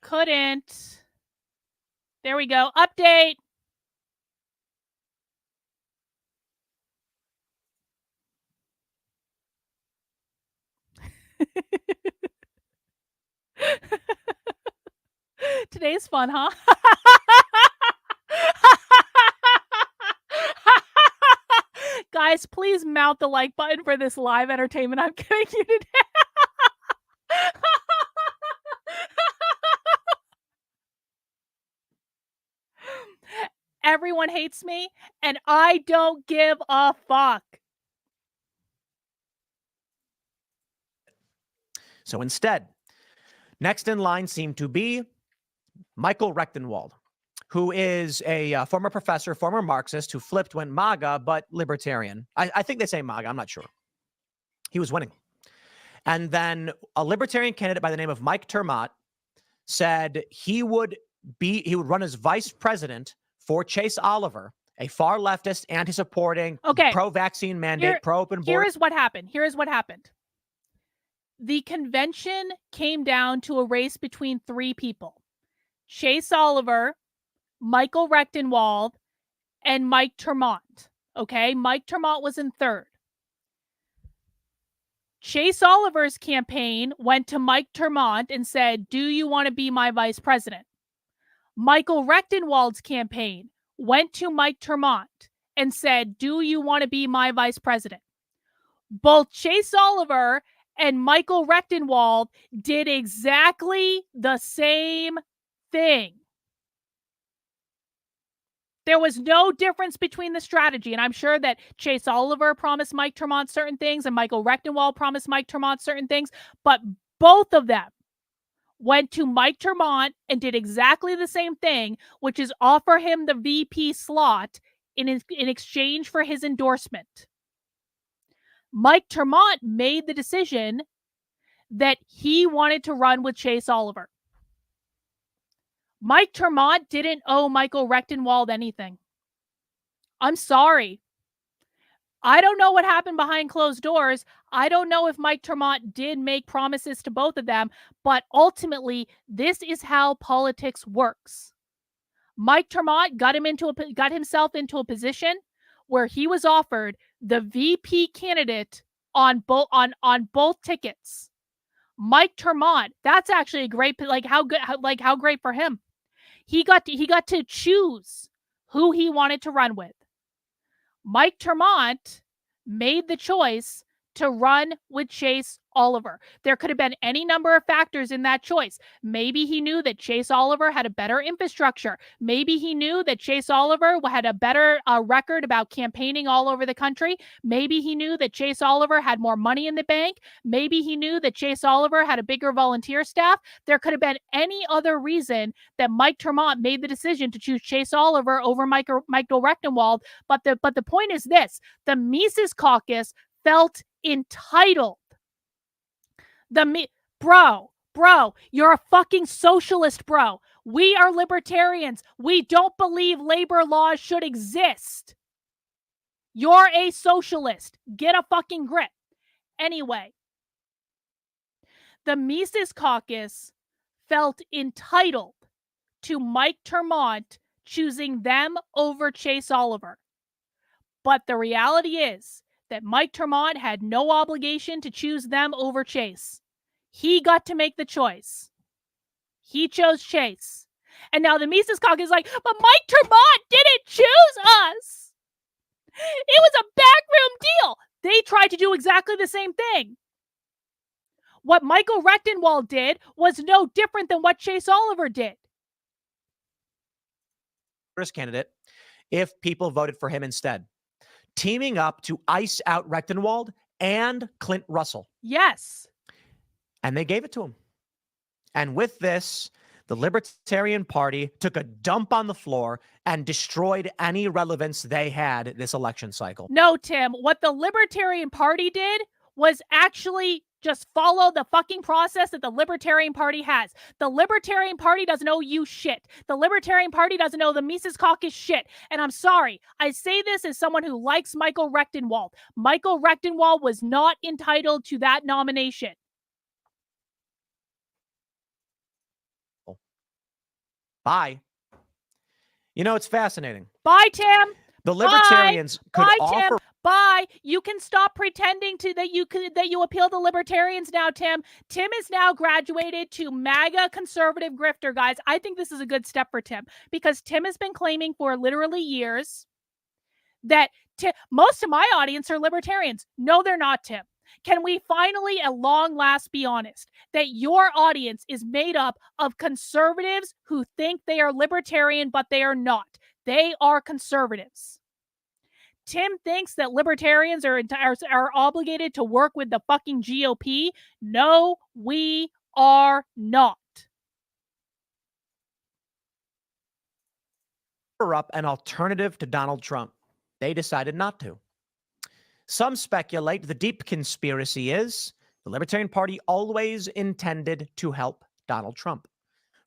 Couldn't. There we go. Update. Today's fun, huh? Guys, please mount the like button for this live entertainment I'm giving you today. Everyone hates me, and I don't give a fuck. So instead, next in line seemed to be Michael Rechtenwald, who is a former professor, former Marxist, who flipped, went MAGA, but libertarian. I think they say MAGA. I'm not sure. He was winning. And then a libertarian candidate by the name of Mike Termott said he would run as vice president for Chase Oliver, a far leftist, anti-supporting, pro-vaccine mandate, pro-open border. Here is what happened. The convention came down to a race between three people: Chase Oliver, Michael Rechtenwald, and Mike Termott. Okay, Mike Termott was in third. Chase Oliver's campaign went to Mike Termott and said, "Do you want to be my vice president?" Michael Rechtenwald's campaign went to Mike Termott and said, "Do you want to be my vice president?" Both Chase Oliver and Michael Rechtenwald did exactly the same thing. There was no difference between the strategy. And I'm sure that Chase Oliver promised Mike Tremont certain things and Michael Rectenwald promised Mike Tremont certain things. But both of them went to Mike Tremont and did exactly the same thing, which is offer him the VP slot in exchange for his endorsement. Mike Tremont made the decision that he wanted to run with Chase Oliver. Mike Tremont didn't owe Michael Rectenwald anything. I'm sorry. I don't know what happened behind closed doors. I don't know if Mike Tremont did make promises to both of them, but ultimately, this is how politics works. Mike Tremont got himself into a position where he was offered the VP candidate on both tickets. Mike Tremont, that's actually a great, how great for him. He got to choose who he wanted to run with. Mike Tremont made the choice to run with Chase Oliver. There could have been any number of factors in that choice. Maybe he knew that Chase Oliver had a better infrastructure. Maybe he knew that Chase Oliver had a better record about campaigning all over the country. Maybe he knew that Chase Oliver had more money in the bank. Maybe he knew that Chase Oliver had a bigger volunteer staff. There could have been any other reason that Mike Tremont made the decision to choose Chase Oliver over Michael Rectenwald. But the point is this: the Mises Caucus felt entitled. Bro, you're a fucking socialist, bro. We are libertarians. We don't believe labor laws should exist. You're a socialist. Get a fucking grip. Anyway, the Mises Caucus felt entitled to Mike Tremont choosing them over Chase Oliver. But the reality is that Mike Tremont had no obligation to choose them over Chase. He got to make the choice. He chose Chase. And now the Mises Caucus is like, but Mike Tremont didn't choose us. It was a backroom deal. They tried to do exactly the same thing. What Michael Rectenwald did was no different than what Chase Oliver did. First candidate, if people voted for him instead, teaming up to ice out Rectenwald and Clint Russell. Yes. And they gave it to him. And with this, the Libertarian Party took a dump on the floor and destroyed any relevance they had this election cycle. No, Tim, what the Libertarian Party did was actually just follow the fucking process that the Libertarian Party has. The Libertarian Party doesn't owe you shit. The Libertarian Party doesn't owe the Mises Caucus shit. And I'm sorry, I say this as someone who likes Michael Rectenwald. Michael Rectenwald was not entitled to that nomination. Bye. You know, it's fascinating. Bye, Tim. The Libertarians could offer. Tim. Bye. You can stop pretending that you appeal to libertarians now, Tim. Tim is now graduated to MAGA conservative grifter, guys. I think this is a good step for Tim because Tim has been claiming for literally years that most of my audience are libertarians. No, they're not, Tim. Can we finally, at long last, be honest that your audience is made up of conservatives who think they are libertarian, but they are not? They are conservatives. Tim thinks that libertarians are obligated to work with the fucking GOP. No, we are not. Up an alternative to Donald Trump. They decided not to. Some speculate the deep conspiracy is the Libertarian Party always intended to help Donald Trump.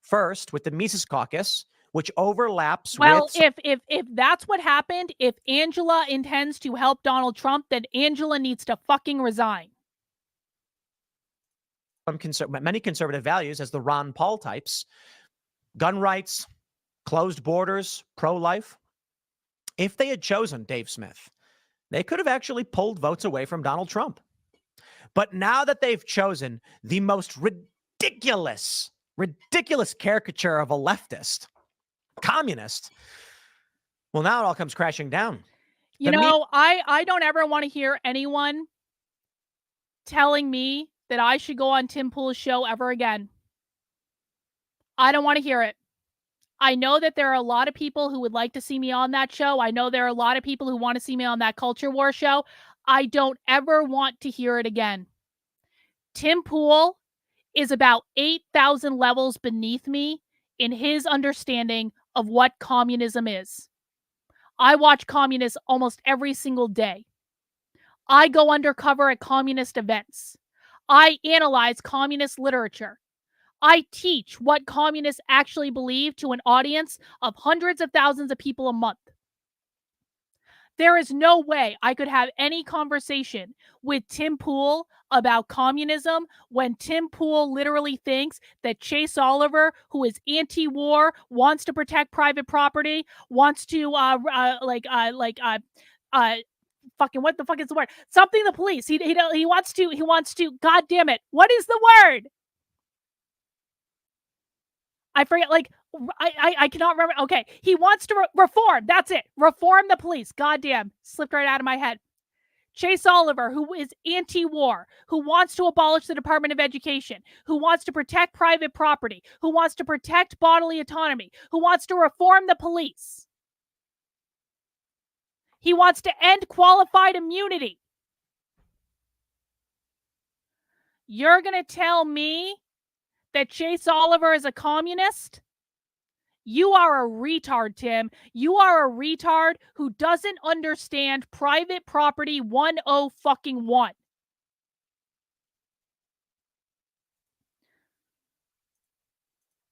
First, with the Mises Caucus, which overlaps with... Well, if that's what happened, if Angela intends to help Donald Trump, then Angela needs to fucking resign. Many conservative values as the Ron Paul types, gun rights, closed borders, pro-life. If they had chosen Dave Smith, they could have actually pulled votes away from Donald Trump. But now that they've chosen the most ridiculous caricature of a leftist, communist, well, now it all comes crashing down. You know, I don't ever want to hear anyone telling me that I should go on Tim Pool's show ever again. I don't want to hear it. I know that there are a lot of people who would like to see me on that show. I know there are a lot of people who want to see me on that culture war show. I don't ever want to hear it again. Tim Pool is about 8,000 levels beneath me in his understanding of what communism is. I watch communists almost every single day. I go undercover at communist events. I analyze communist literature. I teach what communists actually believe to an audience of hundreds of thousands of people a month. There is no way I could have any conversation with Tim Pool about communism when Tim Pool literally thinks that Chase Oliver, who is anti-war, wants to protect private property, wants to fucking what the fuck is the word? Something the police. He wants to. God damn it! What is the word? I forget. Like I cannot remember. Okay, he wants to reform. That's it. Reform the police. Goddamn, slipped right out of my head. Chase Oliver, who is anti-war, who wants to abolish the Department of Education, who wants to protect private property, who wants to protect bodily autonomy, who wants to reform the police. He wants to end qualified immunity. You're going to tell me that Chase Oliver is a communist? You are a retard, Tim. You are a retard who doesn't understand private property 101.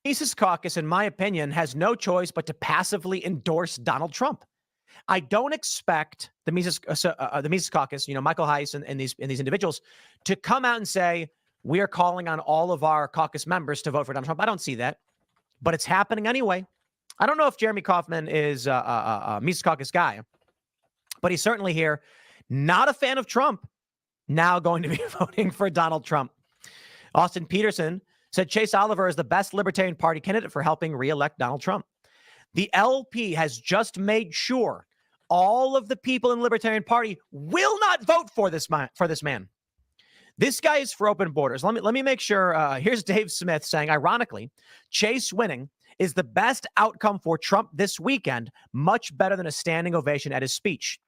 Mises Caucus, in my opinion, has no choice but to passively endorse Donald Trump. I don't expect the Mises Caucus, Michael Heiss and these individuals to come out and say, we are calling on all of our caucus members to vote for Donald Trump. I don't see that, but it's happening anyway. I don't know if Jeremy Kauffman is a Mises Caucus guy, but he's certainly here. Not a fan of Trump, now going to be voting for Donald Trump. Austin Peterson said Chase Oliver is the best Libertarian Party candidate for helping re-elect Donald Trump. The LP has just made sure all of the people in the Libertarian Party will not vote for this man. This guy is for open borders. Let me make sure. Here's Dave Smith saying, ironically, Chase winning is the best outcome for Trump this weekend, much better than a standing ovation at his speech.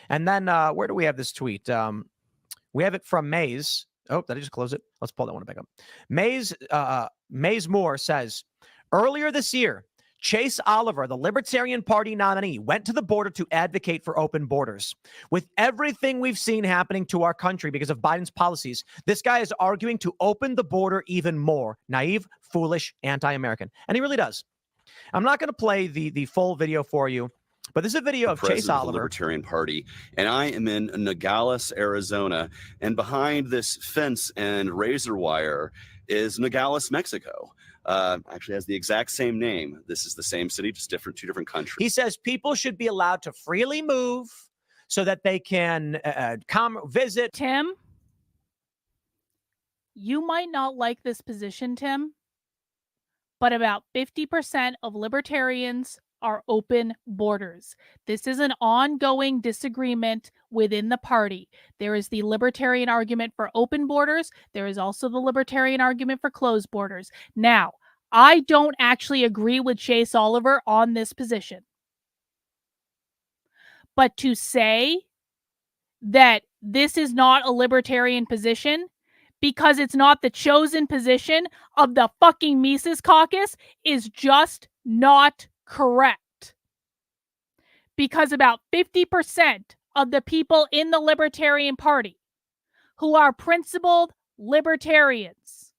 And then where do we have this tweet? We have it from Maze. Oh, did I just close it? Let's pull that one back up. Maze Moore says, earlier this year, Chase Oliver, the Libertarian Party nominee, went to the border to advocate for open borders. With everything we've seen happening to our country because of Biden's policies, this guy is arguing to open the border even more. Naive, foolish, anti-American. And he really does. I'm not going to play the full video for you, but this is a video of Chase Oliver. The Libertarian Party, and I am in Nogales, Arizona, and behind this fence and razor wire is Nogales, Mexico. Actually has the exact same name. This is the same city, just two different countries. He says people should be allowed to freely move so that they can visit. Tim, you might not like this position, Tim, but about 50% of libertarians are open borders. This is an ongoing disagreement within the party. There is the libertarian argument for open borders. There is also the libertarian argument for closed borders. Now, I don't actually agree with Chase Oliver on this position. But to say that this is not a libertarian position because it's not the chosen position of the fucking Mises Caucus is just not correct. Because about 50% of the people in the Libertarian Party who are principled libertarians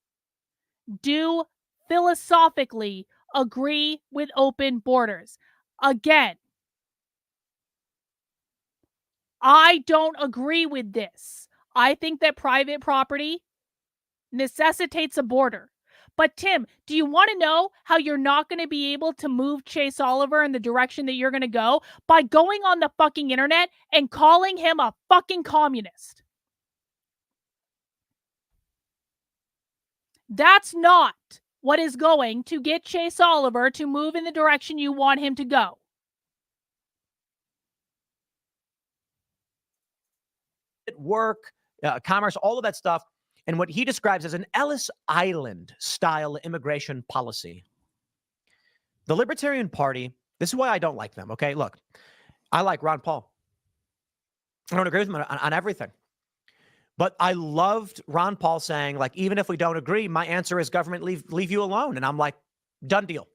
do philosophically agree with open borders. Again, I don't agree with this. I think that private property necessitates a border. But Tim, do you want to know how you're not going to be able to move Chase Oliver in the direction that you're going to go? By going on the fucking internet and calling him a fucking communist. That's not what is going to get Chase Oliver to move in the direction you want him to go. Work, commerce, all of that stuff, and what he describes as an Ellis Island style immigration policy. The Libertarian Party, this is why I don't like them, okay? Look, I like Ron Paul. I don't agree with him on everything. But I loved Ron Paul saying, like, even if we don't agree, my answer is government, leave you alone. And I'm like, done deal.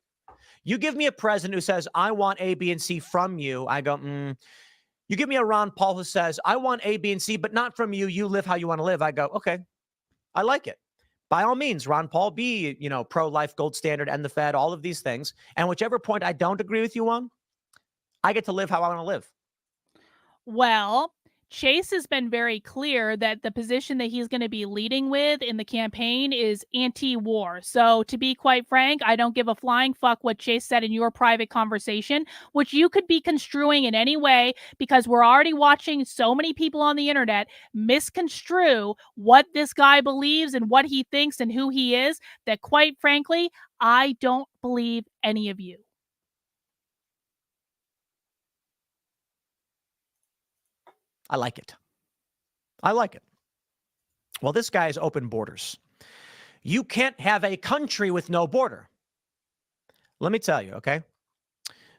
You give me a president who says, I want A, B, and C from you. I go, You give me a Ron Paul who says, I want A, B, and C, but not from you. You live how you want to live. I go, okay, I like it. By all means, Ron Paul, be, pro-life, gold standard, end the Fed, all of these things. And whichever point I don't agree with you on, I get to live how I want to live. Well, Chase has been very clear that the position that he's going to be leading with in the campaign is anti-war. So to be quite frank, I don't give a flying fuck what Chase said in your private conversation, which you could be construing in any way, because we're already watching so many people on the internet misconstrue what this guy believes and what he thinks and who he is, that quite frankly, I don't believe any of you. I like it. I like it. Well, this guy has open borders. You can't have a country with no border. Let me tell you, okay?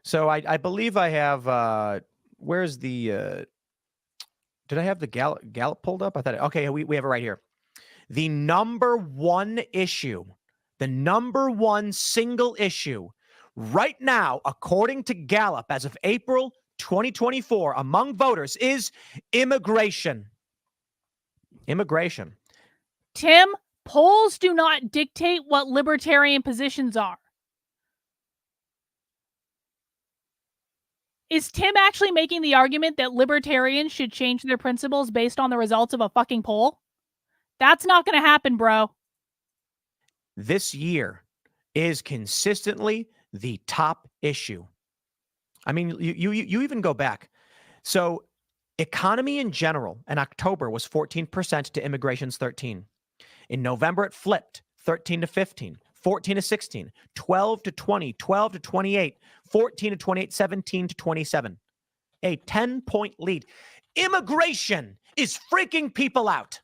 So I believe I have, where's the, did I have the Gallup pulled up? I thought, okay, we have it right here. The number one issue, the number one single issue right now, according to Gallup, as of April 2024, among voters is immigration. Immigration. Tim, polls do not dictate what libertarian positions are. Is Tim actually making the argument that libertarians should change their principles based on the results of a fucking poll? That's not going to happen, bro. This year is consistently the top issue. I mean, you even go back. So economy in general in October was 14% to immigration's 13. In November, it flipped 13 to 15, 14 to 16, 12 to 20, 12 to 28, 14 to 28, 17 to 27. A 10-point lead. Immigration is freaking people out.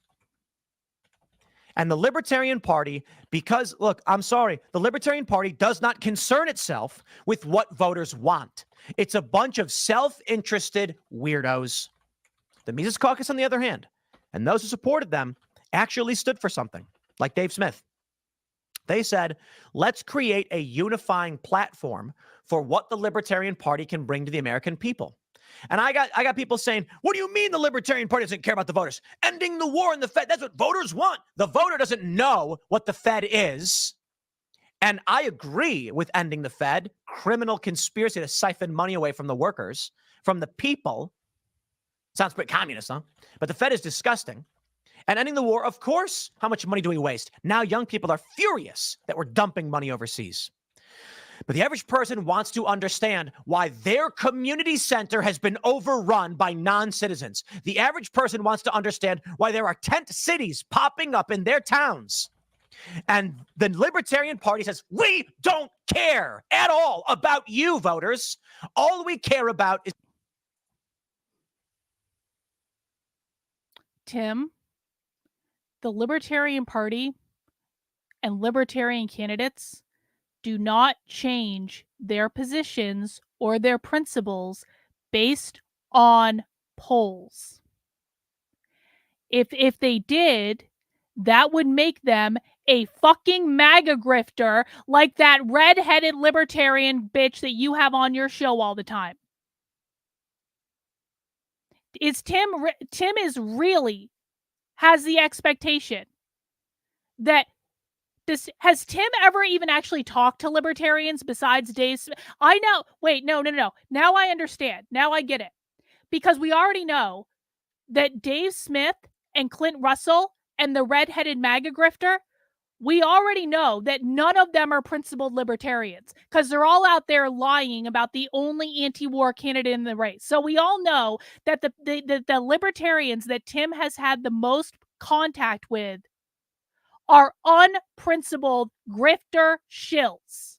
And the Libertarian Party, because, look, I'm sorry, the Libertarian Party does not concern itself with what voters want. It's a bunch of self-interested weirdos. The Mises Caucus, on the other hand, and those who supported them, actually stood for something, like Dave Smith. They said, let's create a unifying platform for what the Libertarian Party can bring to the American people. And I got people saying, what do you mean the Libertarian Party doesn't care about the voters? Ending the war in the Fed, that's what voters want. The voter doesn't know what the Fed is. And I agree with ending the Fed, criminal conspiracy to siphon money away from the workers, from the people. Sounds pretty communist, huh? But the Fed is disgusting. And ending the war, of course, how much money do we waste? Now young people are furious that we're dumping money overseas. But the average person wants to understand why their community center has been overrun by non-citizens. The average person wants to understand why there are tent cities popping up in their towns. And the Libertarian Party says, we don't care at all about you, voters. All we care about is... Tim, the Libertarian Party and Libertarian candidates do not change their positions or their principles based on polls. If they did, that would make them a fucking MAGA grifter like that redheaded libertarian bitch that you have on your show all the time. Tim is really has the expectation that this has Tim ever even actually talked to libertarians besides Dave Smith? I know. Wait, no. Now I understand. Now I get it. Because we already know that Dave Smith and Clint Russell and the redheaded MAGA grifter, we already know that none of them are principled libertarians because they're all out there lying about the only anti-war candidate in the race. So we all know that the libertarians that Tim has had the most contact with are unprincipled grifter shills.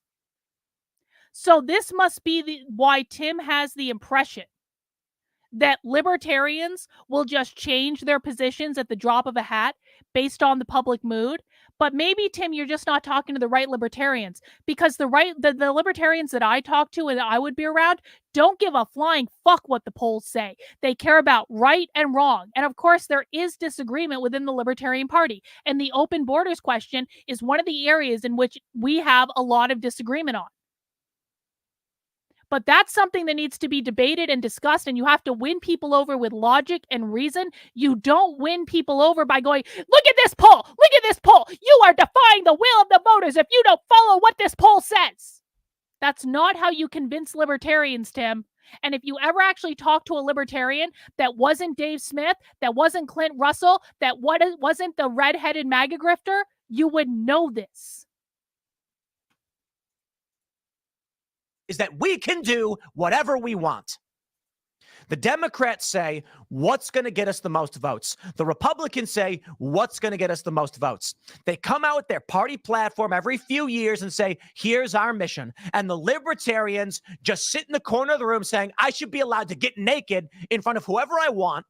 So this must be why Tim has the impression that libertarians will just change their positions at the drop of a hat based on the public mood. But maybe, Tim, you're just not talking to the right libertarians, because the libertarians that I talk to and that I would be around don't give a flying fuck what the polls say. They care about right and wrong. And of course, there is disagreement within the Libertarian Party. And the open borders question is one of the areas in which we have a lot of disagreement on. But that's something that needs to be debated and discussed, and you have to win people over with logic and reason. You don't win people over by going, look at this poll, look at this poll. You are defying the will of the voters if you don't follow what this poll says. That's not how you convince libertarians, Tim. And if you ever actually talk to a libertarian that wasn't Dave Smith, that wasn't Clint Russell, that wasn't the redheaded MAGA grifter, you would know this. Is that we can do whatever we want. The Democrats say, what's going to get us the most votes? The Republicans say, what's going to get us the most votes? They come out with their party platform every few years and say, here's our mission. And the Libertarians just sit in the corner of the room saying, I should be allowed to get naked in front of whoever I want.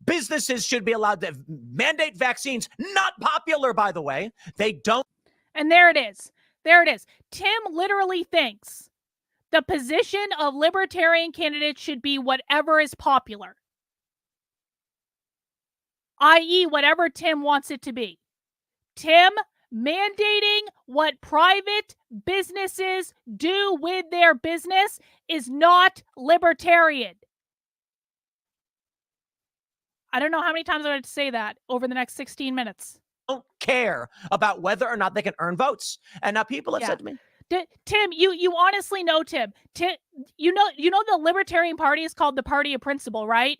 Businesses should be allowed to mandate vaccines. Not popular, by the way. They don't. And there it is. There it is. Tim literally thinks the position of libertarian candidates should be whatever is popular, i.e., whatever Tim wants it to be. Tim mandating what private businesses do with their business is not libertarian. I don't know how many times I have to say that over the next 16 minutes. Don't care about whether or not they can earn votes. And now people have said to me, Tim, you honestly know, Tim, you know the Libertarian Party is called the Party of Principle, right?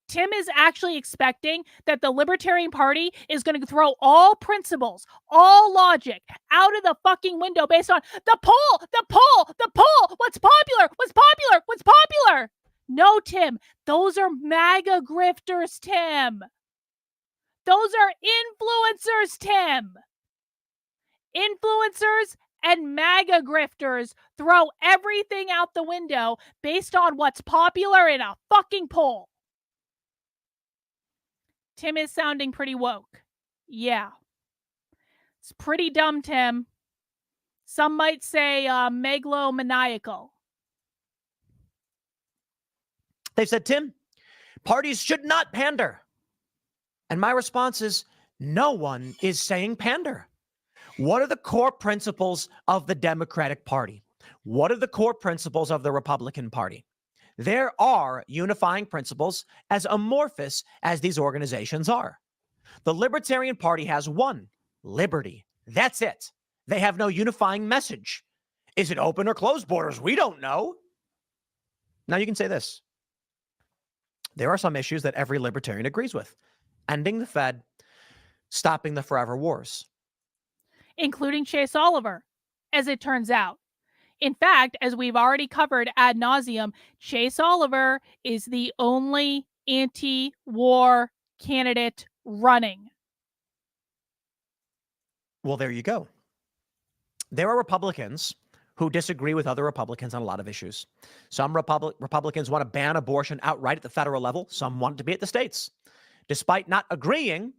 Tim is actually expecting that the Libertarian Party is going to throw all principles, all logic out of the fucking window based on the poll, what's popular. No, Tim, those are MAGA grifters, Tim. Those are influencers, Tim. Influencers and MAGA grifters throw everything out the window based on what's popular in a fucking poll. Tim is sounding pretty woke. Yeah. It's pretty dumb, Tim. Some might say megalomaniacal. They said, Tim, parties should not pander. And my response is, no one is saying pander. What are the core principles of the Democratic Party? What are the core principles of the Republican Party? There are unifying principles as amorphous as these organizations are. The Libertarian Party has one, liberty. That's it. They have no unifying message. Is it open or closed borders? We don't know. Now you can say this. There are some issues that every libertarian agrees with. Ending the Fed, stopping the forever wars. Including Chase Oliver, as it turns out. In fact, as we've already covered ad nauseum, Chase Oliver is the only anti-war candidate running. Well, there you go. There are Republicans who disagree with other Republicans on a lot of issues. Some Republicans want to ban abortion outright at the federal level. Some want it to be at the states. Despite not agreeing,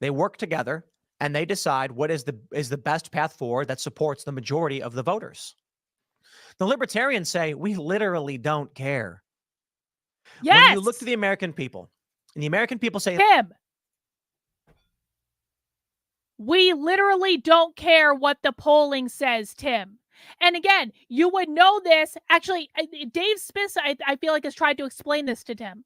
they work together and they decide what is the best path forward that supports the majority of the voters. The Libertarians say, we literally don't care. Yes! When you look to the American people, and the American people say, Tim, we literally don't care what the polling says, Tim. And again, you would know this. Actually, Dave Smith, I feel like, has tried to explain this to Tim.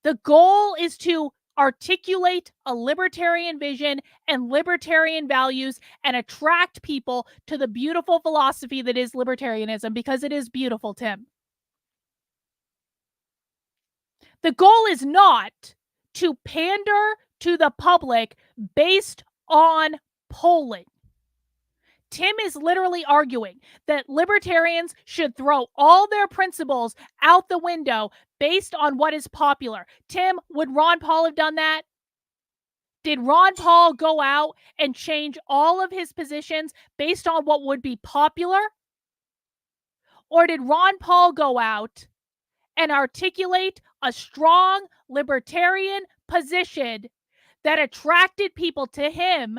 The goal is to articulate a libertarian vision and libertarian values and attract people to the beautiful philosophy that is libertarianism, because it is beautiful, Tim. The goal is not to pander to the public based on polling. Tim is literally arguing that libertarians should throw all their principles out the window based on what is popular. Tim, would Ron Paul have done that? Did Ron Paul go out and change all of his positions based on what would be popular? Or did Ron Paul go out and articulate a strong libertarian position that attracted people to him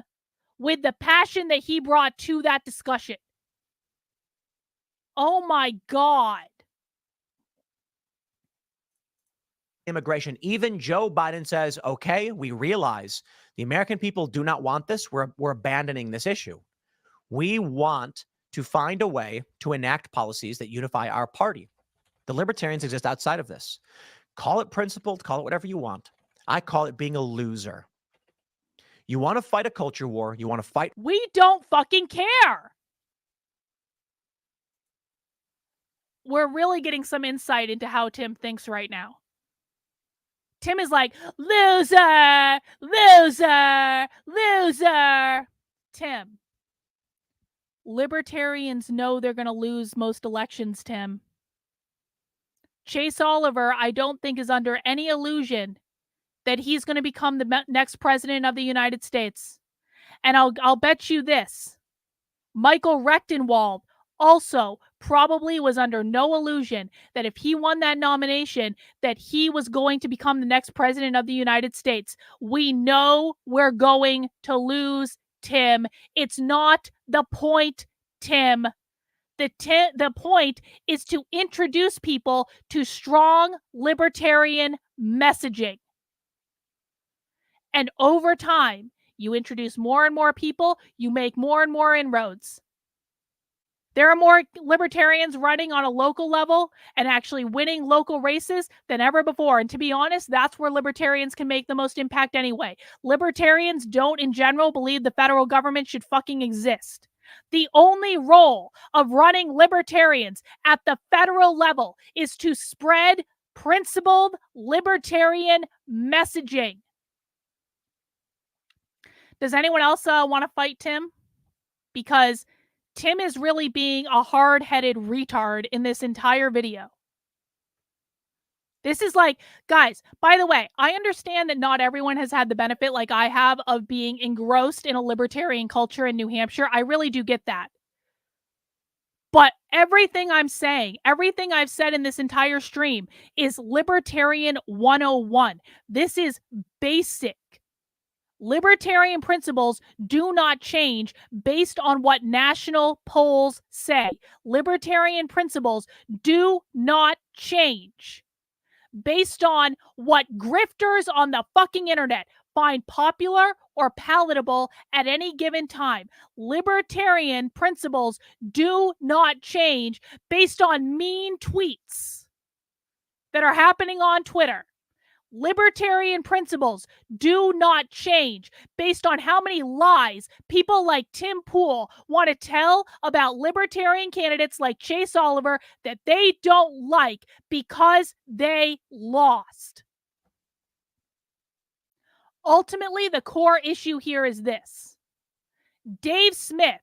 with the passion that he brought to that discussion. Oh my God. Immigration. Even Joe Biden says, okay, we realize the American people do not want this. We're abandoning this issue. We want to find a way to enact policies that unify our party. The libertarians exist outside of this. Call it principled, call it whatever you want. I call it being a loser. You want to fight a culture war, you want to fight. We don't fucking care. We're really getting some insight into how Tim thinks right now. Tim is like, loser, loser, loser. Tim, libertarians know they're going to lose most elections, Tim. Chase Oliver, I don't think, is under any illusion that he's going to become the next president of the United States. And I'll bet you this. Michael Rechtenwald also probably was under no illusion that if he won that nomination, that he was going to become the next president of the United States. We know we're going to lose, Tim. It's not the point, Tim. The point is to introduce people to strong libertarian messaging. And over time, you introduce more and more people, you make more and more inroads. There are more libertarians running on a local level and actually winning local races than ever before. And to be honest, that's where libertarians can make the most impact anyway. Libertarians don't, in general, believe the federal government should fucking exist. The only role of running libertarians at the federal level is to spread principled libertarian messaging. Does anyone else want to fight Tim? Because Tim is really being a hard-headed retard in this entire video. This is like, guys, by the way, I understand that not everyone has had the benefit like I have of being engrossed in a libertarian culture in New Hampshire. I really do get that. But everything I'm saying, everything I've said in this entire stream is Libertarian 101. This is basic. Libertarian principles do not change based on what national polls say. Libertarian principles do not change based on what grifters on the fucking internet find popular or palatable at any given time. Libertarian principles do not change based on mean tweets that are happening on Twitter. Libertarian principles do not change based on how many lies people like Tim Pool want to tell about libertarian candidates like Chase Oliver that they don't like because they lost. Ultimately, the core issue here is this. Dave Smith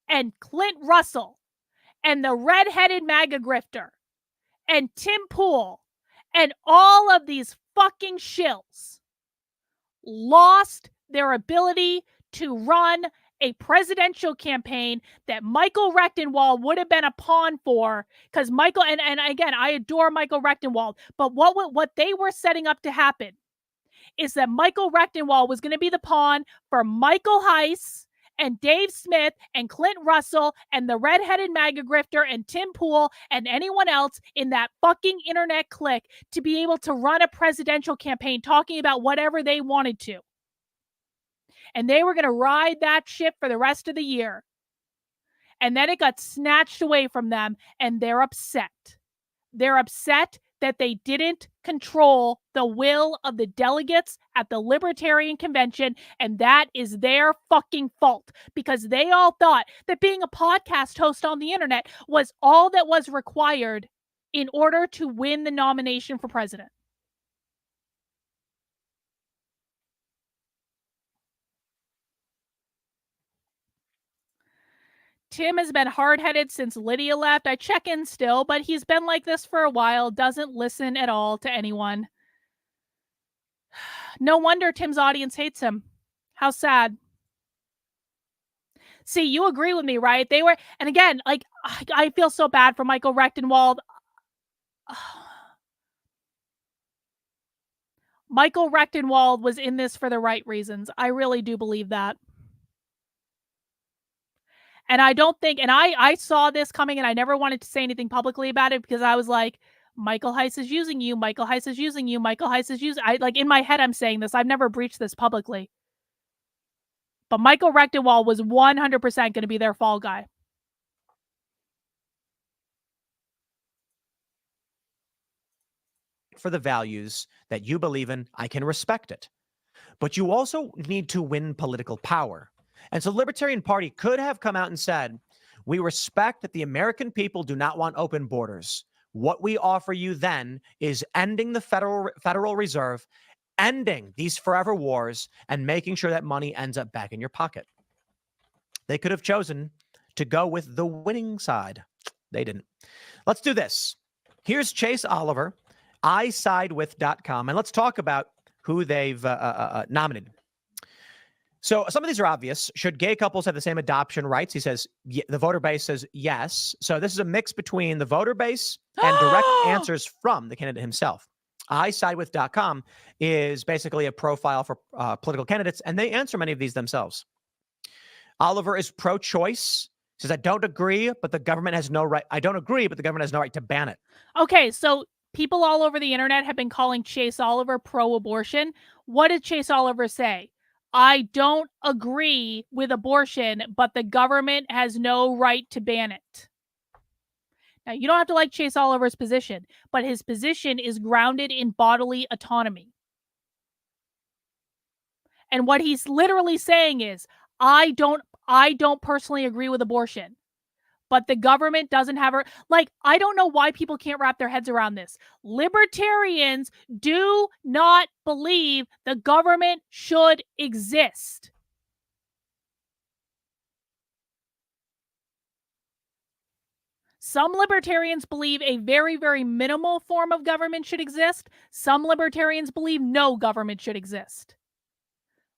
and Clint Russell and the redheaded MAGA grifter and Tim Pool and all of these fucking shills lost their ability to run a presidential campaign that Michael Rechtenwald would have been a pawn for, because Michael, and again, I adore Michael Rechtenwald, but what they were setting up to happen is that Michael Rechtenwald was going to be the pawn for Michael Heiss and Dave Smith and Clint Russell and the redheaded MAGA grifter and Tim Pool and anyone else in that fucking internet clique to be able to run a presidential campaign talking about whatever they wanted to. And they were going to ride that ship for the rest of the year. And then it got snatched away from them, and they're upset. They're upset that they didn't control the will of the delegates at the Libertarian Convention, and that is their fucking fault, because they all thought that being a podcast host on the internet was all that was required in order to win the nomination for president. Tim has been hard-headed since Lydia left. I check in still, but he's been like this for a while, doesn't listen at all to anyone. No wonder Tim's audience hates him. How sad. See, you agree with me, right? They were, and again, like, I feel so bad for Michael Rechtenwald. Michael Rechtenwald was in this for the right reasons. I really do believe that. And I don't think, and I saw this coming and I never wanted to say anything publicly about it because I was like, Michael Heiss is using you. Michael Heiss is using you. Michael Heiss is using, like in my head, I'm saying this. I've never breached this publicly. But Michael Rechtenwald was 100% going to be their fall guy. For the values that you believe in, I can respect it. But you also need to win political power. And so the Libertarian Party could have come out and said, we respect that the American people do not want open borders. What we offer you then is ending the Federal Reserve, ending these forever wars, and making sure that money ends up back in your pocket. They could have chosen to go with the winning side. They didn't. Let's do this. Here's Chase Oliver, isidewith.com, and let's talk about who they've nominated. So some of these are obvious. Should gay couples have the same adoption rights? He says the voter base says yes. So this is a mix between the voter base and direct answers from the candidate himself. isidewith.com is basically a profile for political candidates, and they answer many of these themselves. Oliver is pro-choice. Says, I don't agree, but the government has no right. I don't agree, but the government has no right to ban it. Okay, so people all over the internet have been calling Chase Oliver pro-abortion. What did Chase Oliver say? I don't agree with abortion, but the government has no right to ban it. Now, you don't have to like Chase Oliver's position, but his position is grounded in bodily autonomy. And what he's literally saying is, I don't personally agree with abortion, but the government doesn't have her. Like, I don't know why people can't wrap their heads around this. Libertarians do not believe the government should exist. Some libertarians believe a very, very minimal form of government should exist. Some libertarians believe no government should exist.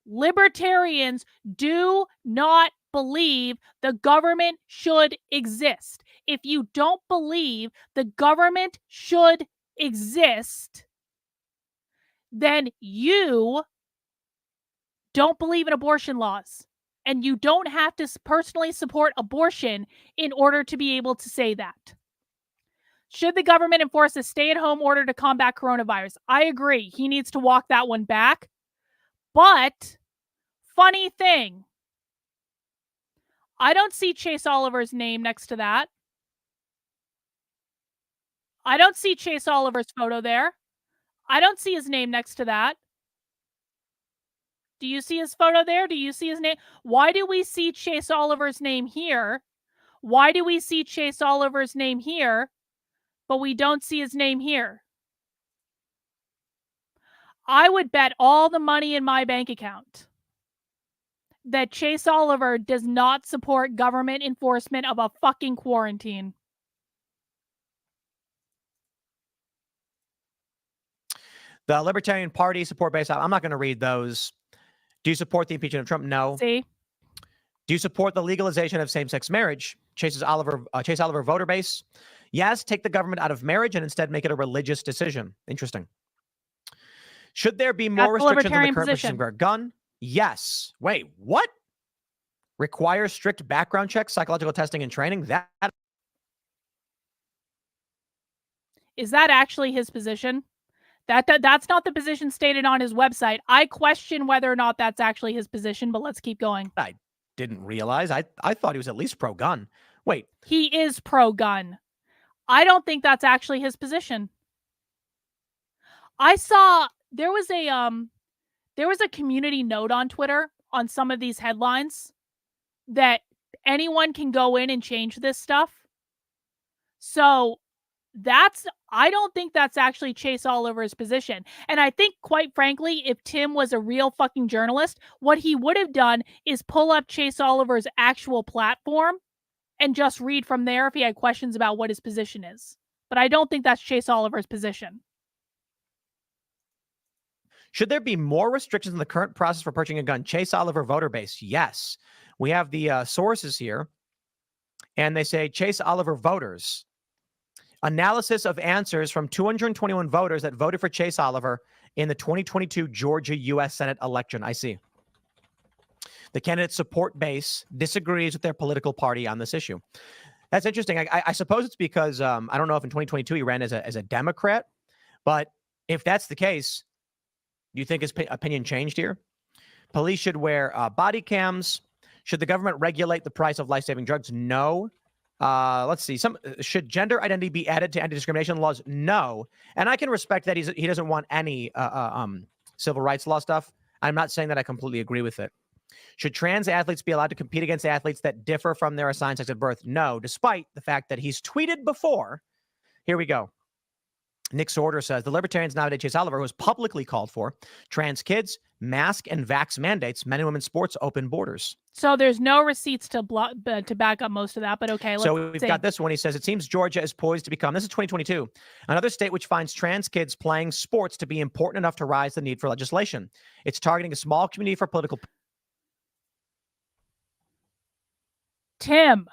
Libertarians do not believe the government should exist. If you don't believe the government should exist, then you don't believe in abortion laws. And you don't have to personally support abortion in order to be able to say that. Should the government enforce a stay-at-home order to combat coronavirus? I agree. He needs to walk that one back. But, funny thing, I don't see Chase Oliver's name next to that. I don't see Chase Oliver's photo there. I don't see his name next to that. Do you see his photo there? Do you see his name? Why do we see Chase Oliver's name here? Why do we see Chase Oliver's name here, but we don't see his name here? I would bet all the money in my bank account that Chase Oliver does not support government enforcement of a fucking quarantine. The Libertarian Party support base. I'm not going to read those. Do you support the impeachment of Trump? No. See? Do you support the legalization of same-sex marriage? Chase Oliver voter base. Yes, take the government out of marriage and instead make it a religious decision. Interesting. Should there be more restrictions on the current position for a gun? Yes. Wait, what? Require strict background checks, psychological testing, and training? Is that actually his position? That's not the position stated on his website. I question whether or not that's actually his position, but let's keep going. I didn't realize. I thought he was at least pro-gun. Wait. He is pro-gun. I don't think that's actually his position. I saw there was a community note on Twitter on some of these headlines that anyone can go in and change this stuff. So I don't think that's actually Chase Oliver's position. And I think, quite frankly, if Tim was a real fucking journalist, what he would have done is pull up Chase Oliver's actual platform and just read from there if he had questions about what his position is. But I don't think that's Chase Oliver's position. Should there be more restrictions in the current process for purchasing a gun? Chase Oliver voter base. Yes. We have the sources here. And they say Chase Oliver voters. Analysis of answers from 221 voters that voted for Chase Oliver in the 2022 Georgia U.S. Senate election. I see. The candidate's support base disagrees with their political party on this issue. That's interesting. I suppose it's because I don't know if in 2022 he ran as a Democrat, but if that's the case, do you think his opinion changed here? Police should wear body cams. Should the government regulate the price of life-saving drugs? No. Let's see. Should gender identity be added to anti-discrimination laws? No. And I can respect that he doesn't want any civil rights law stuff. I'm not saying that I completely agree with it. Should trans athletes be allowed to compete against athletes that differ from their assigned sex at birth? No, despite the fact that he's tweeted before. Here we go. Nick Sorter says the Libertarians nominate Chase Oliver, who has publicly called for trans kids, mask and vax mandates, men and women's sports, open borders. So there's no receipts to back up most of that, but okay. So we've got this one. He says, it seems Georgia is poised to become, this is 2022, another state which finds trans kids playing sports to be important enough to rise the need for legislation. It's targeting a small community for political. Tim,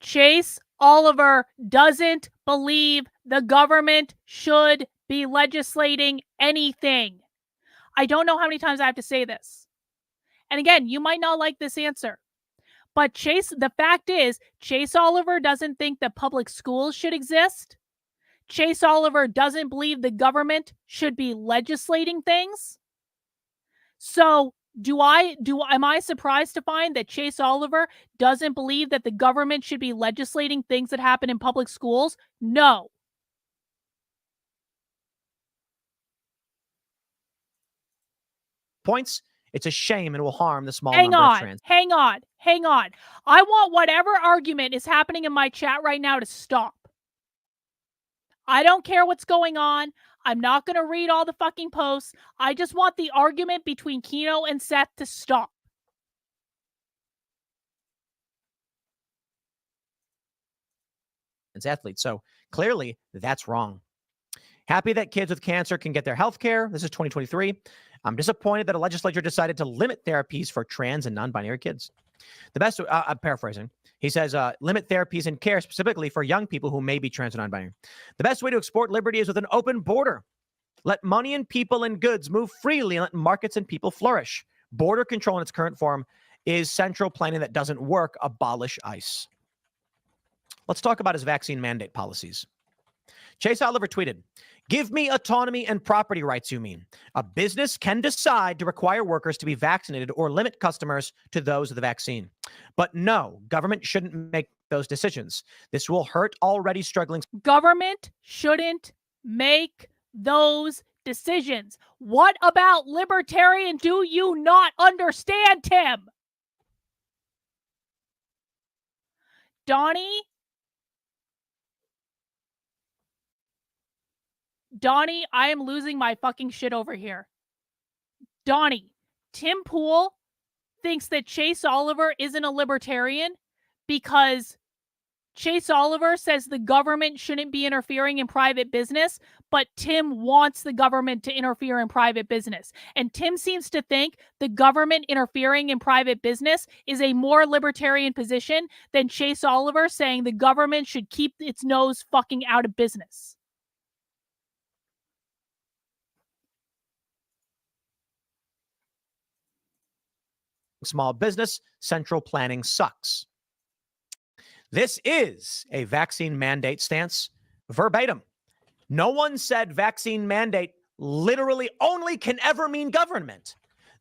Chase Oliver doesn't believe the government should be legislating anything. I don't know how many times I have to say this. And again, you might not like this answer. But the fact is, Chase Oliver doesn't think that public schools should exist. Chase Oliver doesn't believe the government should be legislating things. So am I surprised to find that Chase Oliver doesn't believe that the government should be legislating things that happen in public schools? No. Points. It's a shame and will harm the small Hang number on, of trans. hang on. I want whatever argument is happening in my chat right now to stop. I don't care what's going on. I'm not going to read all the fucking posts. I just want the argument between Kino and Seth to stop. As athletes. So clearly that's wrong. Happy that kids with cancer can get their health care. This is 2023. I'm disappointed that a legislature decided to limit therapies for trans and non-binary kids. The best, I'm paraphrasing. He says, limit therapies and care specifically for young people who may be trans or non-binary. The best way to export liberty is with an open border. Let money and people and goods move freely and let markets and people flourish. Border control in its current form is central planning that doesn't work. Abolish ICE. Let's talk about his vaccine mandate policies. Chase Oliver tweeted, give me autonomy and property rights, you mean. A business can decide to require workers to be vaccinated or limit customers to those of the vaccine. But no, government shouldn't make those decisions. This will hurt already struggling. Government shouldn't make those decisions. What about libertarian do you not understand, Tim? Donnie, I am losing my fucking shit over here. Donnie, Tim Pool thinks that Chase Oliver isn't a libertarian because Chase Oliver says the government shouldn't be interfering in private business, but Tim wants the government to interfere in private business. And Tim seems to think the government interfering in private business is a more libertarian position than Chase Oliver saying the government should keep its nose fucking out of business. Small business, central planning sucks. This is a vaccine mandate stance verbatim. No one said vaccine mandate literally only can ever mean government.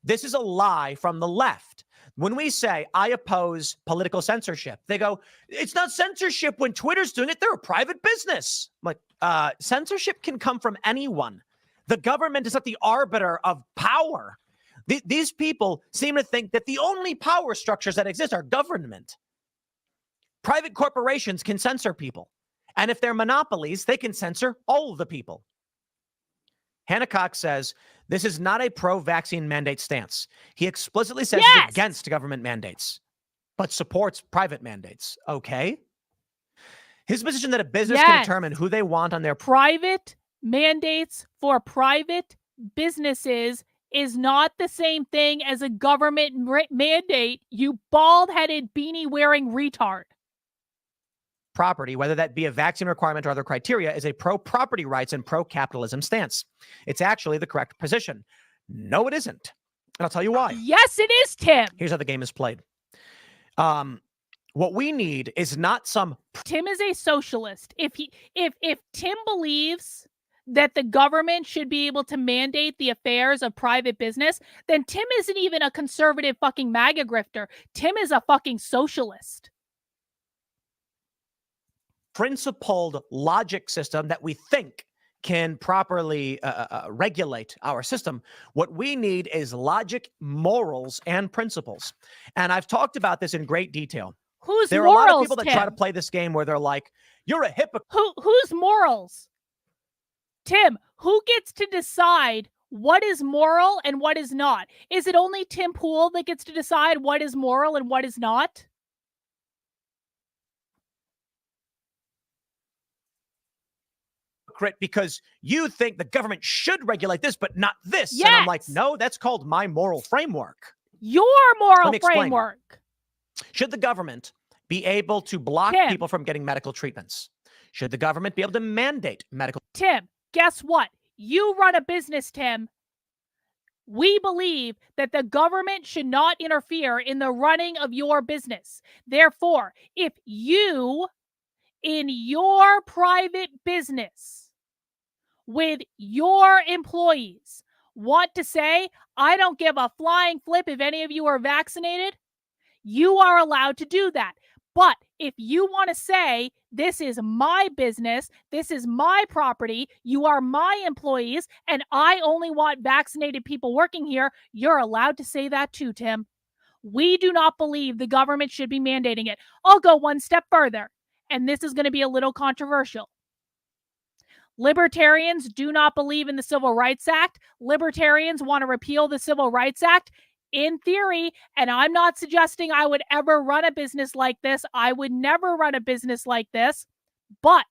This is a lie from the left. When we say, I oppose political censorship, they go, it's not censorship when Twitter's doing it. They're a private business. I'm like, censorship can come from anyone. The government is not the arbiter of power. These people seem to think that the only power structures that exist are government. Private corporations can censor people. And if they're monopolies, they can censor all of the people. Hannah Cox says, this is not a pro-vaccine mandate stance. He explicitly says he's against government mandates, but supports private mandates. Okay. His position that a business can determine who they want on their private mandates for private businesses is not the same thing as a government mandate, you bald-headed beanie-wearing retard. property, whether that be a vaccine requirement or other criteria, is a pro-property rights and pro-capitalism stance. It's actually the correct position. No, it isn't. And I'll tell you why. Yes, it is, Tim. Here's how the game is played. What we need is not some... Tim is a socialist. If Tim believes that the government should be able to mandate the affairs of private business, then Tim isn't even a conservative fucking MAGA grifter. Tim is a fucking socialist. Principled logic system that we think can properly regulate our system. What we need is logic, morals, and principles. And I've talked about this in great detail. Whose there are a lot of morals, people that Tim? try to play this game where they're like, you're a hypocrite. Whose morals? Tim, who gets to decide what is moral and what is not? Is it only Tim Pool that gets to decide what is moral and what is not? Because you think the government should regulate this, but not this. Yes. And I'm like, no, that's called my moral framework. Your moral Let me explain. framework. Should the government be able to block Tim. people from getting medical treatments? Should the government be able to mandate medical? Tim, guess what? You run a business, Tim. We believe that the government should not interfere in the running of your business. Therefore, if you, in your private business, with your employees, want to say, I don't give a flying flip if any of you are vaccinated, you are allowed to do that. But if you want to say, this is my business, this is my property, you are my employees, and I only want vaccinated people working here, you're allowed to say that too, Tim. We do not believe the government should be mandating it. I'll go one step further, and this is going to be a little controversial. Libertarians do not believe in the Civil Rights Act. Libertarians want to repeal the Civil Rights Act. In theory, and I'm not suggesting I would ever run a business like this. I would never run a business like this. But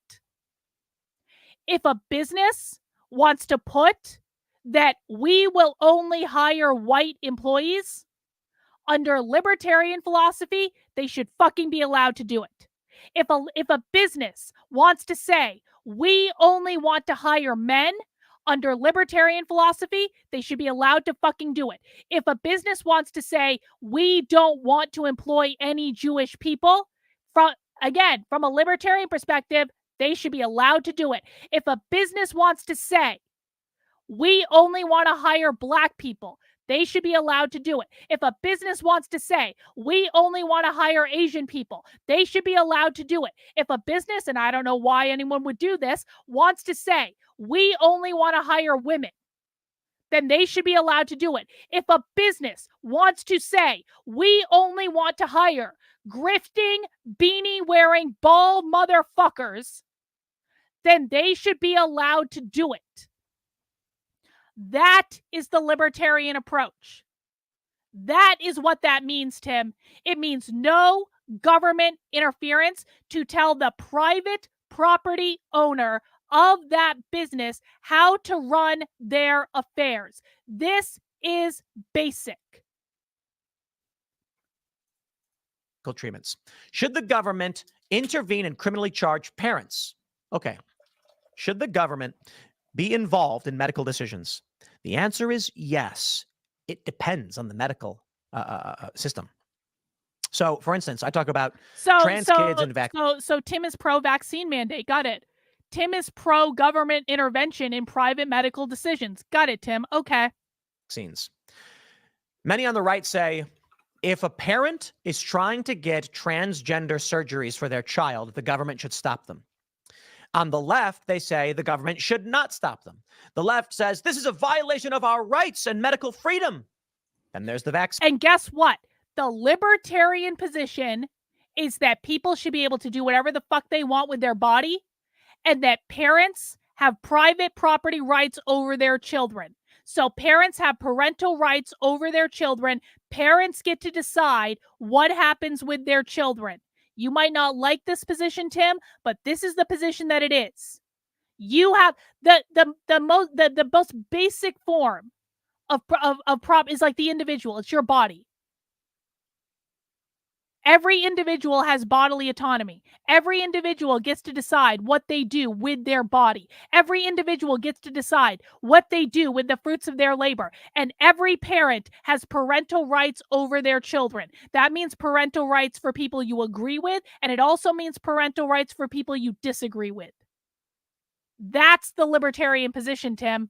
if a business wants to put that we will only hire white employees, under libertarian philosophy, they should fucking be allowed to do it. If a business wants to say, we only want to hire men, under libertarian philosophy, they should be allowed to fucking do it. If a business wants to say, we don't want to employ any Jewish people, from a libertarian perspective, they should be allowed to do it. If a business wants to say, we only want to hire black people, they should be allowed to do it. If a business wants to say, we only want to hire Asian people, they should be allowed to do it. If a business, and I don't know why anyone would do this, wants to say, we only want to hire women, then they should be allowed to do it. If a business wants to say, we only want to hire grifting, beanie-wearing, bald motherfuckers, then they should be allowed to do it. That is the libertarian approach. That is what that means, Tim. It means no government interference to tell the private property owner of that business how to run their affairs. This is basic. Treatments. Should the government intervene and criminally charge parents? Okay. Should the government be involved in medical decisions? The answer is yes. It depends on the medical system. So, for instance, I talk about trans kids and vaccines. So Tim is pro-vaccine mandate. Got it. Tim is pro-government intervention in private medical decisions. Got it, Tim. Okay. Vaccines. Many on the right say, if a parent is trying to get transgender surgeries for their child, the government should stop them. On the left, they say the government should not stop them. The left says this is a violation of our rights and medical freedom. And there's the vaccine. And guess what? The libertarian position is that people should be able to do whatever the fuck they want with their body, and that parents have private property rights over their children. So parents have parental rights over their children. Parents get to decide what happens with their children. You might not like this position, Tim, but this is the position that it is. You have the most basic form of prop is like the individual. It's your body. Every individual has bodily autonomy. Every individual gets to decide what they do with their body. Every individual gets to decide what they do with the fruits of their labor. And every parent has parental rights over their children. That means parental rights for people you agree with, and it also means parental rights for people you disagree with. That's the libertarian position, Tim.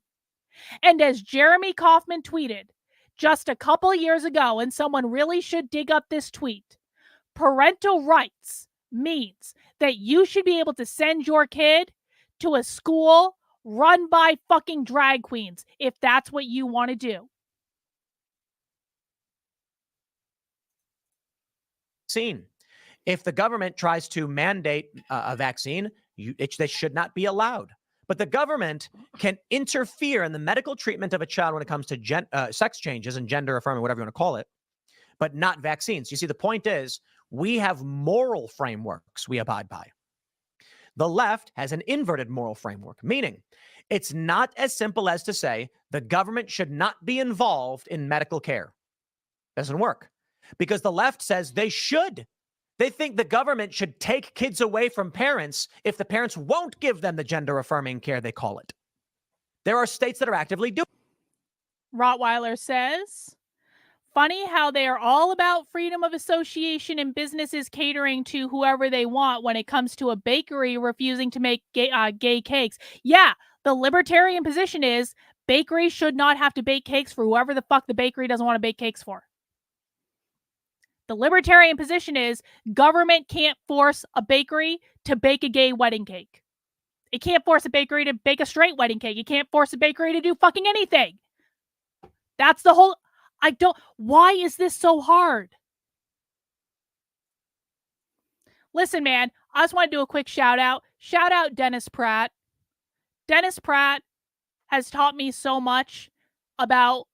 And as Jeremy Kauffman tweeted just a couple years ago, and someone really should dig up this tweet, parental rights means that you should be able to send your kid to a school run by fucking drag queens if that's what you want to do. If the government tries to mandate a vaccine, they should not be allowed. But the government can interfere in the medical treatment of a child when it comes to sex changes and gender affirming, whatever you want to call it, but not vaccines. You see, the point is, we have moral frameworks we abide by. The left has an inverted moral framework, meaning it's not as simple as to say the government should not be involved in medical care. Doesn't work, because the left says they should. They think the government should take kids away from parents if the parents won't give them the gender-affirming care they call it. There are states that are actively doing. Rottweiler says, funny how they are all about freedom of association and businesses catering to whoever they want when it comes to a bakery refusing to make gay cakes. Yeah, the libertarian position is bakeries should not have to bake cakes for whoever the fuck the bakery doesn't want to bake cakes for. The libertarian position is government can't force a bakery to bake a gay wedding cake. It can't force a bakery to bake a straight wedding cake. You can't force a bakery to do fucking anything. That's the whole... Why is this so hard? Listen, man, I just want to do a quick shout out. Shout out Dennis Pratt. Dennis Pratt has taught me so much about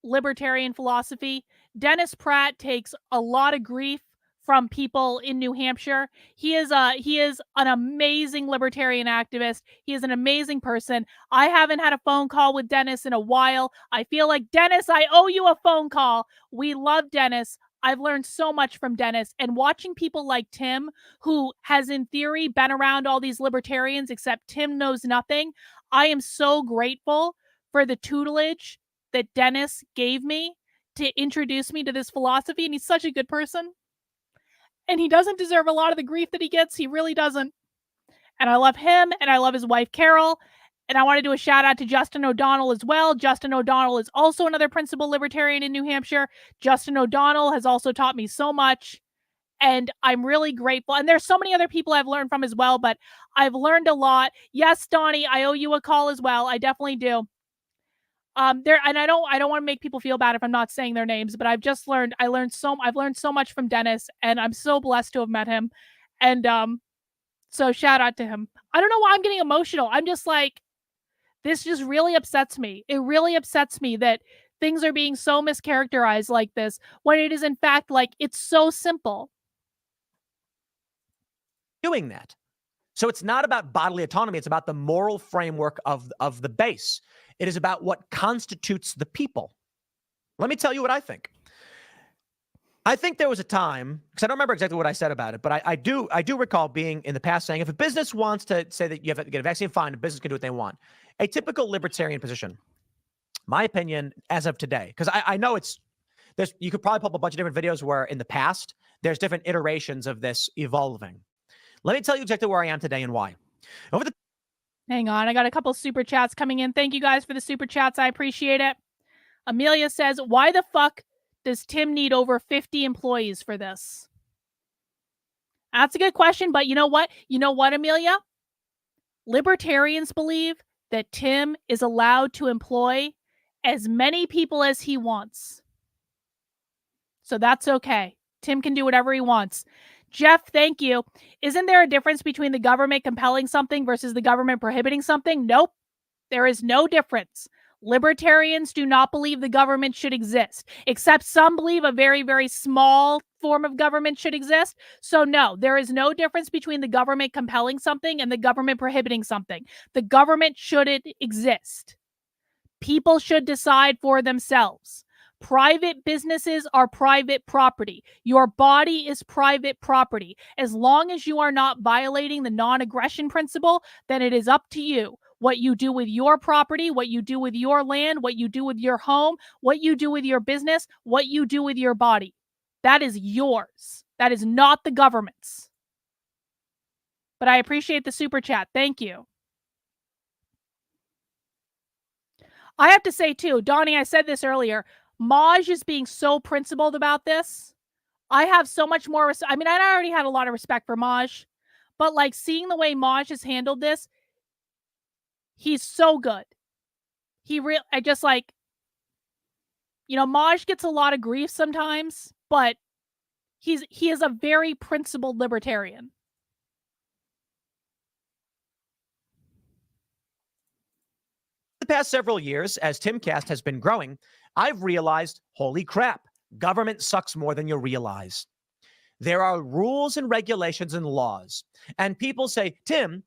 libertarian philosophy. Dennis Pratt takes a lot of grief from people in New Hampshire. He is an amazing libertarian activist. He is an amazing person. I haven't had a phone call with Dennis in a while. I feel like, Dennis, I owe you a phone call. We love Dennis. I've learned so much from Dennis, and watching people like Tim, who has in theory been around all these libertarians, except Tim knows nothing. I am so grateful for the tutelage that Dennis gave me to introduce me to this philosophy, and he's such a good person. And he doesn't deserve a lot of the grief that he gets. He really doesn't. And I love him, and I love his wife, Carol. And I want to do a shout out to Justin O'Donnell as well. Justin O'Donnell is also another principal libertarian in New Hampshire. Justin O'Donnell has also taught me so much, and I'm really grateful. And there's so many other people I've learned from as well, but I've learned a lot. Yes, Donnie, I owe you a call as well. I definitely do. And I don't want to make people feel bad if I'm not saying their names, but I've learned so much from Dennis, and I'm so blessed to have met him. And so shout out to him. I don't know why I'm getting emotional. I'm just like, this just really upsets me. It really upsets me that things are being so mischaracterized like this, when it is in fact like it's so simple. Doing that. So it's not about bodily autonomy. It's about the moral framework of the base. It is about what constitutes the people. Let me tell you what I think. I think there was a time, because I don't remember exactly what I said about it, but I do recall being in the past saying, if a business wants to say that you have to get a vaccine, fine, a business can do what they want. A typical libertarian position, my opinion, as of today, because I know you could probably pull up a bunch of different videos where in the past, there's different iterations of this evolving. Let me tell you exactly where I am today and why. Hang on, I got a couple super chats coming in. Thank you guys for the super chats. I appreciate it. Amelia says, why the fuck does Tim need over 50 employees for this? That's a good question, but you know what? You know what, Amelia? Libertarians believe that Tim is allowed to employ as many people as he wants. So that's okay. Tim can do whatever he wants. Jeff, thank you. Isn't there a difference between the government compelling something versus the government prohibiting something? Nope. There is no difference. Libertarians do not believe the government should exist, except some believe a very, very small form of government should exist. So no, there is no difference between the government compelling something and the government prohibiting something. The government shouldn't exist. People should decide for themselves. Private businesses are private property. Your body is private property. As long as you are not violating the non-aggression principle, then it is up to you. What you do with your property, what you do with your land, what you do with your home, what you do with your business, what you do with your body. That is yours. That is not the government's. But I appreciate the super chat. Thank you. I have to say, too, Donnie, I said this earlier, Maj is being so principled about this. I have so much more. I mean, I already had a lot of respect for Maj, but like seeing the way Maj has handled this, he's so good. I just like, Maj gets a lot of grief sometimes, but he is a very principled libertarian. The past several years, as Timcast has been growing, I've realized, holy crap, government sucks more than you realize. There are rules and regulations and laws. And people say, Tim,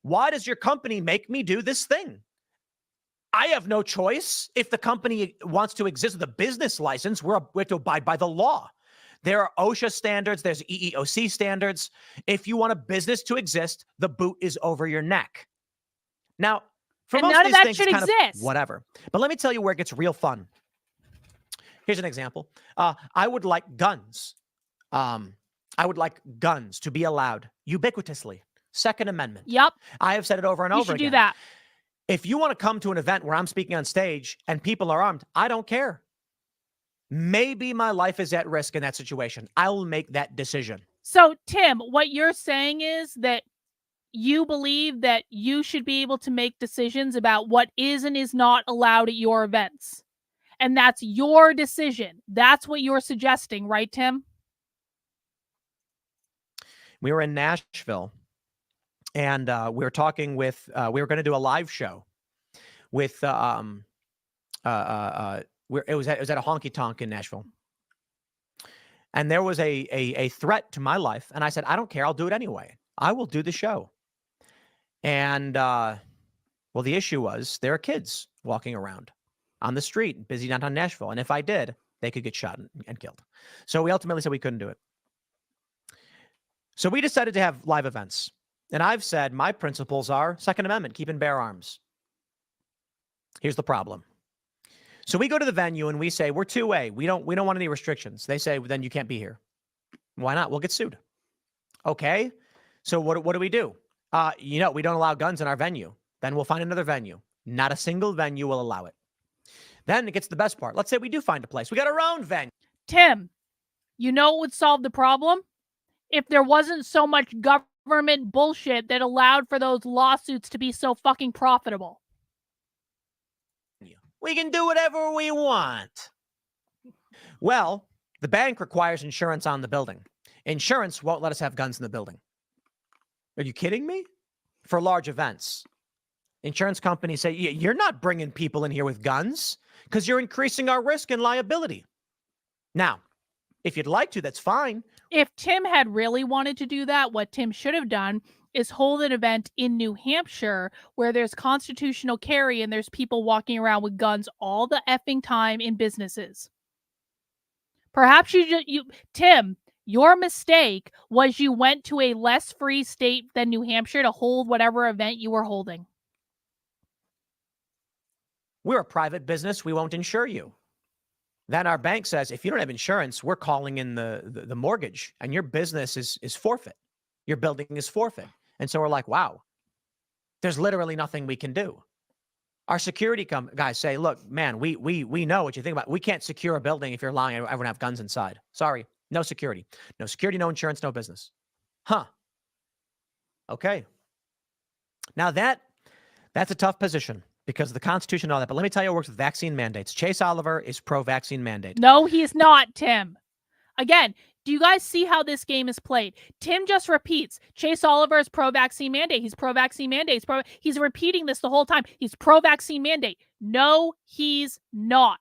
why does your company make me do this thing? I have no choice. If the company wants to exist with a business license, we have to abide by the law. There are OSHA standards. There's EEOC standards. If you want a business to exist, the boot is over your neck. Now, for most none of of these that things, should it's kind exist. of whatever. But let me tell you where it gets real fun. Here's an example. I would like guns. I would like guns to be allowed ubiquitously. Second Amendment. Yep. I have said it over and You over should again. do that. If you want to come to an event where I'm speaking on stage and people are armed, I don't care. Maybe my life is at risk in that situation. I will make that decision. So, Tim, what you're saying is that you believe that you should be able to make decisions about what is and is not allowed at your events. And that's your decision. That's what you're suggesting, right, Tim? We were in Nashville, and we were talking with, we were going to do a live show with, it was at a honky tonk in Nashville. And there was a threat to my life. And I said, I don't care. I'll do it anyway. I will do the show. And, well, the issue was there are kids walking around on the street, busy downtown Nashville. And if I did, they could get shot and killed. So we ultimately said we couldn't do it. So we decided to have live events. And I've said my principles are Second Amendment, keep and bear arms. Here's the problem. So we go to the venue and we say, we're 2A. We don't want any restrictions. They say, well, then you can't be here. Why not? We'll get sued. Okay. So what do we do? We don't allow guns in our venue. Then we'll find another venue. Not a single venue will allow it. Then it gets to the best part. Let's say we do find a place. We got our own venue. Tim, you know what would solve the problem? If there wasn't so much government bullshit that allowed for those lawsuits to be so fucking profitable. We can do whatever we want. Well, the bank requires insurance on the building. Insurance won't let us have guns in the building. Are you kidding me? For large events. Insurance companies say, you're not bringing people in here with guns because you're increasing our risk and liability. Now, if you'd like to, that's fine. If Tim had really wanted to do that, what Tim should have done is hold an event in New Hampshire where there's constitutional carry and there's people walking around with guns all the effing time in businesses. Perhaps Tim, your mistake was you went to a less free state than New Hampshire to hold whatever event you were holding. We're a private business. We won't insure you. Then our bank says, if you don't have insurance, we're calling in the mortgage and your business is forfeit. Your building is forfeit. And so we're like, wow, there's literally nothing we can do. Our security guys say, look, man, we know what you think about. We can't secure a building if you're allowing everyone to have guns inside. Sorry, no security. No security, no insurance, no business. Huh. Okay. Now that's a tough position because of the Constitution and all that. But let me tell you how it works with vaccine mandates. Chase Oliver is pro-vaccine mandate. No, he is not, Tim. Again, do you guys see how this game is played? Tim just repeats, Chase Oliver is pro-vaccine mandate. He's pro-vaccine mandate. He's repeating this the whole time. He's pro-vaccine mandate. No, he's not.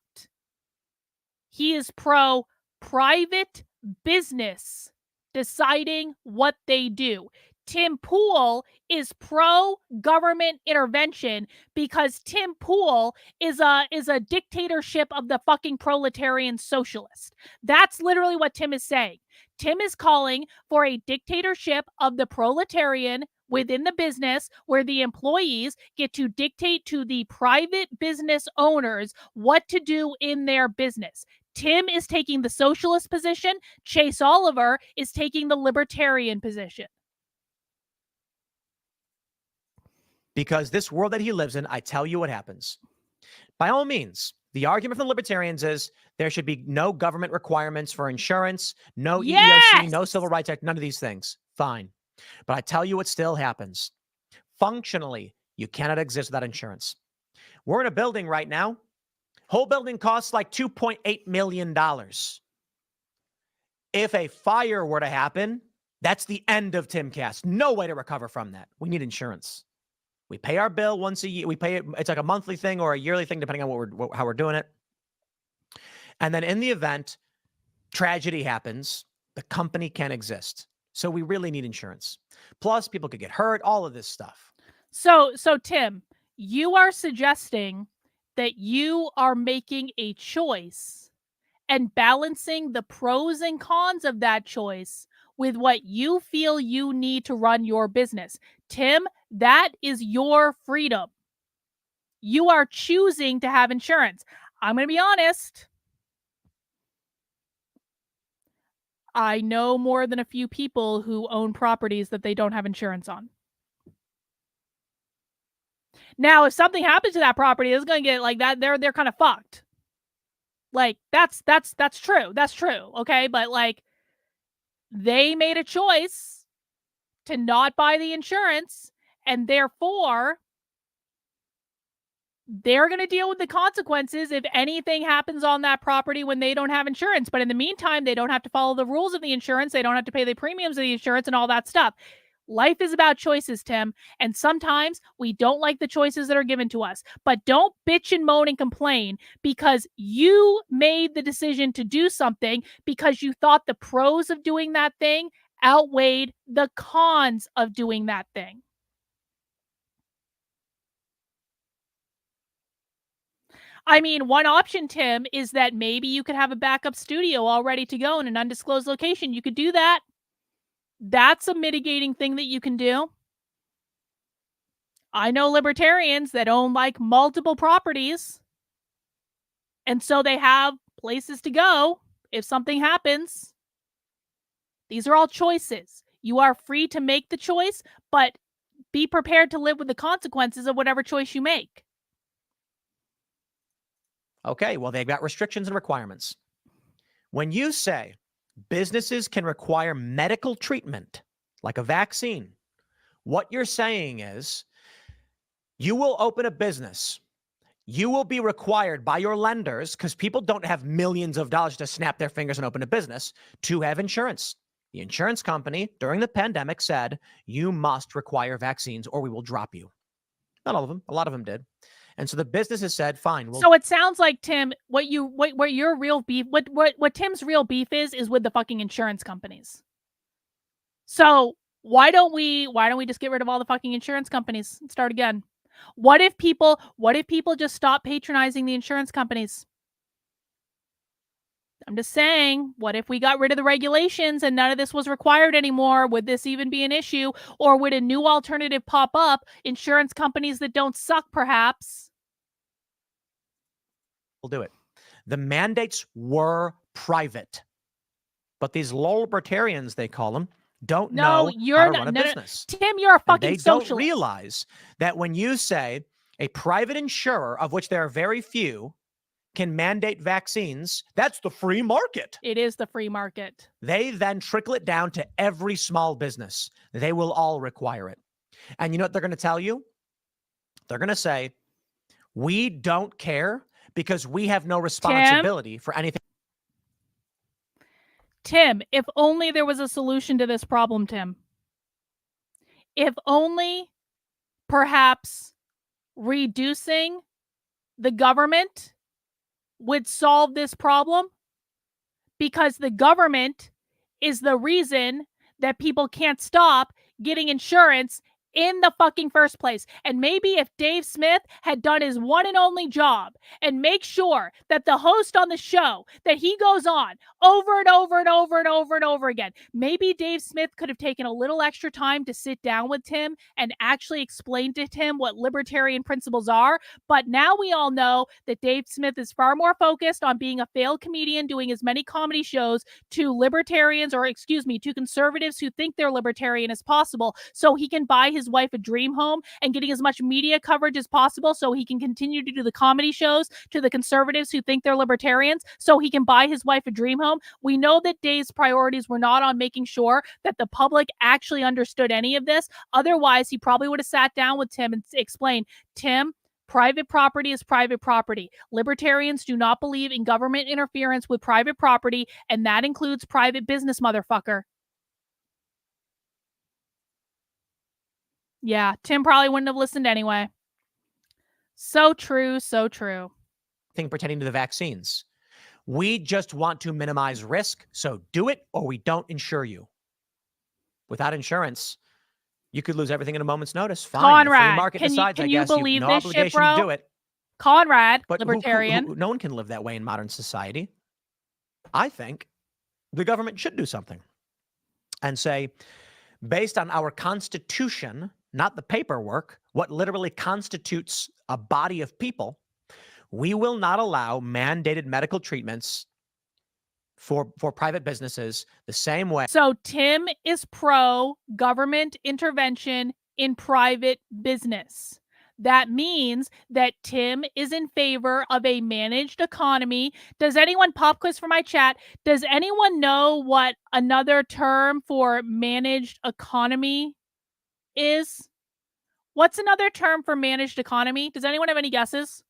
He is pro-private business deciding what they do. Tim Pool is pro-government intervention because Tim Pool is a dictatorship of the fucking proletarian socialist. That's literally what Tim is saying. Tim is calling for a dictatorship of the proletarian within the business where the employees get to dictate to the private business owners what to do in their business. Tim is taking the socialist position. Chase Oliver is taking the libertarian position. Because this world that he lives in, I tell you what happens. By all means, the argument from the libertarians is there should be no government requirements for insurance, no EEOC, no Civil Rights Act, none of these things. Fine. But I tell you what still happens. Functionally, you cannot exist without insurance. We're in a building right now. Whole building costs like $2.8 million. If a fire were to happen, that's the end of Timcast. No way to recover from that. We need insurance. We pay our bill once a year. We pay it. It's like a monthly thing or a yearly thing, depending on how we're doing it. And then in the event tragedy happens, the company can't exist. So we really need insurance. Plus, people could get hurt, all of this stuff. So Tim, you are suggesting that you are making a choice and balancing the pros and cons of that choice with what you feel you need to run your business. Tim, that is your freedom. You are choosing to have insurance. I'm going to be honest. I know more than a few people who own properties that they don't have insurance on. Now, if something happens to that property, it's going to get like that. They're kind of fucked. Like that's true. That's true. Okay. But like they made a choice to not buy the insurance, and therefore they're going to deal with the consequences if anything happens on that property when they don't have insurance. But in the meantime, they don't have to follow the rules of the insurance. They don't have to pay the premiums of the insurance and all that stuff. Life is about choices, Tim. And sometimes we don't like the choices that are given to us. But don't bitch and moan and complain because you made the decision to do something because you thought the pros of doing that thing outweighed the cons of doing that thing. I mean, one option, Tim, is that maybe you could have a backup studio all ready to go in an undisclosed location. You could do that. That's a mitigating thing that you can do. I know libertarians that own like multiple properties. And so they have places to go if something happens. These are all choices. You are free to make the choice, but be prepared to live with the consequences of whatever choice you make. Okay, well, they've got restrictions and requirements. When you say businesses can require medical treatment, like a vaccine, what you're saying is you will open a business. You will be required by your lenders, because people don't have millions of dollars to snap their fingers and open a business, to have insurance. The insurance company during the pandemic said, you must require vaccines or we will drop you. Not all of them. A lot of them did. And so the businesses said, fine. So it sounds like, Tim, what your real beef, what Tim's real beef is with the fucking insurance companies. So why don't we just get rid of all the fucking insurance companies and start again? What if people just stop patronizing the insurance companies? I'm just saying, what if we got rid of the regulations and none of this was required anymore? Would this even be an issue? Or would a new alternative pop up? Insurance companies that don't suck, perhaps? We'll do it. The mandates were private. But these libertarians, they call them, don't know how to run a business. Tim, you're a fucking socialist. They don't realize that when you say a private insurer, of which there are very few, can mandate vaccines, that's the free market. It is the free market. They then trickle it down to every small business. They will all require it. And you know what they're going to tell you? They're going to say, we don't care because we have no responsibility for anything. Tim, if only there was a solution to this problem, Tim. If only perhaps reducing the government would solve this problem, because the government is the reason that people can't stop getting insurance in the fucking first place. And maybe if Dave Smith had done his one and only job and make sure that the host on the show that he goes on over and over and over and over and over again, maybe Dave Smith could have taken a little extra time to sit down with Tim and actually explain to Tim what libertarian principles are. But now we all know that Dave Smith is far more focused on being a failed comedian, doing as many comedy shows to libertarians, or excuse me, to conservatives who think they're libertarian as possible, so he can buy his wife a dream home, and getting as much media coverage as possible so he can continue to do the comedy shows to the conservatives who think they're libertarians, so he can buy his wife a dream home. We know that Dave's priorities were not on making sure that the public actually understood any of this. Otherwise, he probably would have sat down with Tim and explained, Tim, private property is private property. Libertarians do not believe in government interference with private property, and that includes private business, motherfucker. Yeah, Tim probably wouldn't have listened anyway. So true, so true. Thing pertaining to the vaccines. We just want to minimize risk, so do it or we don't insure you. Without insurance, you could lose everything in a moment's notice. Fine, Conrad, the free market decides, can I you guess. believe you have no this shit, obligation bro? to do it. Conrad, But libertarian. no one can live that way in modern society. I think the government should do something and say, based on our Constitution, not the paperwork, what literally constitutes a body of people, we will not allow mandated medical treatments for private businesses the same way. So Tim is pro government intervention in private business. That means that Tim is in favor of a managed economy. Does anyone, pop quiz for my chat, does anyone know what another term for managed economy is? What's another term for managed economy? Does anyone have any guesses?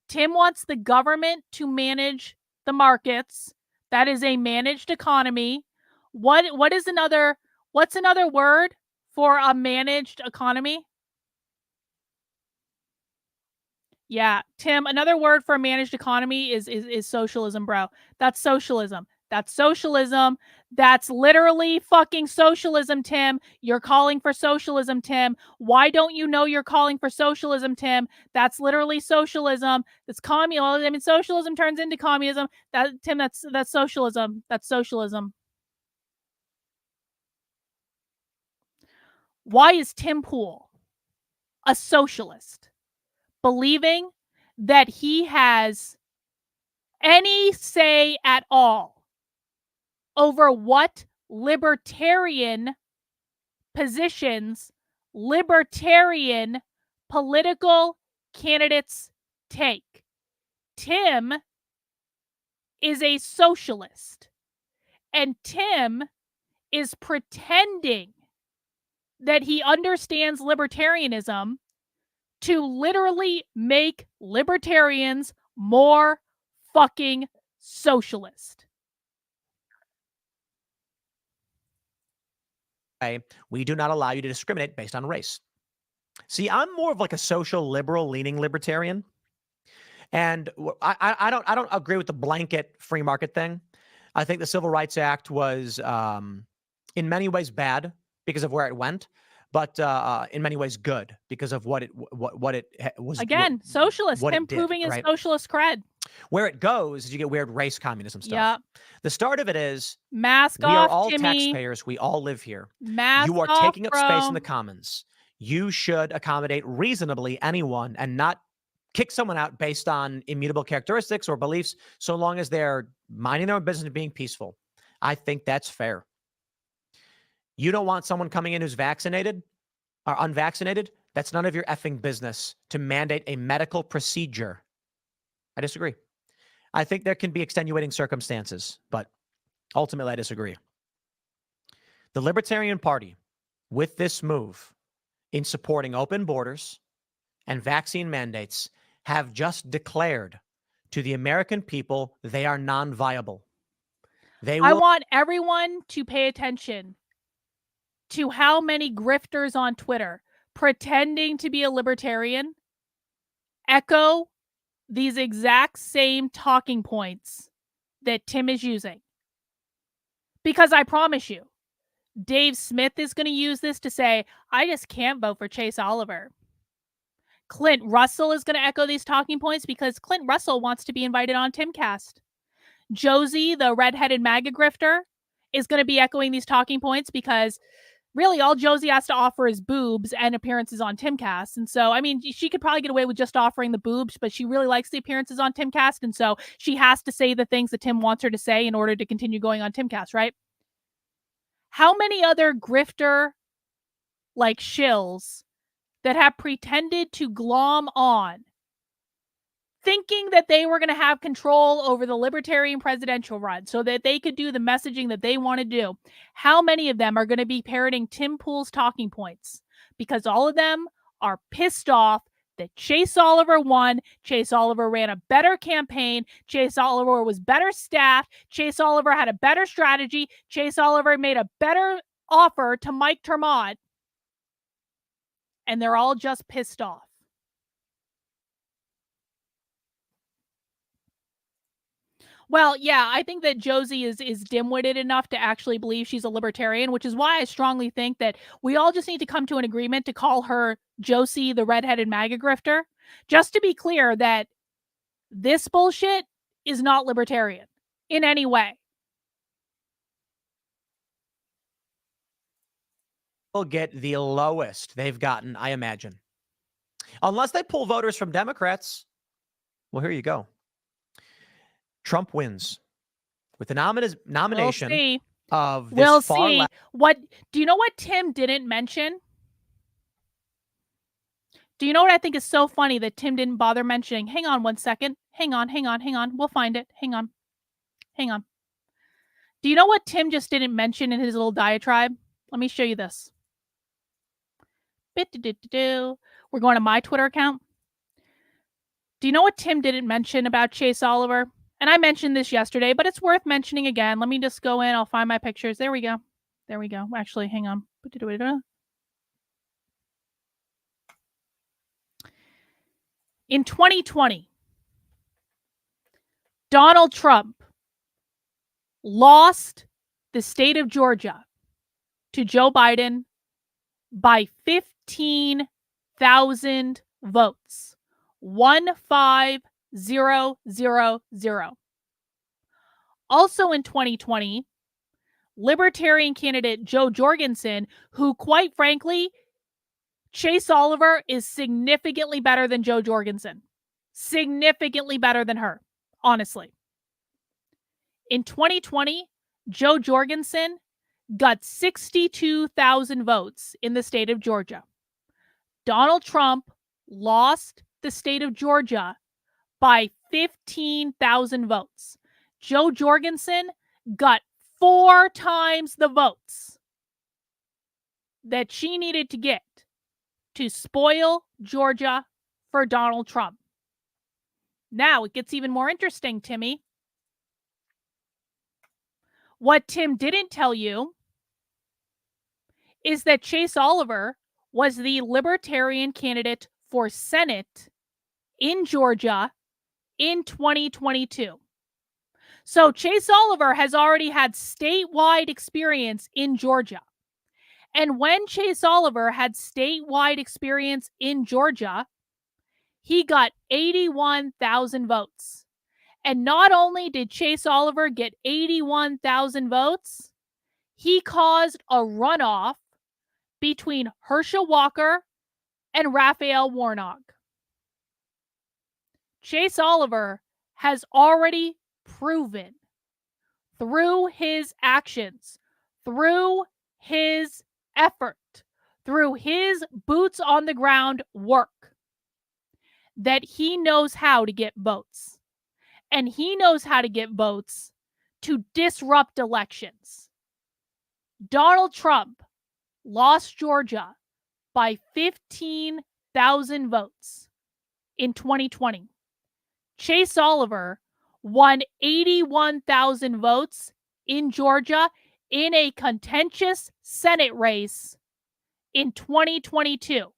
Tim wants the government to manage the markets. That is a managed economy. What's another word for a managed economy? Yeah, Tim, another word for a managed economy is socialism, bro. That's socialism. That's socialism. That's literally fucking socialism, Tim. You're calling for socialism, Tim. Why don't you know you're calling for socialism, Tim? That's literally socialism. That's communism. I mean, socialism turns into communism. Tim, that's socialism. That's socialism. Why is Tim Pool a socialist, believing that he has any say at all over what libertarian positions libertarian political candidates take? Tim is a socialist, and Tim is pretending that he understands libertarianism to literally make libertarians more fucking socialist. We do not allow you to discriminate based on race. See, I'm more of like a social liberal leaning libertarian. And I don't agree with the blanket free market thing. I think the Civil Rights Act was in many ways bad because of where it went, but in many ways good because of what it was. Again, socialist. Tim proving his socialist cred. Where it goes is you get weird race communism stuff. Yeah. The start of it is mask we off, are all Timmy. taxpayers. We all live here. Mask you are off, taking up bro. space in the commons. You should accommodate reasonably anyone and not kick someone out based on immutable characteristics or beliefs, so long as they're minding their own business and being peaceful. I think that's fair. You don't want someone coming in who's vaccinated or unvaccinated? That's none of your effing business to mandate a medical procedure. I disagree. I think there can be extenuating circumstances, but ultimately I disagree. The Libertarian Party, with this move in supporting open borders and vaccine mandates, have just declared to the American people they are non-viable. I want everyone to pay attention to how many grifters on Twitter pretending to be a libertarian echo these exact same talking points that Tim is using. Because I promise you, Dave Smith is going to use this to say, I just can't vote for Chase Oliver. Clint Russell is going to echo these talking points because Clint Russell wants to be invited on Timcast. Josie, the redheaded MAGA grifter, is going to be echoing these talking points because really all Josie has to offer is boobs and appearances on Timcast. And so, I mean, she could probably get away with just offering the boobs, but she really likes the appearances on Timcast. And so she has to say the things that Tim wants her to say in order to continue going on Timcast, right? How many other grifter like shills that have pretended to glom on, thinking that they were going to have control over the Libertarian presidential run so that they could do the messaging that they want to do? How many of them are going to be parroting Tim Pool's talking points? Because all of them are pissed off that Chase Oliver won. Chase Oliver ran a better campaign. Chase Oliver was better staffed. Chase Oliver had a better strategy. Chase Oliver made a better offer to Mike Termont. And they're all just pissed off. Well, yeah, I think that Josie is dim-witted enough to actually believe she's a libertarian, which is why I strongly think that we all just need to come to an agreement to call her Josie, the redheaded MAGA grifter, just to be clear that this bullshit is not libertarian in any way. Will get the lowest they've gotten, I imagine. Unless they pull voters from Democrats. Well, here you go. Trump wins with the nomination of this far left. What do you know what Tim didn't mention? Do you know what I think is so funny that Tim didn't bother mentioning? Hang on one second. Hang on. We'll find it. Hang on. Do you know what Tim just didn't mention in his little diatribe? Let me show you this. We're going to my Twitter account. Do you know what Tim didn't mention about Chase Oliver? And I mentioned this yesterday, but it's worth mentioning again. Let me just go in. I'll find my pictures. There we go. Actually, hang on. In 2020, Donald Trump lost the state of Georgia to Joe Biden by 15,000 votes. 15000. Also in 2020, Libertarian candidate Joe Jorgensen, who quite frankly, Chase Oliver is significantly better than Joe Jorgensen. Significantly better than her, honestly. In 2020, Joe Jorgensen got 62,000 votes in the state of Georgia. Donald Trump lost the state of Georgia by 15,000 votes. Joe Jorgensen got 4 times the votes that she needed to get to spoil Georgia for Donald Trump. Now it gets even more interesting, Timmy. What Tim didn't tell you is that Chase Oliver was the Libertarian candidate for Senate in Georgia in 2022. So Chase Oliver has already had statewide experience in Georgia. And when Chase Oliver had statewide experience in Georgia, he got 81,000 votes. And not only did Chase Oliver get 81,000 votes, he caused a runoff between Herschel Walker and Raphael Warnock. Chase Oliver has already proven through his actions, through his effort, through his boots on the ground work, that he knows how to get votes. And he knows how to get votes to disrupt elections. Donald Trump lost Georgia by 15,000 votes in 2020. Chase Oliver won 81,000 votes in Georgia in a contentious Senate race in 2022.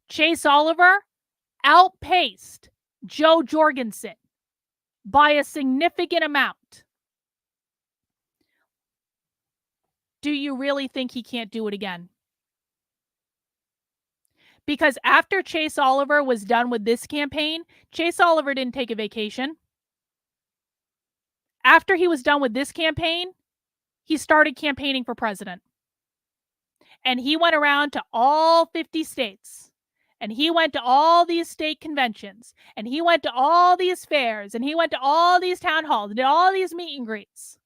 Chase Oliver outpaced Joe Jorgensen by a significant amount. do you really think he can't do it again? Because after Chase Oliver was done with this campaign, Chase Oliver didn't take a vacation. After he was done with this campaign, he started campaigning for president. And he went around to all 50 states. And he went to all these state conventions. And he went to all these fairs. And he went to all these town halls and did all these meet and greets.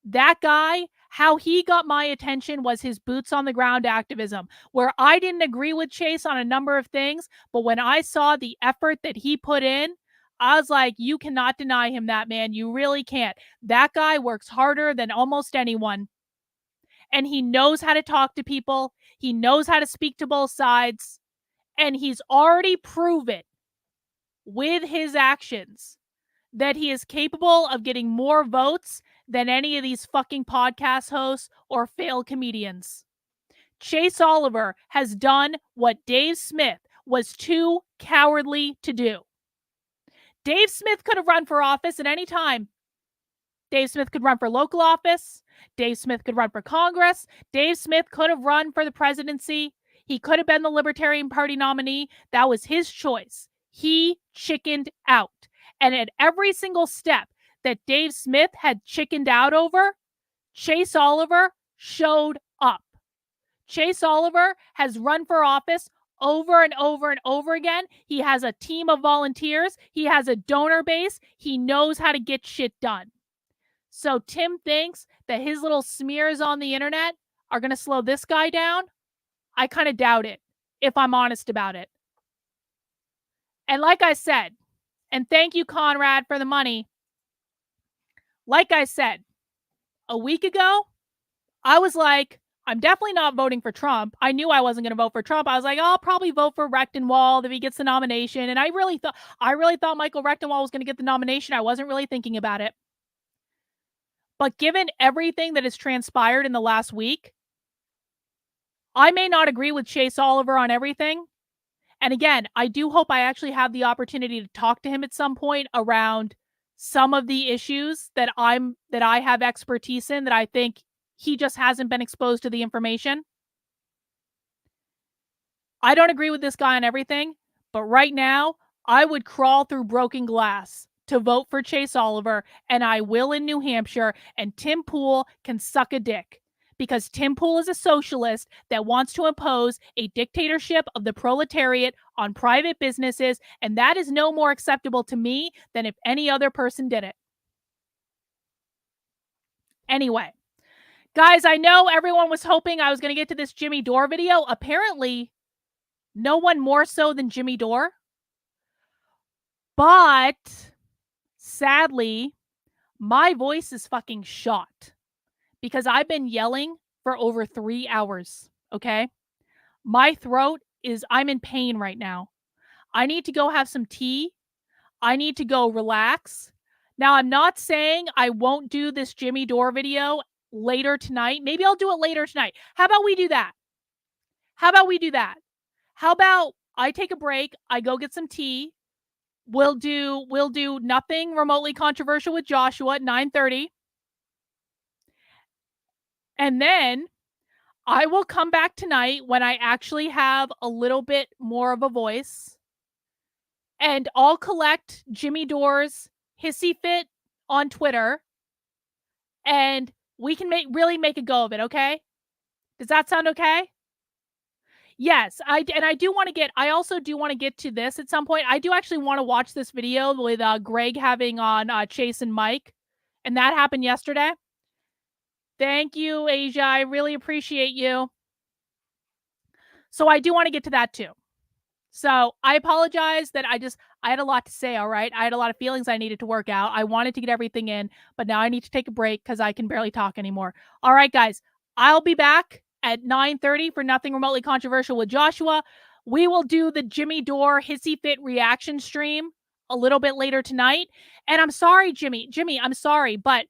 That guy, how he got my attention was his boots on the ground activism, where I didn't agree with Chase on a number of things, but when I saw the effort that he put in, I was like, you cannot deny him that, man. You really can't. That guy works harder than almost anyone. And he knows how to talk to people. He knows how to speak to both sides. And he's already proven with his actions that he is capable of getting more votes than any of these fucking podcast hosts or failed comedians. Chase Oliver has done what Dave Smith was too cowardly to do. Dave Smith could have run for office at any time. Dave Smith could run for local office. Dave Smith could run for Congress. Dave Smith could have run for the presidency. He could have been the Libertarian Party nominee. That was his choice. He chickened out. And at every single step that Dave Smith had chickened out over, Chase Oliver showed up. Chase Oliver has run for office over and over and over again. He has a team of volunteers. He has a donor base. He knows how to get shit done. So Tim thinks that his little smears on the internet are going to slow this guy down. I kind of doubt it, if I'm honest about it. And like I said, and thank you, Conrad, for the money. Like I said, a week ago, I was like, I'm definitely not voting for Trump. I knew I wasn't going to vote for Trump. I was like, I'll probably vote for Rechtenwald if he gets the nomination. And I really thought Michael Rechtenwald was going to get the nomination. I wasn't really thinking about it. But given everything that has transpired in the last week, I may not agree with Chase Oliver on everything. And again, I do hope I actually have the opportunity to talk to him at some point around some of the issues that I have expertise in, that I think he just hasn't been exposed to the information. I don't agree with this guy on everything, but right now, I would crawl through broken glass to vote for Chase Oliver, and I will in New Hampshire, and Tim Pool can suck a dick. Because Tim Pool is a socialist that wants to impose a dictatorship of the proletariat on private businesses, and that is no more acceptable to me than if any other person did it. Anyway, guys, I know everyone was hoping I was going to get to this Jimmy Dore video. Apparently, no one more so than Jimmy Dore. But sadly, my voice is fucking shot. Because I've been yelling for over 3 hours, okay? My throat I'm in pain right now. I need to go have some tea. I need to go relax. Now, I'm not saying I won't do this Jimmy Dore video later tonight. Maybe I'll do it later tonight. How about we do that? How about I take a break, I go get some tea. We'll do nothing remotely controversial with Joshua at 9:30. And then I will come back tonight when I actually have a little bit more of a voice. And I'll collect Jimmy Dore's hissy fit on Twitter. And we can really make a go of it, okay? Does that sound okay? Yes, I also do want to get to this at some point. I do actually want to watch this video with Greg having on Chase and Mike. And that happened yesterday. Thank you, Asia. I really appreciate you. So I do want to get to that too. So I apologize that I had a lot to say, all right? I had a lot of feelings I needed to work out. I wanted to get everything in, but now I need to take a break because I can barely talk anymore. All right, guys. I'll be back at 9:30 for Nothing Remotely Controversial with Joshua. We will do the Jimmy Dore hissy fit reaction stream a little bit later tonight. And I'm sorry, Jimmy, I'm sorry, but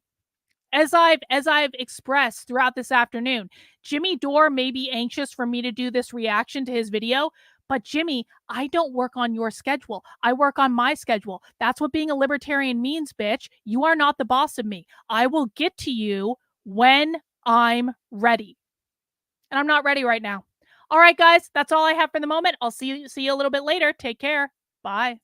as I've expressed throughout this afternoon, Jimmy Dore may be anxious for me to do this reaction to his video, but Jimmy, I don't work on your schedule. I work on my schedule. That's what being a libertarian means, bitch. You are not the boss of me. I will get to you when I'm ready. And I'm not ready right now. All right, guys, that's all I have for the moment. I'll see you a little bit later. Take care. Bye.